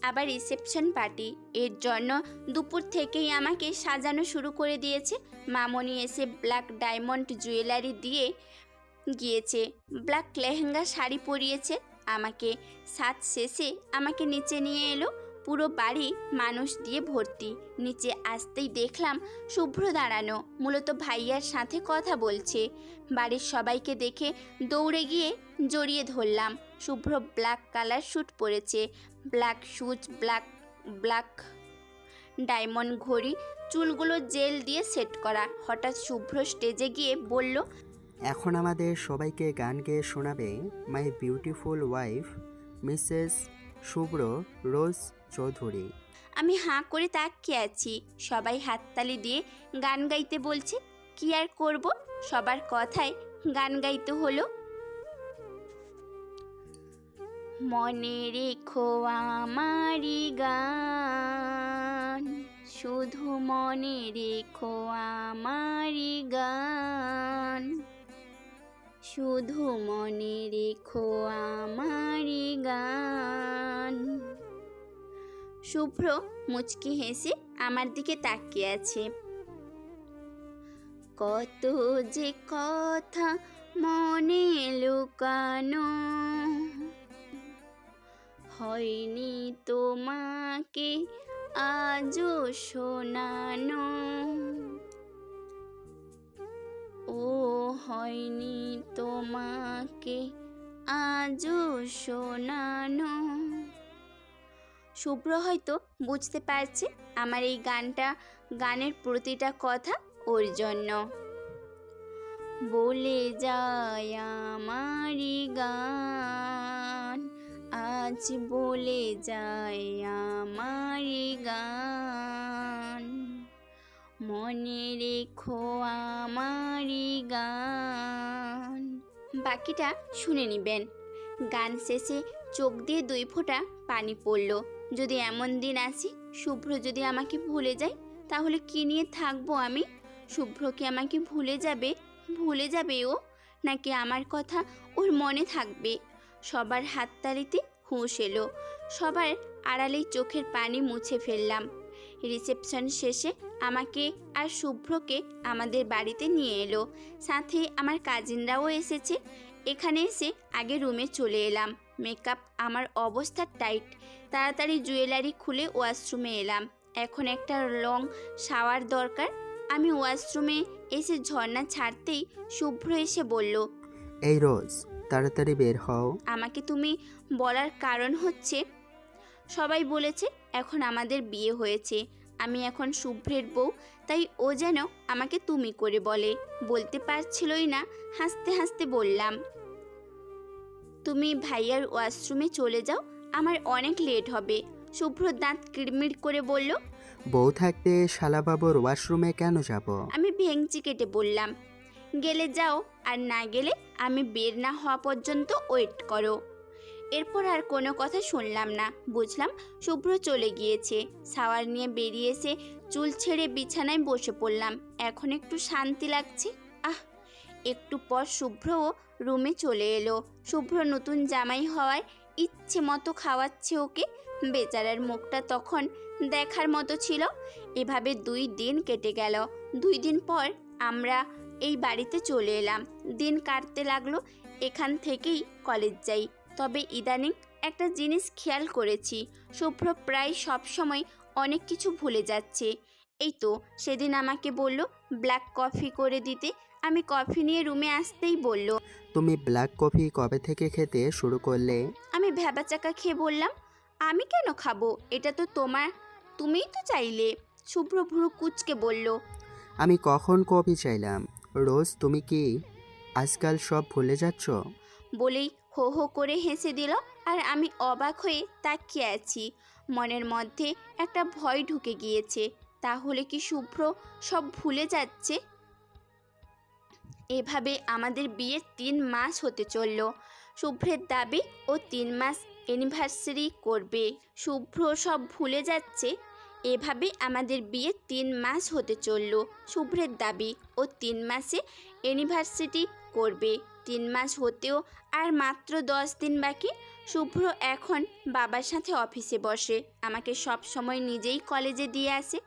আবার রিসেপশন পার্টি। এর জন্য দুপুর থেকেই আমাকে সাজানো শুরু করে দিয়েছে। মামনি এসে ব্ল্যাক ডায়মন্ড জুয়েলারি দিয়ে গিয়েছে। ব্ল্যাক লেহেঙ্গা শাড়ি পরিয়েছে আমাকে। সাজ শেষে আমাকে নিচে নিয়ে এলো। পুরো বাড়ি মানুষ দিয়ে ভর্তি। নিচে আসতেই দেখলাম শুভ্র দাঁড়ানো, মূলত ভাইয়ার সাথে কথা বলছে। বাড়ির সবাইকে দেখে দৌড়ে গিয়ে জড়িয়ে ধরলাম। শুভ্র ব্ল্যাক কালার স্যুট পরেছে, ব্ল্যাক শুজ, ব্ল্যাক ডায়মন্ড ঘড়ি, চুলগুলো জেল দিয়ে সেট করা। হঠাৎ শুভ্র স্টেজে গিয়ে বলল, এখন আমাদের সবাইকে গান গেয়ে শোনাবে মাই বিউটিফুল ওয়াইফ মিসেস শুভ্র রোজ চৌধুরী। আমি হাঁ করে তাকিয়ে আছি। সবাই হাততালি দিয়ে গান গাইতে বলছে। কি আর করব, সবার কথায় গান গাইতে হলো। মনে রেখো আমারি গান, শুধু মনে রেখো আমারি গান, শুধু মনে রেখো আমারি গান। শুভ্র মুচকি হেসে আমার দিকে তাকিয়ে আছে। কত যে কথা মনে লুকানো, হয়নি তোমাকে আজও শোনানো, ও হয়নি তোমাকে আজও শোনানো। শুভ্র হয়তো বুঝতে পারছে আমার এই গানের প্রতিটা কথা ওর জন্য। বলে যায় আমারি গান, আজ বলে যায় আমারি গান, মনে রেখো আমারি গান। বাকিটা শুনে নিবেন। গান শেষে চোখ দিয়ে 2 ফোঁটা পানি পড়ল। যদি এমন দিন আসি শুভ্র যদি আমাকে ভুলে যায়, তাহলে কি নিয়ে থাকবো আমি? শুভ্র কি আমাকে ভুলে যাবে ও, নাকি আমার কথা ওর মনে থাকবে? সবার হাততালিতে হুঁশ এলো। সবার আড়ালেই চোখের পানি মুছে ফেললাম। রিসেপশন শেষে আমাকে আর শুভ্রকে আমাদের বাড়িতে নিয়ে এলো। সাথে আমার কাজিনরাও এসেছে। এখানে এসে আগে রুমে চলে এলাম। মেকআপ আমার অবস্থা টাইট, তাড়াতাড়ি জুয়েলারি খুলে ওয়াশরুমে এলাম। এখন একটা লং শাওয়ার দরকার। আমি ওয়াশরুমে এসে ঝর্ণা ছাড়তেই শুভ্র এসে বলল, এই রোজ তাড়াতাড়ি বের হও। আমাকে তুমি বলার কারণ হচ্ছে সবাই বলেছে এখন আমাদের বিয়ে হয়েছে, আমি এখন শুভ্রের বউ, তাই ও যেন আমাকে তুমি করে বলে। বলতে পারছিলই না, হাসতে হাসতে বললাম, তুমি ভাইয়ার ওয়াশরুমে চলে যাও, আমার অনেক লেট হবে। শুভ্র দাঁত কিড়মিড় করে বলল, বউ থাকতে শালাবাবুর ওয়াশরুমে কেন যাব? আমি ভেংচি কেটে বললাম, গেলে যাও, আর না গেলে আমি বের না হওয়া পর্যন্ত ওয়েট করো। এরপর আর কোনো কথা শুনলাম না। বুঝলাম শুভ্র চলে গিয়েছে। শাওয়ার নিয়ে বেরিয়ে এসে চুল ছেড়ে বিছানায় বসে পড়লাম। এখন একটু শান্তি লাগছে। একটু পর শুভ্রও রুমে চলে এলো। শুভ্র নতুন জামাই হওয়ায় ইচ্ছে মতো খাওয়াচ্ছে ওকে। বেচারার মুখটা তখন দেখার মতো ছিল। এভাবে 2 দিন কেটে গেল। 2 দিন পর আমরা এই বাড়িতে চলে এলাম। দিন কাটতে লাগলো। এখান থেকেই কলেজ যাই। তবে ইদানিং একটা জিনিস খেয়াল করেছি, শুভ্র প্রায় সব সময় অনেক কিছু ভুলে যাচ্ছে। এই তো সেদিন আমাকে বলল ব্ল্যাক কফি করে দিতে। আমি কফি নিয়ে রুমে আসতেই বলল, তুমি ব্ল্যাক কফি কবে থেকে খেতে শুরু করলে? আমি ভ্যাবাচাকা খেয়ে বললাম, আমি কেন খাবো, এটা তো তুমিই তো চাইলে। শুভ্র ভ্রু কুঁচকে বলল, আমি কখন কফি চাইলাম? রোজ তুমি কি আজকাল সব ভুলে যাচ্ছ? বলেই হো হো করে হেসে দিল। আর আমি অবাক হয়ে তাকিয়ে আছি। মনের মধ্যে একটা ভয় ঢুকে গিয়েছে, তাহলে কি শুভ্র সব ভুলে যাচ্ছে? এভাবে আমাদের বিয়ের 3 মাস হতে চলল। শুভ্রের দাবি ও 3 মাস অ্যানিভার্সারি করবে। শুভ্র সব ভুলে যাচ্ছে। এভাবে আমাদের বিয়ে 3 মাস হতে চলল। শুভ্রের দাবি ও 3 মাসে অ্যানিভার্সারি করবে। 3 মাস হতেও আর মাত্র 10 দিন বাকি। শুভ্র এখন বাবার সাথে অফিসে বসে, আমাকে সব সময় নিজেই কলেজে দিয়ে আসে।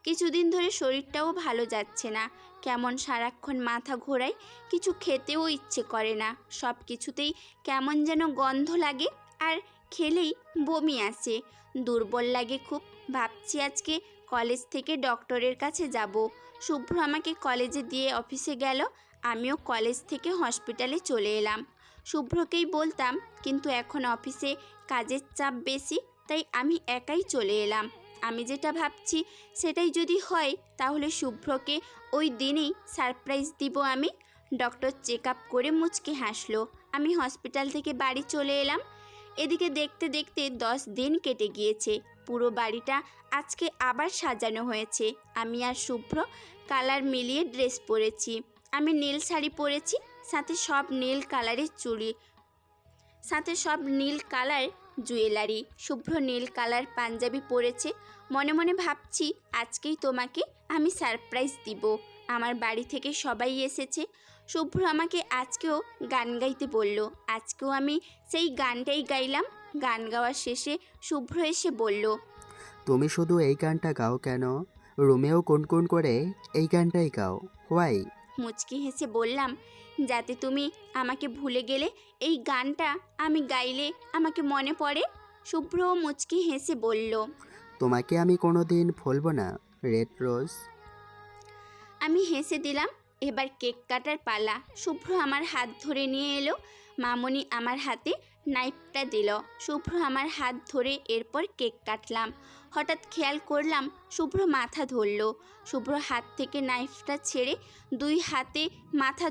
কিছুদিন ধরে শরীরটাও ভালো যাচ্ছে না, কেমন সারাক্ষণ মাথা ঘোরায়, কিছু খেতেও ইচ্ছে করে না। সব কিছুতেই কেমন যেন গন্ধ লাগে, আর খেলেই বমি আসে, দুর্বল লাগে খুব। ভাবছি আজকে কলেজ থেকে ডক্টরের কাছে যাব। শুভ্র আমাকে কলেজে দিয়ে অফিসে গেল, আমিও কলেজ থেকে হসপিটালে চলে এলাম। শুভ্রকেই বলতাম, কিন্তু এখন অফিসে কাজের চাপ বেশি, তাই আমি একাই চলে এলাম। আমি যেটা ভাবছি সেটাই যদি হয়, তাহলে শুভ্রকে ওই দিনেই সারপ্রাইজ দিব আমি। ডক্টর চেক আপ করে মুচকে হাসলো। আমি হসপিটাল থেকে বাড়ি চলে এলাম। এদিকে দেখতে দেখতে 10 দিন কেটে গিয়েছে। পুরো বাড়িটা আজকে আবার সাজানো হয়েছে। আমি আর শুভ্র কালার মিলিয়ে ড্রেস পরেছি। আমি নীল শাড়ি পরেছি, সাথে সব নীল কালারের চুড়ি, সাথে সব নীল কালার জুয়েলারি। শুভ্র নীল কালার পাঞ্জাবি পরেছে। মনে মনে ভাবছি আজকেই তোমাকে আমি সারপ্রাইজ দিব। আমার বাড়ি থেকে সবাই এসেছে। শুভ্র আমাকে আজকেও গান গাইতে বলল। আজকেও আমি সেই গানটাই গাইলাম। গান গাওয়ার শেষে শুভ্র এসে বলল, তুমি শুধু এই গানটা গাও কেন? রুমেও কোন করে এই গানটাই গাও, হোয়াই? মুচকি হেসে বললাম, যাতে তুমি আমাকে ভুলে গেলে এই গানটা আমি গাইলে আমাকে মনে পড়ে। শুভ্র মুচকি হেসে বলল, তোমাকে আমি কোনোদিন ভুলবো না রেড রোজ। আমি হেসে দিলাম। এবার কেক কাটার পালা। শুভ্র আমার হাত ধরে নিয়ে এলো। মামনি আমার হাতে নাইফটা দিল। শুভ্র আমার হাত ধরে এরপর কেক কাটলাম। হঠাৎ খেয়াল করলাম শুভ্র মাথা ধরল। শুভ্র হাত থেকে নাইফটা ছেড়ে 2 হাতে মাথা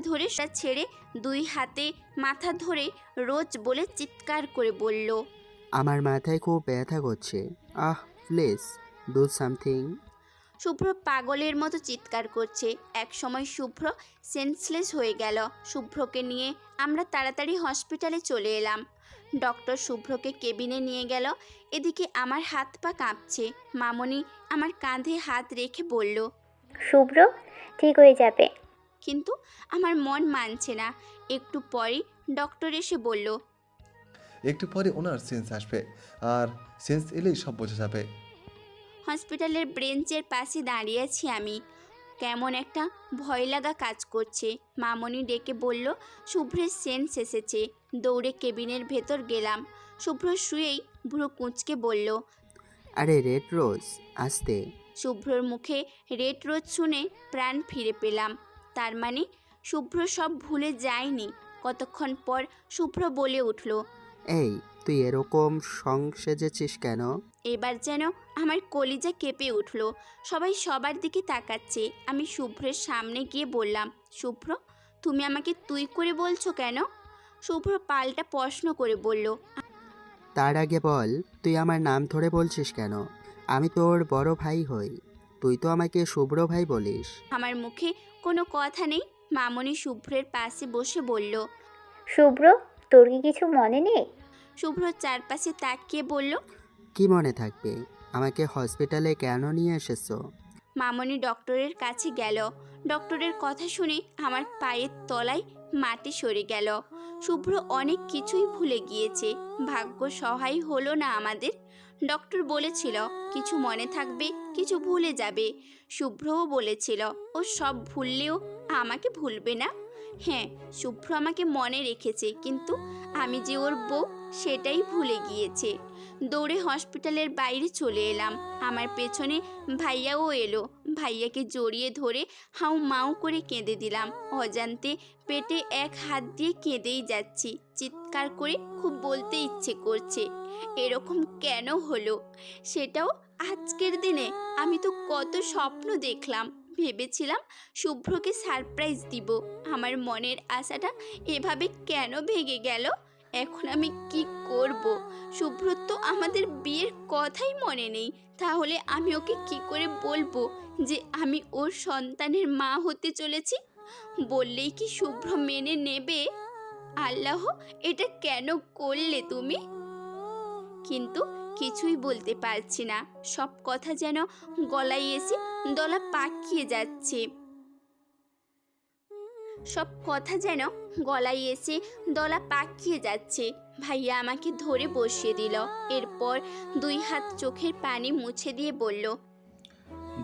ধরে রোজ বলে চিৎকার করে বলল, আমার মাথায় খুব ব্যথা করছে, প্লিজ ডু সামথিং। শুভ্র পাগলের মতো চিৎকার করছে। এক সময় শুভ্র সেন্সলেস হয়ে গেল। শুভ্রকে নিয়ে আমরা তাড়াতাড়ি হসপিটালে চলে এলাম। ডক্টর শুভ্রকে কেবিনে নিয়ে গেল। এদিকে আমার হাত পা কাঁপছে। মামনি আমার কাঁধে হাত রেখে বলল, শুভ্র ঠিক হয়ে যাবে। কিন্তু আমার মন মানছে না। একটু পরেই ডক্টর এসে বলল, একটু পরে ওনার সেন্স আসবে, আর সেন্স এলেই সব বোঝা যাবে। হসপিটালের ব্রেঞ্চের পাশে দাঁড়িয়ে আছি আমি। কেমন একটা ভয় লাগা কাজ করছে। মামনি ডেকে বলল শুভ্রের সেন্স এসেছে। দৌড়ে কেবিনের ভেতর গেলাম। শুভ্র শুয়েই ভ্রু কুঁচকে বলল, আরে রেড রোজ, আসতে। শুভ্রর মুখে রেড রোজ শুনে প্রাণ ফিরে পেলাম। তার মানে শুভ্র সব ভুলে যায়নি। কতক্ষণ পর শুভ্র বলে উঠল, এই তুই এরকম সং সেজেছিস কেন? এবার যেন আমার কলিজা কেঁপে উঠল। সবাই সবার দিকে তাকাচ্ছে। আমি শুভ্রের সামনে গিয়ে বললাম, শুভ্র, তুমি আমাকে তুই করে বলছো কেন? শুভ্র পাল্টা প্রশ্ন করে বলল, তার আগে বল, তুই আমার নাম ধরে বলছিস কেন? আমি তোর বড় ভাই হই, তুই তো আমাকে শুভ্র ভাই বলিস। আমার মুখে কোনো কথা নেই। মামনি শুভ্রের পাশে বসে বলল। শুভ্র, তোর কি কিছু মনে নেই? শুভ্র চারপাশে তাকিয়ে বলল, কি মনে থাকবে? আমাকে হসপিটালে কেন নিয়ে এসেছো? মামনি ডক্টরের কাছে গেল। ডক্টরের কথা শুনে আমার পায়ের তলায় মাটি সরে গেল। শুভ্র অনেক কিছুই ভুলে গিয়েছে। ভাগ্য সহায় হলো না আমাদের। ডক্টর বলেছিল কিছু মনে থাকবে, কিছু ভুলে যাবে। শুভ্রও বলেছিল ও সব ভুললেও আমাকে ভুলবে না। হ্যাঁ, শুভ্র আমাকে মনে রেখেছে, কিন্তু আমি যে ওর বউ সেটাই ভুলে গিয়েছে। দৌড়ে হসপিটালের বাইরে চলে এলাম। আমার পেছনে ভাইয়াও এলো। ভাইয়াকে জড়িয়ে ধরে হাউ মাউ করে কেঁদে দিলাম। অজান্তে পেটে এক হাত দিয়ে কেঁদেই যাচ্ছি। চিৎকার করে খুব বলতে ইচ্ছে করছে, এরকম কেন হলো? সেটাও আজকের দিনে। আমি তো কত স্বপ্ন দেখলাম। ভেবেছিলাম শুভ্রকে সারপ্রাইজ দিব। আমার মনের আশাটা এভাবে কেন ভেঙে গেল? এখন আমি কি করব? শুভ্র তো আমাদের বিয়ের কথাই মনে নেই। তাহলে আমি ওকে কি করে বলবো যে আমি ওর সন্তানের মা হতে চলেছি? বললেই কি শুভ্র মেনে নেবে? আল্লাহ, এটা কেন করলে তুমি? কিন্তু কিছুই বলতে পারছি না। সব কথা যেন গলায় এসে দলা পাকিয়ে যাচ্ছে। সব কথা যেন গলায় এসে দলা পাকিয়ে যাচ্ছে। ভাইয়া আমাকে ধরে বসিয়ে দিল। এরপর 2 হাত চোখের পানি মুছে দিয়ে বলল,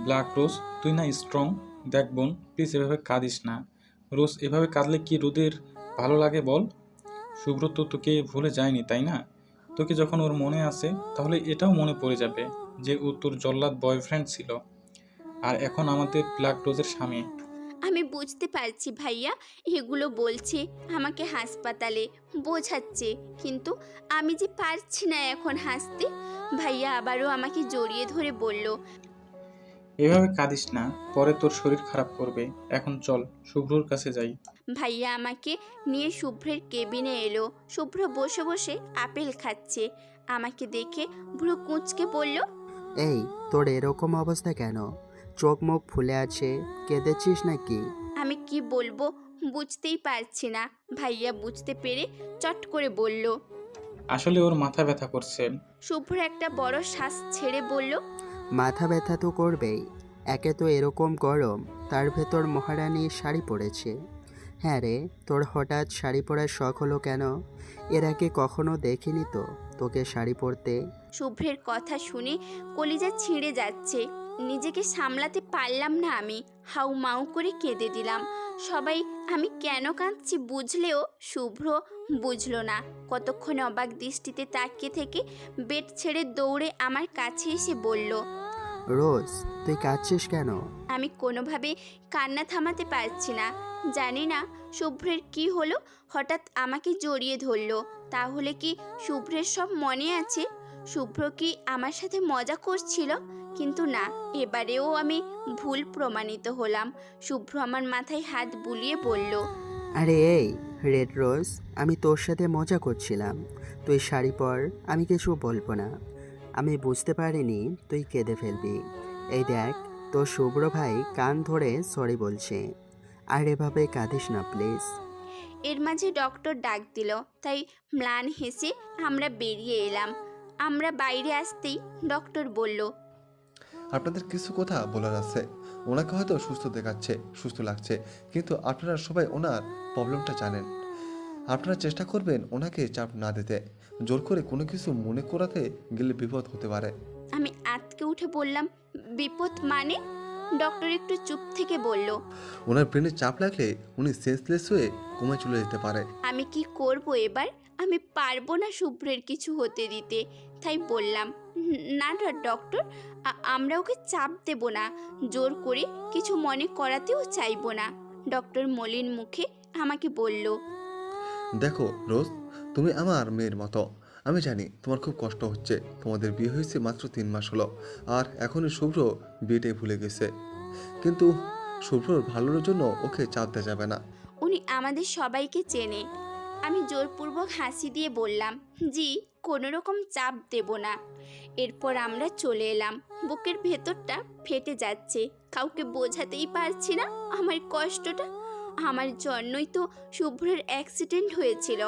ব্ল্যাক রোজ, তুই না স্ট্রং। দেখ বোন, প্লিজ এভাবে কাঁদিস না। রোজ, এভাবে কাঁদলে কি রোদের ভালো লাগে বল? শুভ্র তো তোকে ভুলে যায়নি, তাই না? তোকে যখন ওর মনে আসে, তাহলে এটাও মনে পড়ে যাবে যে ও তোর জল্লাদ বয়ফ্রেন্ড ছিল, আর এখন আমাদের ব্ল্যাক রোজের স্বামী। আমি বুঝতে পারছি ভাইয়া এগুলো বলছে আমাকে হাসপাতালে বোঝাচ্ছে, কিন্তু আমি যে পারছি না এখন হাসতে। ভাইয়া আবারও আমাকে জড়িয়ে ধরে বলল, এভাবে কাঁদিস না, পরে তোর শরীর খারাপ করবে। এখন চল শুভ্রর কাছে যাই। ভাইয়া আমাকে নিয়ে শুভ্রের কেবিনে এলো। শুভ্র বসে বসে আপেল খাচ্ছে। আমাকে দেখে ভ্রু কুঁচকে বলল, এই তোর এরকম অবস্থা কেন? চোখ মুখ ফুলে আছে, কেঁদেছিস নাকি? আমি কি বলবো বুঝতেই পারছি না। ভাইয়া বুঝতে পেরে চট করে বলল। আসলে ওর মাথা ব্যথা করছে। শুভ্র একটা বড় শ্বাস ছেড়ে বলল, মাথা ব্যথা তো করবেই। একে তো এরকম গরম, তার ভেতর মহারানী শাড়ি পরেছে। হ্যাঁ রে, তোর হঠাৎ শাড়ি পরার শখ হলো কেন? এর আগে কখনো দেখিনি তো তোকে শাড়ি পরতে। শুভ্রের কথা শুনে কলিজা ছিঁড়ে যাচ্ছে। নিজেকে সামলাতে পারলাম না। আমি হাউ মাউ করে কেঁদে দিলাম। সবাই আমি কেন কাঁদছি বুঝলেও শুভ্র বুঝলো না। কতক্ষণ অবাক দৃষ্টিতে তাকিয়ে থেকে বেড ছেড়ে দৌড়ে আমার কাছে এসে বলল, রোজ, তুই কাঁদছিস কেন? আমি কোনোভাবে কান্না থামাতে পারছি না। জানি না শুভ্রের কি হলো, হঠাৎ আমাকে জড়িয়ে ধরলো। তাহলে কি শুভ্রের সব মনে আছে? শুভ্র কি আমার সাথে মজা করছিল? কিন্তু না, এবারেও আমি ভুল প্রমাণিত হলাম। শুভ্র আমার মাথায় হাত বুলিয়ে বলল, আরে এই রেড রোজ, আমি তোর সাথে মজা করছিলাম। তুই শাড়ি পর, আমি কিছু বলবো না। আমি বুঝতে পারিনি তুই কেঁদে ফেলবি। এই দেখ, তোর শুভ্র ভাই কান ধরে সরি বলছে। আর এভাবে কাঁদিস না প্লিজ। এর মাঝে ডক্টর ডাক দিল। তাই ম্লান হেসে আমরা বেরিয়ে এলাম। আমরা বাইরে আসতেই ডক্টর বলল, আপনাদের কিছু কথা বলার আছে। ওনাকে হয়তো সুস্থ দেখাচ্ছে, সুস্থ লাগছে, কিন্তু আপনারা সবাই ওনার প্রবলেমটা জানেন। আপনারা চেষ্টা করবেন ওনাকে চাপ না দিতে। জোর করে কোনো কিছু মনে করাতে গেলে বিপদ হতে পারে। আমি আতকে উঠে বললাম, বিপদ মানে? ডক্টর একটু চুপ থেকে বলল, ওনার ব্রেনে চাপ লাগলে উনি সেন্সলেস হয়ে কোমায় চলে যেতে পারে। আমি কি করব এবার? আমি পারবো না শুভ্রের কিছু হতে দিতে। তাই বললাম, না না ডক্টর, আমরা ওকে চাপ দেব না, জোর করে কিছু মনে করাতেও চাইবো না। ডক্টর মলিন মুখে আমাকে বলল, দেখো রোজ, তুমি আমার মেয়ের মতো। আমি জানি তোমার খুব কষ্ট হচ্ছে। তোমাদের বিয়ে হয়েছে মাত্র 3 মাস হলো, আর এখনই শুভ্র বিয়েটাই ভুলে গেছে। কিন্তু শুভ্রর ভালোর জন্য ওকে চাপ দেওয়া যাবে না। উনি আমাদের সবাইকে চেনে। আমি জোরপূর্বক হাসি দিয়ে বললাম, জি, কোনো রকম চাপ দেব না। এরপর আমরা চলে এলাম। বুকের ভেতরটা ফেটে যাচ্ছে, কাউকে বোঝাতেই পারছি না আমার কষ্টটা। আমার জন্যই তো শুভ্রের অ্যাক্সিডেন্ট হয়েছিল।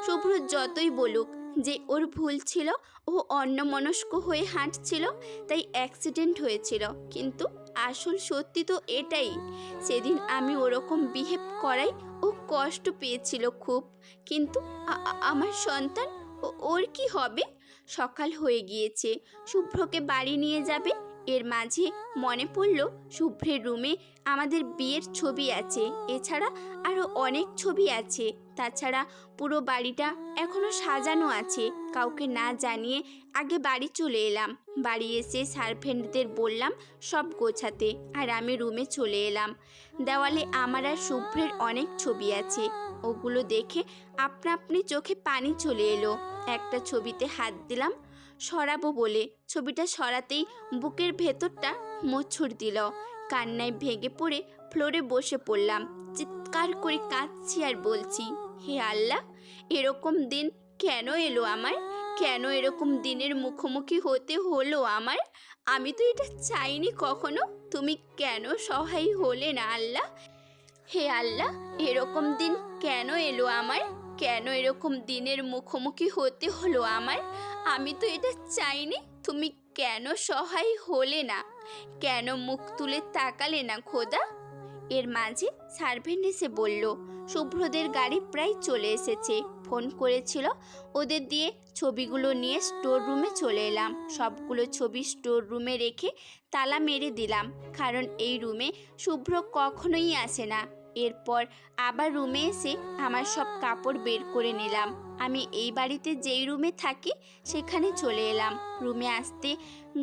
শুভ্র যতই বলুক যে ওর ভুল ছিল, ও অন্যমনস্ক হয়ে হাঁটছিল, তাই অ্যাক্সিডেন্ট হয়েছিল, কিন্তু আসল সত্যি তো এটাই। সেদিন আমি ওরকম বিহেভ করাই ও কষ্ট পেয়েছিল খুব। কিন্তু আমার সন্তান, ওর কি হবে? সকাল হয়ে গিয়েছে, শুভ্রকে বাড়ি নিয়ে যাবে। এর মাঝে মনে পড়ল শুভ্রের রুমে আমাদের বিয়ের ছবি আছে, এছাড়া আরও অনেক ছবি আছে। তাছাড়া পুরো বাড়িটা এখনও সাজানো আছে। কাউকে না জানিয়ে আগে বাড়ি চলে এলাম। বাড়ি এসে সার্ভেন্টদের বললাম সব গোছাতে, আর আমি রুমে চলে এলাম। দেওয়ালে আমার আর শুভ্রের অনেক ছবি আছে। ওগুলো দেখে আপনা আপনি চোখে পানি চলে এলো। একটা ছবিতে হাত দিলাম সরাবো বলে, ছবিটা সরাতেই বুকের ভেতরটা মোচড় দিল। কান্নায় ভেঙে পড়ে ফ্লোরে বসে পড়লাম। চিৎকার করে কাঁদছি আর বলছি, হে আল্লাহ, এরকম দিন কেন এলো আমার? কেন এরকম দিনের মুখোমুখি হতে হলো আমার? আমি তো এটা চাইনি কখনো। তুমি কেন সহায় হলে না আল্লাহ? হে আল্লাহ, এরকম দিন কেন এলো আমার? কেন এরকম দিনের মুখোমুখি হতে হলো আমার? আমি তো এটা চাইনি। তুমি কেন সহায় হলে না? কেন মুখ তুলে তাকালে না খোদা? এর মাঝে সার্ভেন্ট এসে বলল, শুভ্রদের গাড়ি প্রায় চলে এসেছে। ফোন করেছিল, ওদের দিয়ে ছবিগুলো নিয়ে স্টোর রুমে চলে এলাম। সবগুলো ছবি স্টোর রুমে রেখে তালা মেরে দিলাম, কারণ এই রুমে শুভ্র কখনোই আসে না। এরপর আবার রুমে এসে আমার সব কাপড় বের করে নিলাম। আমি এই বাড়িতে যেই রুমে থাকি সেখানে চলে এলাম। রুমে আসতে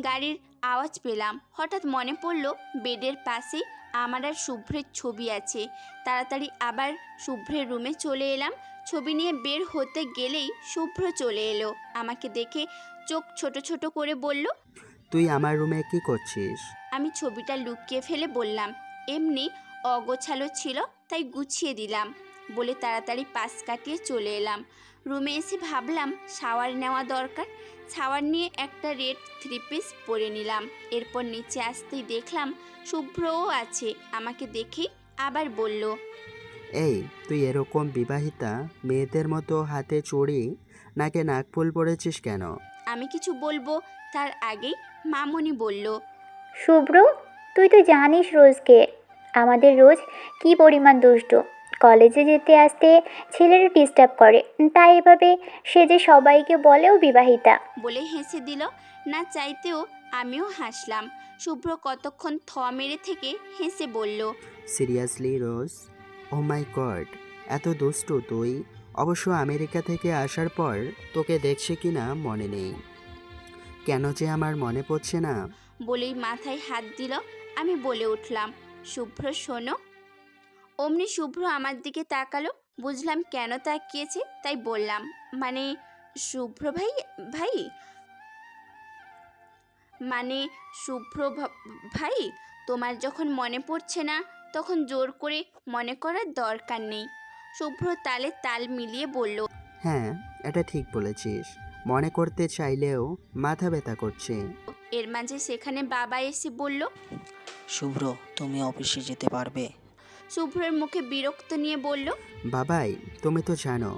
গাড়ির আওয়াজ পেলাম। হঠাৎ মনে পড়ল বেডের পাশে আমার আর শুভ্রের ছবি আছে। তাড়াতাড়ি আবার শুভ্রের রুমে চলে এলাম। ছবি নিয়ে বের হতে গেলেই শুভ্র চলে এলো। আমাকে দেখে চোখ ছোট ছোট করে বলল, তুই আমার রুমে কি করছিস? আমি ছবিটা লুকিয়ে ফেলে বললাম, এমনি অগোছালো ছিল তাই গুছিয়ে দিলাম বলে তাড়াতাড়ি পাশ কাটিয়ে চলে এলাম। রুমে এসে ভাবলাম শাওয়ার নেওয়া দরকার। শাওয়ার নিয়ে একটা রেড 3 পিস পরে নিলাম। এরপর নিচে আসতেই দেখলাম শুভ্রও আছে। আমাকে দেখেই আবার বলল, এই, তুই এরকম বিবাহিতা মেয়েদের মতো হাতে চড়ি নাকে নাকফুল পরেছিস কেন? আমি কিছু বলবো তার আগেই মামনি বলল, শুভ্র, তুই তো জানিস রোজকে, আমাদের রোজ কি পরিমাণ দুষ্টু। কলেজে যেতে আসতে ছেলেরা ডিস্টার্ব করে, তাই এভাবে সে যে সবাইকে বলেও বিবাহিতা। বলে হেসে দিল। না চাইতেও আমিও হাসলাম। শুভ্র কতক্ষণ থ মেরে থেকে হেসে বলল, সিরিয়াসলি রোজ? ও মাই গড, এত দুষ্টু তুই! অবশ্য আমেরিকা থেকে আসার পর তোকে দেখছে কি না মনে নেই। কেন যে আমার মনে পড়ছে না। বলেই মাথায় হাত দিল। আমি বলে উঠলাম, শুভ্র শোনো। অমনি শুভ্র আমার দিকে তাকালো। বুঝলাম কেন তাকিয়েছে, তাই বললাম, মানে শুভ্র ভাই ভাই মানে শুভ্র ভাই, তোমার যখন মনে পড়ছে না তখন জোর করে মনে করার দরকার নেই। শুভ্র তালে তাল মিলিয়ে বলল, হ্যাঁ, এটা ঠিক বলেছিস। মনে করতে চাইলেও মাথা ব্যথা করছে। এর মাঝে সেখানে বাবা এসে বলল, শুভ্র, তুমি অফিসে যেতে পারবে? শুভ্রের মুখে বিরক্ত নিয়ে বলল, বাবাই, তুমি তো জানো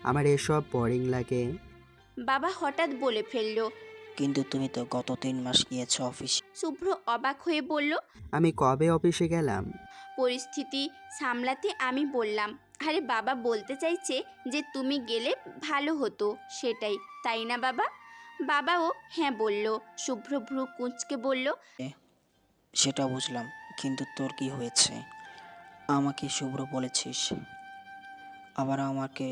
আমার এসব বোরিং লাগে। বাবা হঠাৎ বলে ফেলল। কিন্তু তুমি তো গত 3 মাস গিয়েছো অফিসে। শুভ্র অবাক হয়ে বলল, আমি কবে অফিসে গেলাম? পরিস্থিতি সামলাতে আমি বললাম, আরে বাবা বলতে চাইছে যে তুমি গেলে ভালো হতো, সেটাই, তাই না বাবা? বাবাও হ্যাঁ বলল। শুভ্র ভ্রু কুঁচকে বলল, সেটা বুঝলাম, কিন্তু তোর কি হয়েছে? আমাকে শুভ্র বলেছিস, আবার আমাকে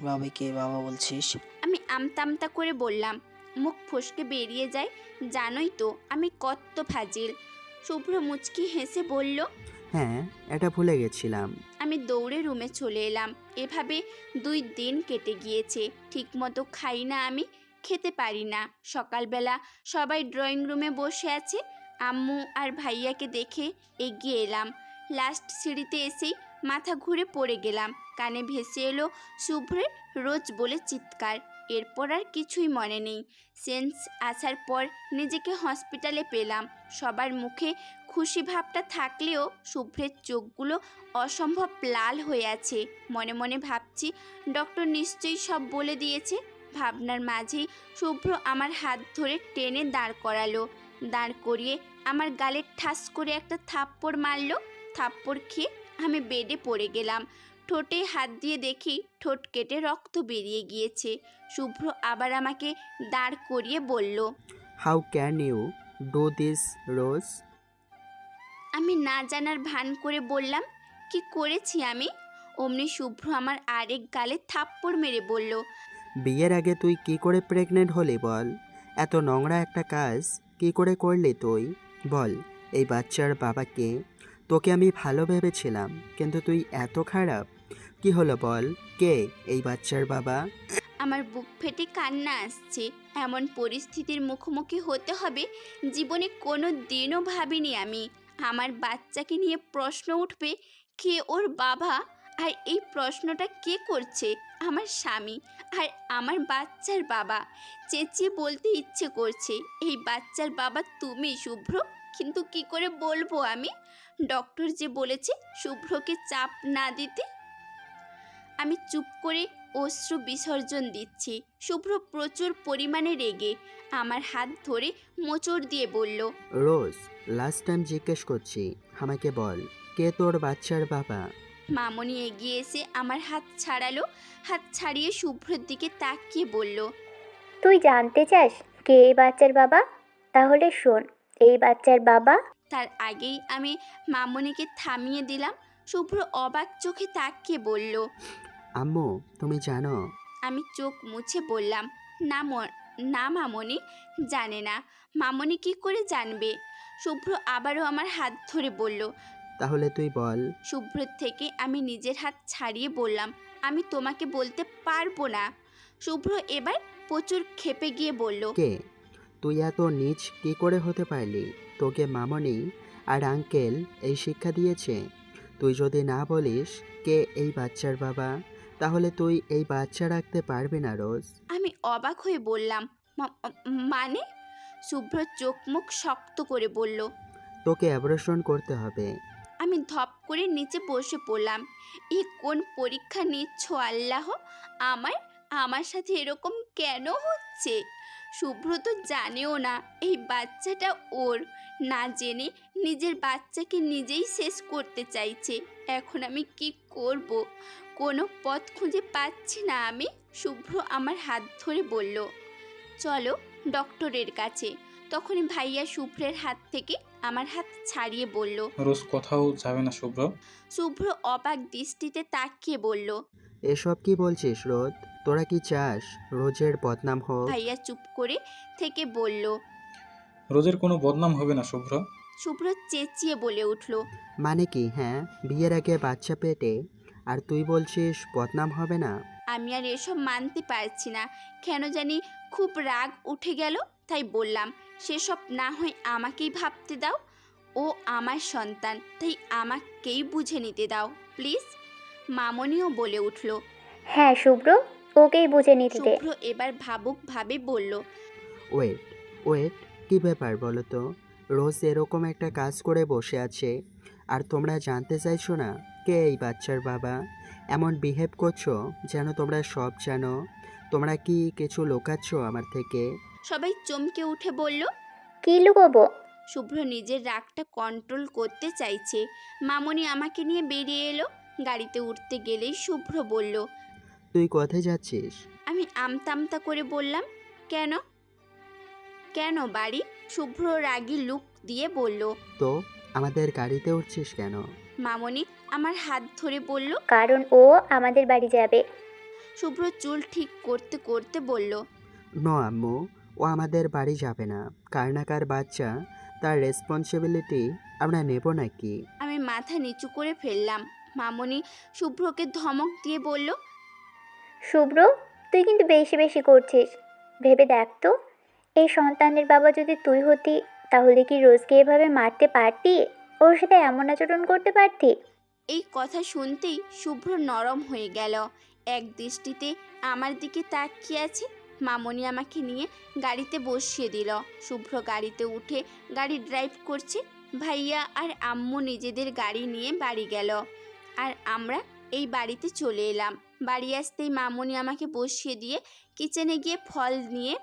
ভাবিকে বাবা বলছিস। আমি আমতা আমতা করে বললাম, মুখ ফসকে বেরিয়ে যায়। জানোই তো আমি কত ফাজিল। শুভ্র মুচকি হেসে বলল, হ্যাঁ, এটা ভুলে গেছিলাম। আমি দৌড়ে রুমে চলে এলাম। এভাবে 2 দিন কেটে গিয়েছে। ঠিকমতো খাই না আমি, খেতে পারি না। সকালবেলা সবাই ড্রয়িং রুমে বসে আছে। আম্মু আর ভাইয়াকে দেখে এগিয়ে এলাম। লাস্ট সিঁড়িতে এসেই মাথা ঘুরে পড়ে গেলাম। কানে ভেসে এলো শুভ্রের রোজ বলে চিৎকার। এরপর আর কিছুই মনে নেই। সেন্স আসার পর নিজেকে হসপিটালে পেলাম। সবার মুখে খুশি ভাবটা থাকলেও শুভ্রের চোখগুলো অসম্ভব লাল হয়ে আছে। মনে মনে ভাবছি ডক্টর নিশ্চয়ই সব বলে দিয়েছে। ভাবনার মাঝেই শুভ্র আমার হাত ধরে টেনে দাঁড় করালো। দাঁড় করিয়ে আমার গালে ঠাস করে একটা থাপ্পড় মারলো। থাপ্পড় খেয়ে আমি বেডে পড়ে গেলাম। ঠোঁটে হাত দিয়ে দেখি ঠোঁট কেটে রক্ত বেরিয়ে গিয়েছে। শুভ্র আবার আমাকে দাঁড় করিয়ে বলল, how can you do this Rose? আমি না জানার ভান করে বললাম, কি করেছি আমি? অমনি শুভ্র আমার আরেক গালে থাপ্পড় মেরে বলল, বিয়ের আগে তুই কি করে প্রেগনেন্ট হলি বল? এত নোংরা একটা কাজ কি করে করলি তুই? বল, এই বাচ্চার বাবাকে তোকে আমি ভালো ভেবেছিলাম, কিন্তু তুই এত খারাপ। কি হলো বল, কে এই বাচ্চার বাবা? আমার বুক ফেটে কান্না আসছে। এমন পরিস্থিতির মুখোমুখি হতে হবে জীবনে কোনো দিনও ভাবিনি আমি। আমার বাচ্চাকে নিয়ে প্রশ্ন উঠবে, কে ওর বাবা? আর এই প্রশ্নটা কে করছে? আমার স্বামী আর আমার বাচ্চার বাবা। চেঁচিয়ে বলতে ইচ্ছে করছে, এই বাচ্চার বাবা তুমি শুভ্র। কিন্তু কি করে বলবো আমি? ডক্টর যে বলেছে শুভ্রকে চাপ না দিতে। আমি চুপ করে অশ্রু বিসর্জন দিচ্ছি। শুভ্র প্রচুর পরিমাণে রেগে আমার হাত ধরে মোচড় দিয়ে বলল, রোজ, লাস্ট টাইম জিজ্ঞেস করছি, আমাকে বল, কে তোর বাচ্চার বাবা? মামনি এগিয়ে এসে আমার হাত ছাড়ালো। হাত ছাড়িয়ে শুভ্রর দিকে তাকিয়ে বলল, তুই জানতে চাস কে এই বাচ্চার বাবা? তাহলে শোন, এই বাচ্চার বাবা। তার আগেই আমি মামনিকে থামিয়ে দিলাম। শুভ্র অবাক চোখে তাকিয়ে বলল, আম্মু, তুমি জানো? আমি চোখ মুছে বললাম, না মামনি, জানে না। মামনি কি করে জানবে? শুভ্র আবারও আমার হাত ধরে বলল। তাহলে তুই বল। শুভ্রর থেকে আমি নিজের হাত ছাড়িয়ে বললাম, আমি তোমাকে বলতে পারবো না। শুভ্র এবার প্রচুর ক্ষেপে গিয়ে বলল, কে? তুই এত নীচ কি করে হতে পারলি? তোকে মামনি আর আঙ্কেল এই শিক্ষা দিয়েছে? তুই যদি না বলিস কে এই বাচ্চার বাবা, তাহলে তুই এই বাচ্চা রাখতে পারবি না রোজ। আমি অবাক হয়ে বললাম, মানে? শুভ্র চোখ মুখ শক্ত করে বলল, তোকে অ্যাবর্শন করতে হবে। আমি ধপ করে নিচে বসে পড়লাম। এ কোন পরীক্ষা নিচ্ছ আল্লাহ? আমার আমার সাথে এরকম কেন হচ্ছে? শুভ্র তো জানেও না এই বাচ্চাটা ওর। না জেনে নিজের বাচ্চাকে নিজেই শেষ করতে চাইছে। এখন আমি কি করব? কোনো পথ খুঁজে পাচ্ছি না আমি। শুভ্র আমার হাত ধরে বলল, চলো ডক্টরের কাছে। তখনই ভাইয়া শুভ্রের হাত থেকে আমার হাত ছাড়িয়ে বলল, রোজ কোথাও যাবে না শুভ্র। শুভ্র অবাক দৃষ্টিতে তাকিয়ে বলল, এসব কি বলছিস রোদ? তোরা কি চাস রোজের বদনাম হোক? ভাইয়া চুপ করে থেকে বলল। রোজের কোনো বদনাম হবে না শুভ্র। শুভ্র চেঁচিয়ে বলে উঠল, মানে কি? হ্যাঁ, বিয়ের আগে বাচ্চা পেটে, আর তুই বলছিস বদনাম হবে না? আমি আর এসব মানতে পারছি না। কেন জানি খুব রাগ উঠে গেল। তাই বললাম, সেসব না হয় আমাকেই ভাবতে দাও। ও আমার সন্তান, তাই আমাকেই বুঝে নিতে দাও প্লিজ। মামনিও বলে উঠল। হ্যাঁ শুভ্র, ওকেই বুঝে নিতে দে। শুভ্র এবার ভাবুক ভাবে বলল, ওয়েট ওয়েট, কি ব্যাপার বলো তো? রোজ এরকম একটা কাজ করে বসে আছে, আর তোমরা জানতে চাইছো না কে এই বাচ্চার বাবা? এমন বিহেভ করছো যেন তোমরা সব জানো। তোমরা কি কিছু লুকাচ্ছ আমার থেকে? সবাই চমকে উঠে বলল। কি লুকোবো? শুভ্র নিজের রাগটা কন্ট্রোল করতে চাইছে। মামনি আমাকে নিয়ে বেরিয়ে এলো। গাড়িতে উঠতে গেলেই শুভ্র বলল, তুই কোথায় যাচ্ছিস? আমি আমতা আমতা করে বললাম, কেন কেন বাড়ি? শুভ্র রাগী লুক দিয়ে বলল, তো আমাদের গাড়িতে উঠছিস কেন? মামনি আমার হাত ধরে বলল। কারণ ও আমাদের বাড়ি যাবে। শুভ্র চুল ঠিক করতে করতে বলল। নো আম্মু, ও আমাদের বাড়ি যাবে না। কার না কার বাচ্চা, তার রেসপন্সিবিলিটি আমরা নেব নাকি? আমি মাথা নিচু করে ফেললাম। মামনি শুভ্রকে ধমক দিয়ে বলল। শুভ্র, তুই কিন্তু বেশি বেশি করছিস। ভেবে দেখ তো, এই সন্তানের বাবা যদি তুই হতি, তাহলে কি রোজকে এভাবে মারতে পারতি? ওর সাথে এমন আচরণ করতে পারতি? এই কথা শুনতেই শুভ্র নরম হয়ে গেল। এক দৃষ্টিতে আমার দিকে তাকিয়ে আছে। মামনি আমাকে নিয়ে গাড়িতে বসিয়ে দিল। শুভ্র গাড়িতে উঠে গাড়ি ড্রাইভ করছে। ভাইয়া আর আম্মু নিজেদের গাড়ি নিয়ে বাড়ি গেল, আর আমরা এই বাড়িতে চলে এলাম। বাড়ি আসতেই মামনি আমাকে বসিয়ে দিয়ে কিচেনে গিয়ে ফল নিয়ে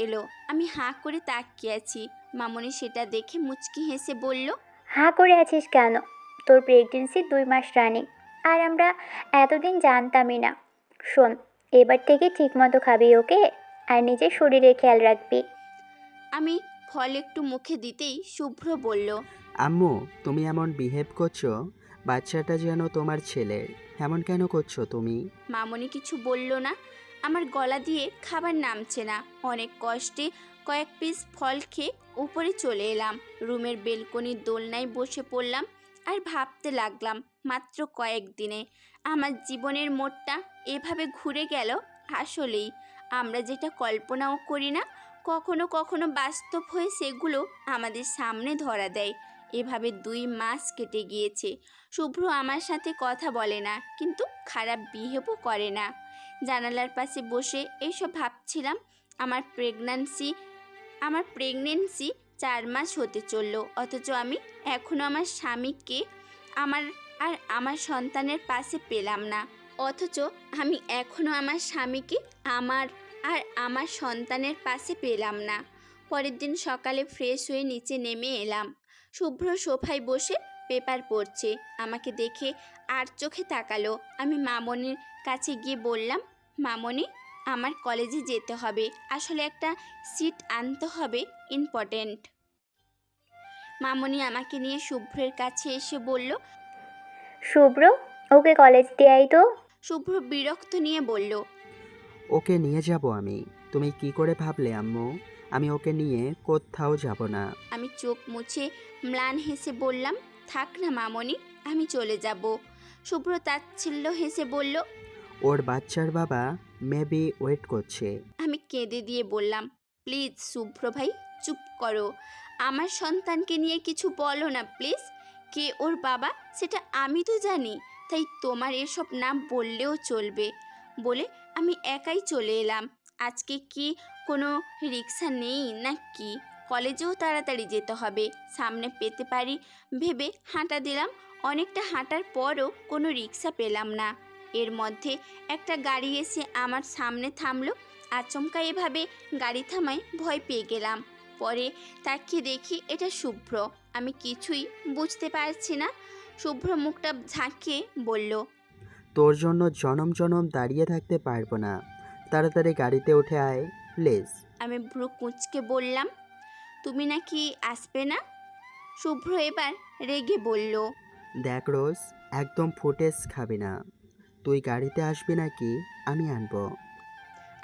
এলো। আমি হাঁ করে তাকিয়ে আছি। মামনি সেটা দেখে মুচকি হেসে বলল। হাঁ করে আছিস কেন? তোর প্রেগনেন্সি 2 মাস রানিং, আর আমরা এতদিন জানতামই না। শোন, এবার থেকে ঠিকমতো খাবি, ওকে? আর নিজের শরীরের খেয়াল রাখবি। আমি ফল একটু মুখে দিতেই শুভ্র বলল। আম্মু, তুমি এমন বিহেভ করছো, বাচ্চাটা যেন তোমার ছেলের। এমন কেন করছো তুমি? মামনি কিছু বলল না। আমার গলা দিয়ে খাবার নামছে না। অনেক কষ্টে কয়েক পিস ফল খেয়ে উপরে চলে এলাম। রুমের বেলকনির দোলনায় বসে পড়লাম আর ভাবতে লাগলাম, মাত্র কয়েকদিনে আমার জীবনের মোড়টা এভাবে ঘুরে গেল। আসলেই আমরা যেটা কল্পনাও করি না, কখনো কখনো বাস্তব হয়ে সেগুলো আমাদের সামনে ধরা দেয়। এভাবে 2 মাস কেটে গিয়েছে। শুভ্র আমার সাথে কথা বলে না, কিন্তু খারাপ বিহেভও করে না। জানালার পাশে বসে এইসব ভাবছিলাম। আমার প্রেগনেন্সি 4 মাস হতে চললো, অথচ আমি এখনও আমার স্বামীকে আমার সন্তানের পাশে পেলাম না। আমার সন্তানের পাশে পেলাম না। পরের দিন সকালে ফ্রেশ হয়ে নিচে নেমে এলাম। শুভ্র সোফায় বসে পেপার পড়ছে। আমাকে দেখে আর চোখে তাকালো। আমি মামনির কাছে গিয়ে বললাম, মামনি, আমার কলেজে যেতে হবে, আসলে একটা সিট আনতে হবে, ইম্পর্ট্যান্ট। মামনি আমাকে নিয়ে শুভ্রের কাছে এসে বলল। শুভ্র, ওকে কলেজ দিয়ে আই তো। শুভ্র বিরক্ত নিয়ে বলল। ওকে নিয়ে যাব আমি। তুমি কি করে ভাবলে আম্মু? আমি ওকে নিয়ে কোথাও যাব না। আমি চোখ মুছে ম্লান হেসে বললাম, থাক না মামনি, আমি চলে যাব। শুভ্র তাচ্ছিল্য হেসে বলল। ওর বাচ্চার বাবা মেবি ওয়েট করছে। আমি কেঁদে দিয়ে বললাম, প্লিজ শুভ্র ভাই, চুপ করো। আমার সন্তানকে নিয়ে কিছু বলো না প্লিজ। কে ওর বাবা সেটা আমি তো জানি, তাই তোমার এসব নাম বললেও চলবে। বলে আমি একাই চলে এলাম। আজকে কি কোনো রিক্সা নেই না কি? কলেজেও তাড়াতাড়ি যেতে হবে, সামনে পেতে পারি ভেবে হাঁটা দিলাম। অনেকটা হাঁটার পরও কোনো রিক্সা পেলাম না। এর মধ্যে একটা গাড়ি এসে আমার সামনে থামলো। আচমকা এভাবে গাড়ি থামায় ভয় পেয়ে গেলাম। পরে তাকিয়ে দেখি এটা শুভ্র। আমি কিছুই বুঝতে পারছি না। শুভ্র মুখটা ঝাঁকিয়ে বলল। তোর জন্য জনম জনম দাঁড়িয়ে থাকতে পারবো না। তাড়াতাড়ি গাড়িতে উঠে আয় প্লিজ। আমি ভ্রু কুঁচকে বললাম, তুমি নাকি আসবে না? শুভ্র এবার রেগে বলল। দেখ রোজ, একদম ফুটেজ খাবি না। তুই গাড়িতে আসবি নাকি আমি আনবো?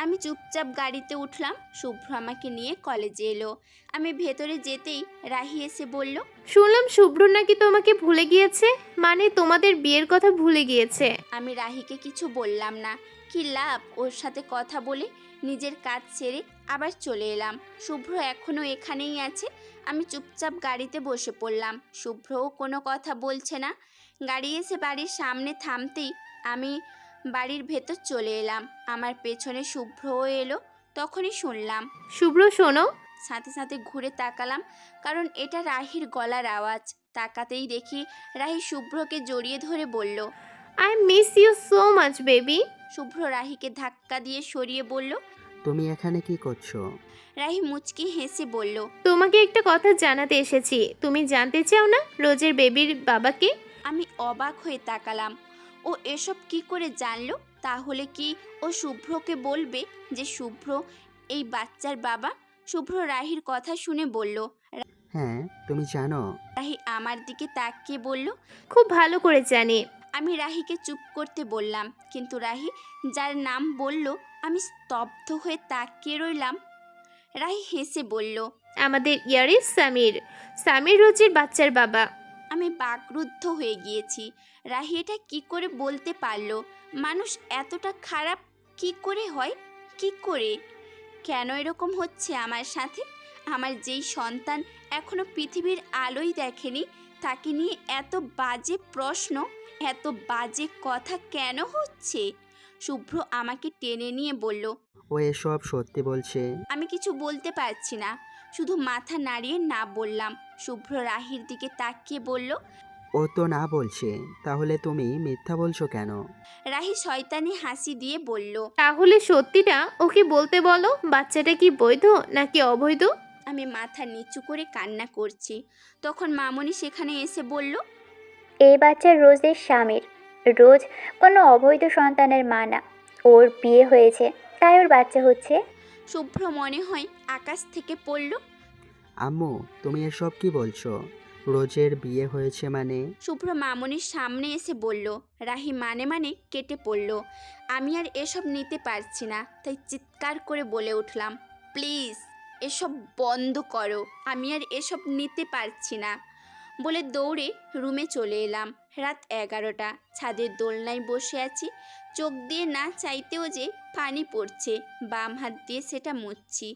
আমি চুপচাপ গাড়িতে উঠলাম। শুভ্র আমাকে নিয়ে কলেজে এলো। আমি ভেতরে যেতেই রাহি এসে বলল। শুনলাম শুভ্র নাকি তোমাকে ভুলে গিয়েছে, মানে তোমাদের বিয়ের কথা ভুলে গিয়েছে। আমি রাহিকে কিছু বললাম না। কি লাভ ওর সাথে কথা বলে? নিজের কাজ সেরে আবার চলে এলাম। শুভ্র এখনও এখানেই আছে। আমি চুপচাপ গাড়িতে বসে পড়লাম। শুভ্রও কোনো কথা বলছে না। গাড়ি এসে বাড়ির সামনে থামতেই আমি বাড়ির ভেতর চলে এলাম। আমার পেছনে শুভ্রও এলো। তখনই শুনলাম, শুভ্র শোনো। সাথে সাথে ঘুরে তাকালাম, কারণ এটা রাহির গলার আওয়াজ। তাকাতেই দেখি রাহি শুভ্রকে জড়িয়ে ধরে বলল, I miss you so much baby. Shubhro রাহিকে ধাক্কা দিয়ে সরিয়ে বলল। তুমি এখানে কি করছো? রাহি মুচকি হেসে বলল, তোমাকে একটা কথা জানাতে এসেছি। তুমি জানতে চাও না রোজের বেবির বাবাকে? আমি অবাক হয়ে তাকালাম। ও এসব কি করে জানলো? তাহলে কি ও শুভ্রকে বলবে যে শুভ্র এই বাচ্চার বাবা? শুভ্র রাহির কথা শুনে বলল, হ্যাঁ, তুমি জানো। রাহি আমার দিকে তাকিয়ে বলল। খুব ভালো করে জানি। আমি রাহিকে চুপ করতে বললাম, কিন্তু রাহি যার নাম বলল আমি স্তব্ধ হয়ে তাকিয়ে রইলাম। রাহি হেসে বলল। আমাদের ইয়ারিস সামির, সামির রোজির বাচ্চার বাবা। আমি বাকরুদ্ধ হয়ে গিয়েছি। রাহি এটা কি করে বলতে পারলো? মানুষ এতটা খারাপ কি করে হয়? কি করে? কেন এরকম হচ্ছে আমার সাথে? আমার যেই সন্তান এখনো পৃথিবীর আলোই দেখেনি, তাকে নিয়ে এত বাজে প্রশ্ন, এত বাজে কথা কেন হচ্ছে? শুভ্র আমাকে টেনে নিয়ে বলল। ও এসব সত্যি বলছে। আমি কিছু বলতে পারছি না, শুধু মাথা নাড়িয়ে না বললাম। শুভ্র রাহির দিকে তাকিয়ে বলল। ও তো না বলছে, তাহলে তুমি মিথ্যা বলছো কেন? রাহি শয়তানি হাসি দিয়ে বলল। তাহলে সত্যিটা ওকে বলতে বলো, বাচ্চাটা কি বৈধ নাকি অবৈধ? আমি মাথা নিচু করে কান্না করছি। তখন মামনি সেখানে এসে বলল। এই বাচ্চা রোজের স্বামীর। রোজ কোনো অবৈধ সন্তানের মা না, ওর বিয়ে হয়েছে তাই ওর বাচ্চা হচ্ছে। শুভ্র মনে হয় আকাশ থেকে পড়ল। আম্মু, তুমি এসব কি বলছো? রোজের বিয়ে হয়েছে মানে? শুভ্র মামনির সামনে এসে বলল। রাহি মানে কেটে পড়ল। আমি আর এসব নিতে পারছি না, তাই চিৎকার করে বলে উঠলাম, প্লিজ এসব বন্ধ করো, আমি আর এসব নিতে পারছি না। বলে দৌড়ে রুমে চলে এলাম। রাত 11টা, ছাদের দোলনায় বসে আছি। চোখ দিয়ে না চাইতেও যে পানি পড়ছে, বাম হাত দিয়ে সেটা মুছছি।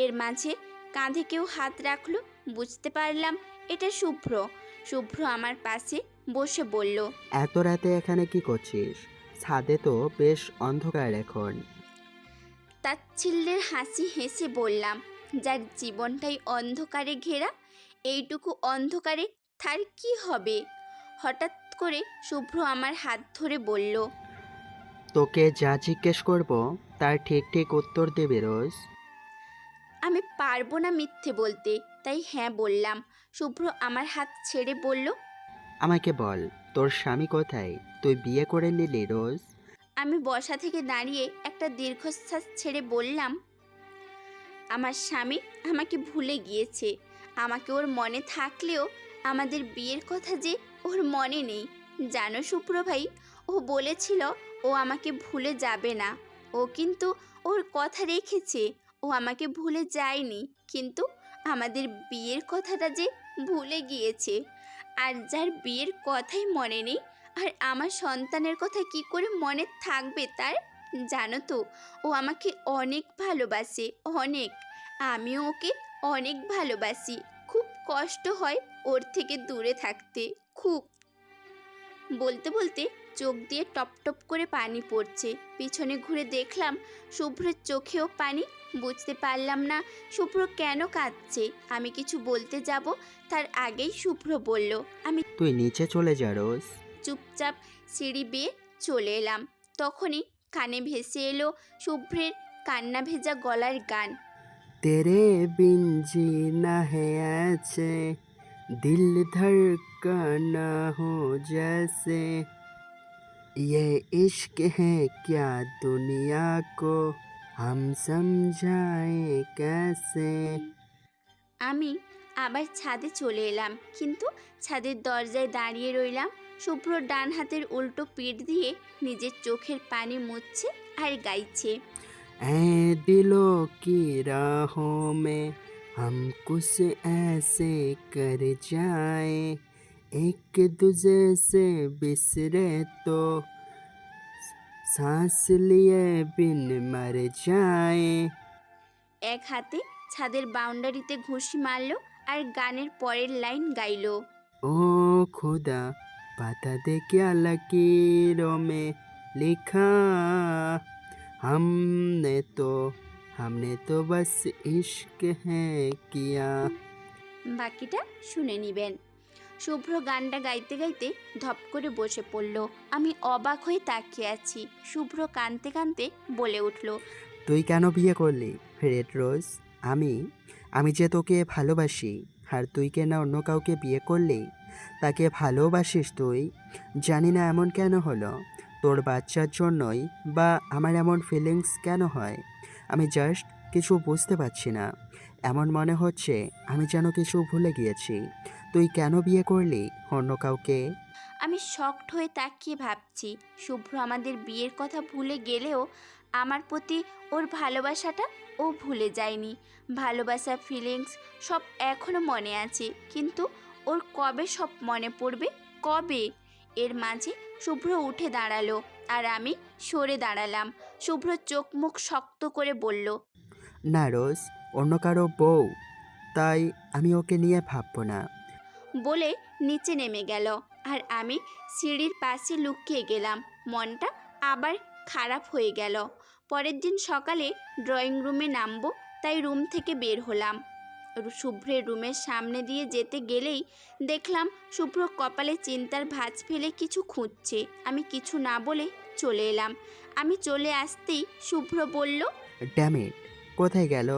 এর মাঝে কাঁধে কেউ হাত রাখলো, বুঝতে পারলাম এটা শুভ্র। শুভ্র আমার পাশে বসে বলল। এত রাতে এখানে কি করছিস? ছাদে তো বেশ অন্ধকার এখন। তাচ্ছিল্যের হাসি হেসে বললাম, যার জীবনটাই অন্ধকারে ঘেরা, এইটুকু অন্ধকারে তার কি হবে? হঠাৎ করে শুভ্র আমার হাত ধরে বলল। তোকে যা জিজ্ঞেস করব তার ঠিক ঠিক উত্তর দেবে রোজ। আমি পারবো না মিথ্যে বলতে, তাই হ্যাঁ বললাম। শুভ্র আমার হাত ছেড়ে বলল। আমাকে বল, তোর স্বামী কোথায়? তুই বিয়ে করে নিলি রোজ? আমি বসা থেকে দাঁড়িয়ে একটা দীর্ঘশ্বাস ছেড়ে বললাম, আমার স্বামী আমাকে ভুলে গিয়েছে। আমাকে ওর মনে থাকলেও আমাদের বিয়ের কথা যে ওর মনে নেই। জানো শুভ্র ভাই, ও বলেছিল ও আমাকে ভুলে যাবে না। ও কিন্তু ওর কথা রেখেছে, ও আমাকে ভুলে যায়নি, কিন্তু আমাদের বিয়ের কথাটা যে ভুলে গিয়েছে। আর যার বিয়ের কথাই মনে নেই, আর আমার সন্তানের কথা কি করে মনে থাকবে তার? জানো তো, ও আমাকে অনেক ভালোবাসে, অনেক। আমিও ওকে অনেক ভালোবাসি। খুব কষ্ট হয় ওর থেকে দূরে থাকতে, খুব। বলতে বলতে চোখ দিয়ে টপ টপ করে পানি পড়ছে। পিছনে ঘুরে দেখলাম শুভ্রের চোখেও পানি। বুঝতে পারলাম না শুভ্র কেন কাঁদছে। আমি কিছু বলতে যাব, তার আগেই শুভ্র বলল। আমি তুই নিচে চলে যা রোজ। চুপচাপ সিঁড়ি বেয়ে চলে এলাম। তখনই কানে ভেসে এলো শুভ্রের কান্না ভেজা গলার গান। तेरे बिन जीना है ऐसे, दिल धड़कना हो जैसे, ये इश्क है क्या दुनिया को हम समझाएं कैसे। আমি আবার ছাদে চলে এলাম, কিন্তু ছাদের দরজায় দাঁড়িয়ে রইলাম। শুভ্র ডান হাতের উল্টো পিঠ দিয়ে নিজের চোখের পানি মুছছে আর গাইছে। ऐ दिलों की राहों में हम कुछ ऐसे कर जाए, एक दूजे से बिसरे तो सांस लिए बिन मर जाए। এক হাতে ছাদের বাউন্ডারিতে ঘুষি মারলো আর গানের পরের লাইন গাইলো। ओ खुदा, बता दे क्या लकीरों में लिखा, हमने तो बस इश्क है किया। বাকিটা শুনে নিবেন। শুভ্র গানটা গাইতে গাইতে ধপ করে বসে পড়ল। আমি অবাক হয়ে তাকিয়ে আছি। শুভ্র কাঁদতে কাঁদতে বলে উঠল। তুই কেন বিয়ে করলি রেড রোজ? আমি যে তোকে ভালোবাসি, আর তুই কেন অন্য কাউকে বিয়ে করলি? তাকে ভালোবাসিস তুই? জানি না এমন কেন হলো, তোর বাচ্চার জন্যই বা আমার এমন ফিলিংস কেন হয়, আমি জাস্ট কিছু বুঝতে পারছি না। এমন মনে হচ্ছে আমি যেন কিছু ভুলে গিয়েছি। তুই কেন বিয়ে করলি অন্য কাউকে? আমি শকড হয়ে তাকিয়ে ভাবছি শুভ্র আমাদের বিয়ের কথা ভুলে গেলেও আমার প্রতি ওর ভালোবাসাটা ও ভুলে যায়নি। ভালোবাসা ফিলিংস সব এখনও মনে আছে, কিন্তু ওর কবে সব মনে পড়বে, কবে? এর মাঝে শুভ্র উঠে দাঁড়ালো আর আমি সরে দাঁড়ালাম। শুভ্র চোখ মুখ শক্ত করে বলল, না রোজ, অন্য কারো বউ, তাই আমি ওকে নিয়ে ভাববো না। বলে নিচে নেমে গেল আর আমি সিঁড়ির পাশে লুকিয়ে গেলাম। মনটা আবার খারাপ হয়ে গেল। পরের দিন সকালে ড্রয়িং রুমে নামবো, তাই রুম থেকে বের হলাম। শুভ্রের রুমের সামনে দিয়ে যেতে গেলেই দেখলাম শুভ্র কপালে চিন্তার ভাঁজ ফেলে কিছু খুঁজছে। আমি কিছু না বলে চলে এলাম। আমি চলে আসতেই শুভ্র বলল, ড্যাম ইট, কোথায় গেল?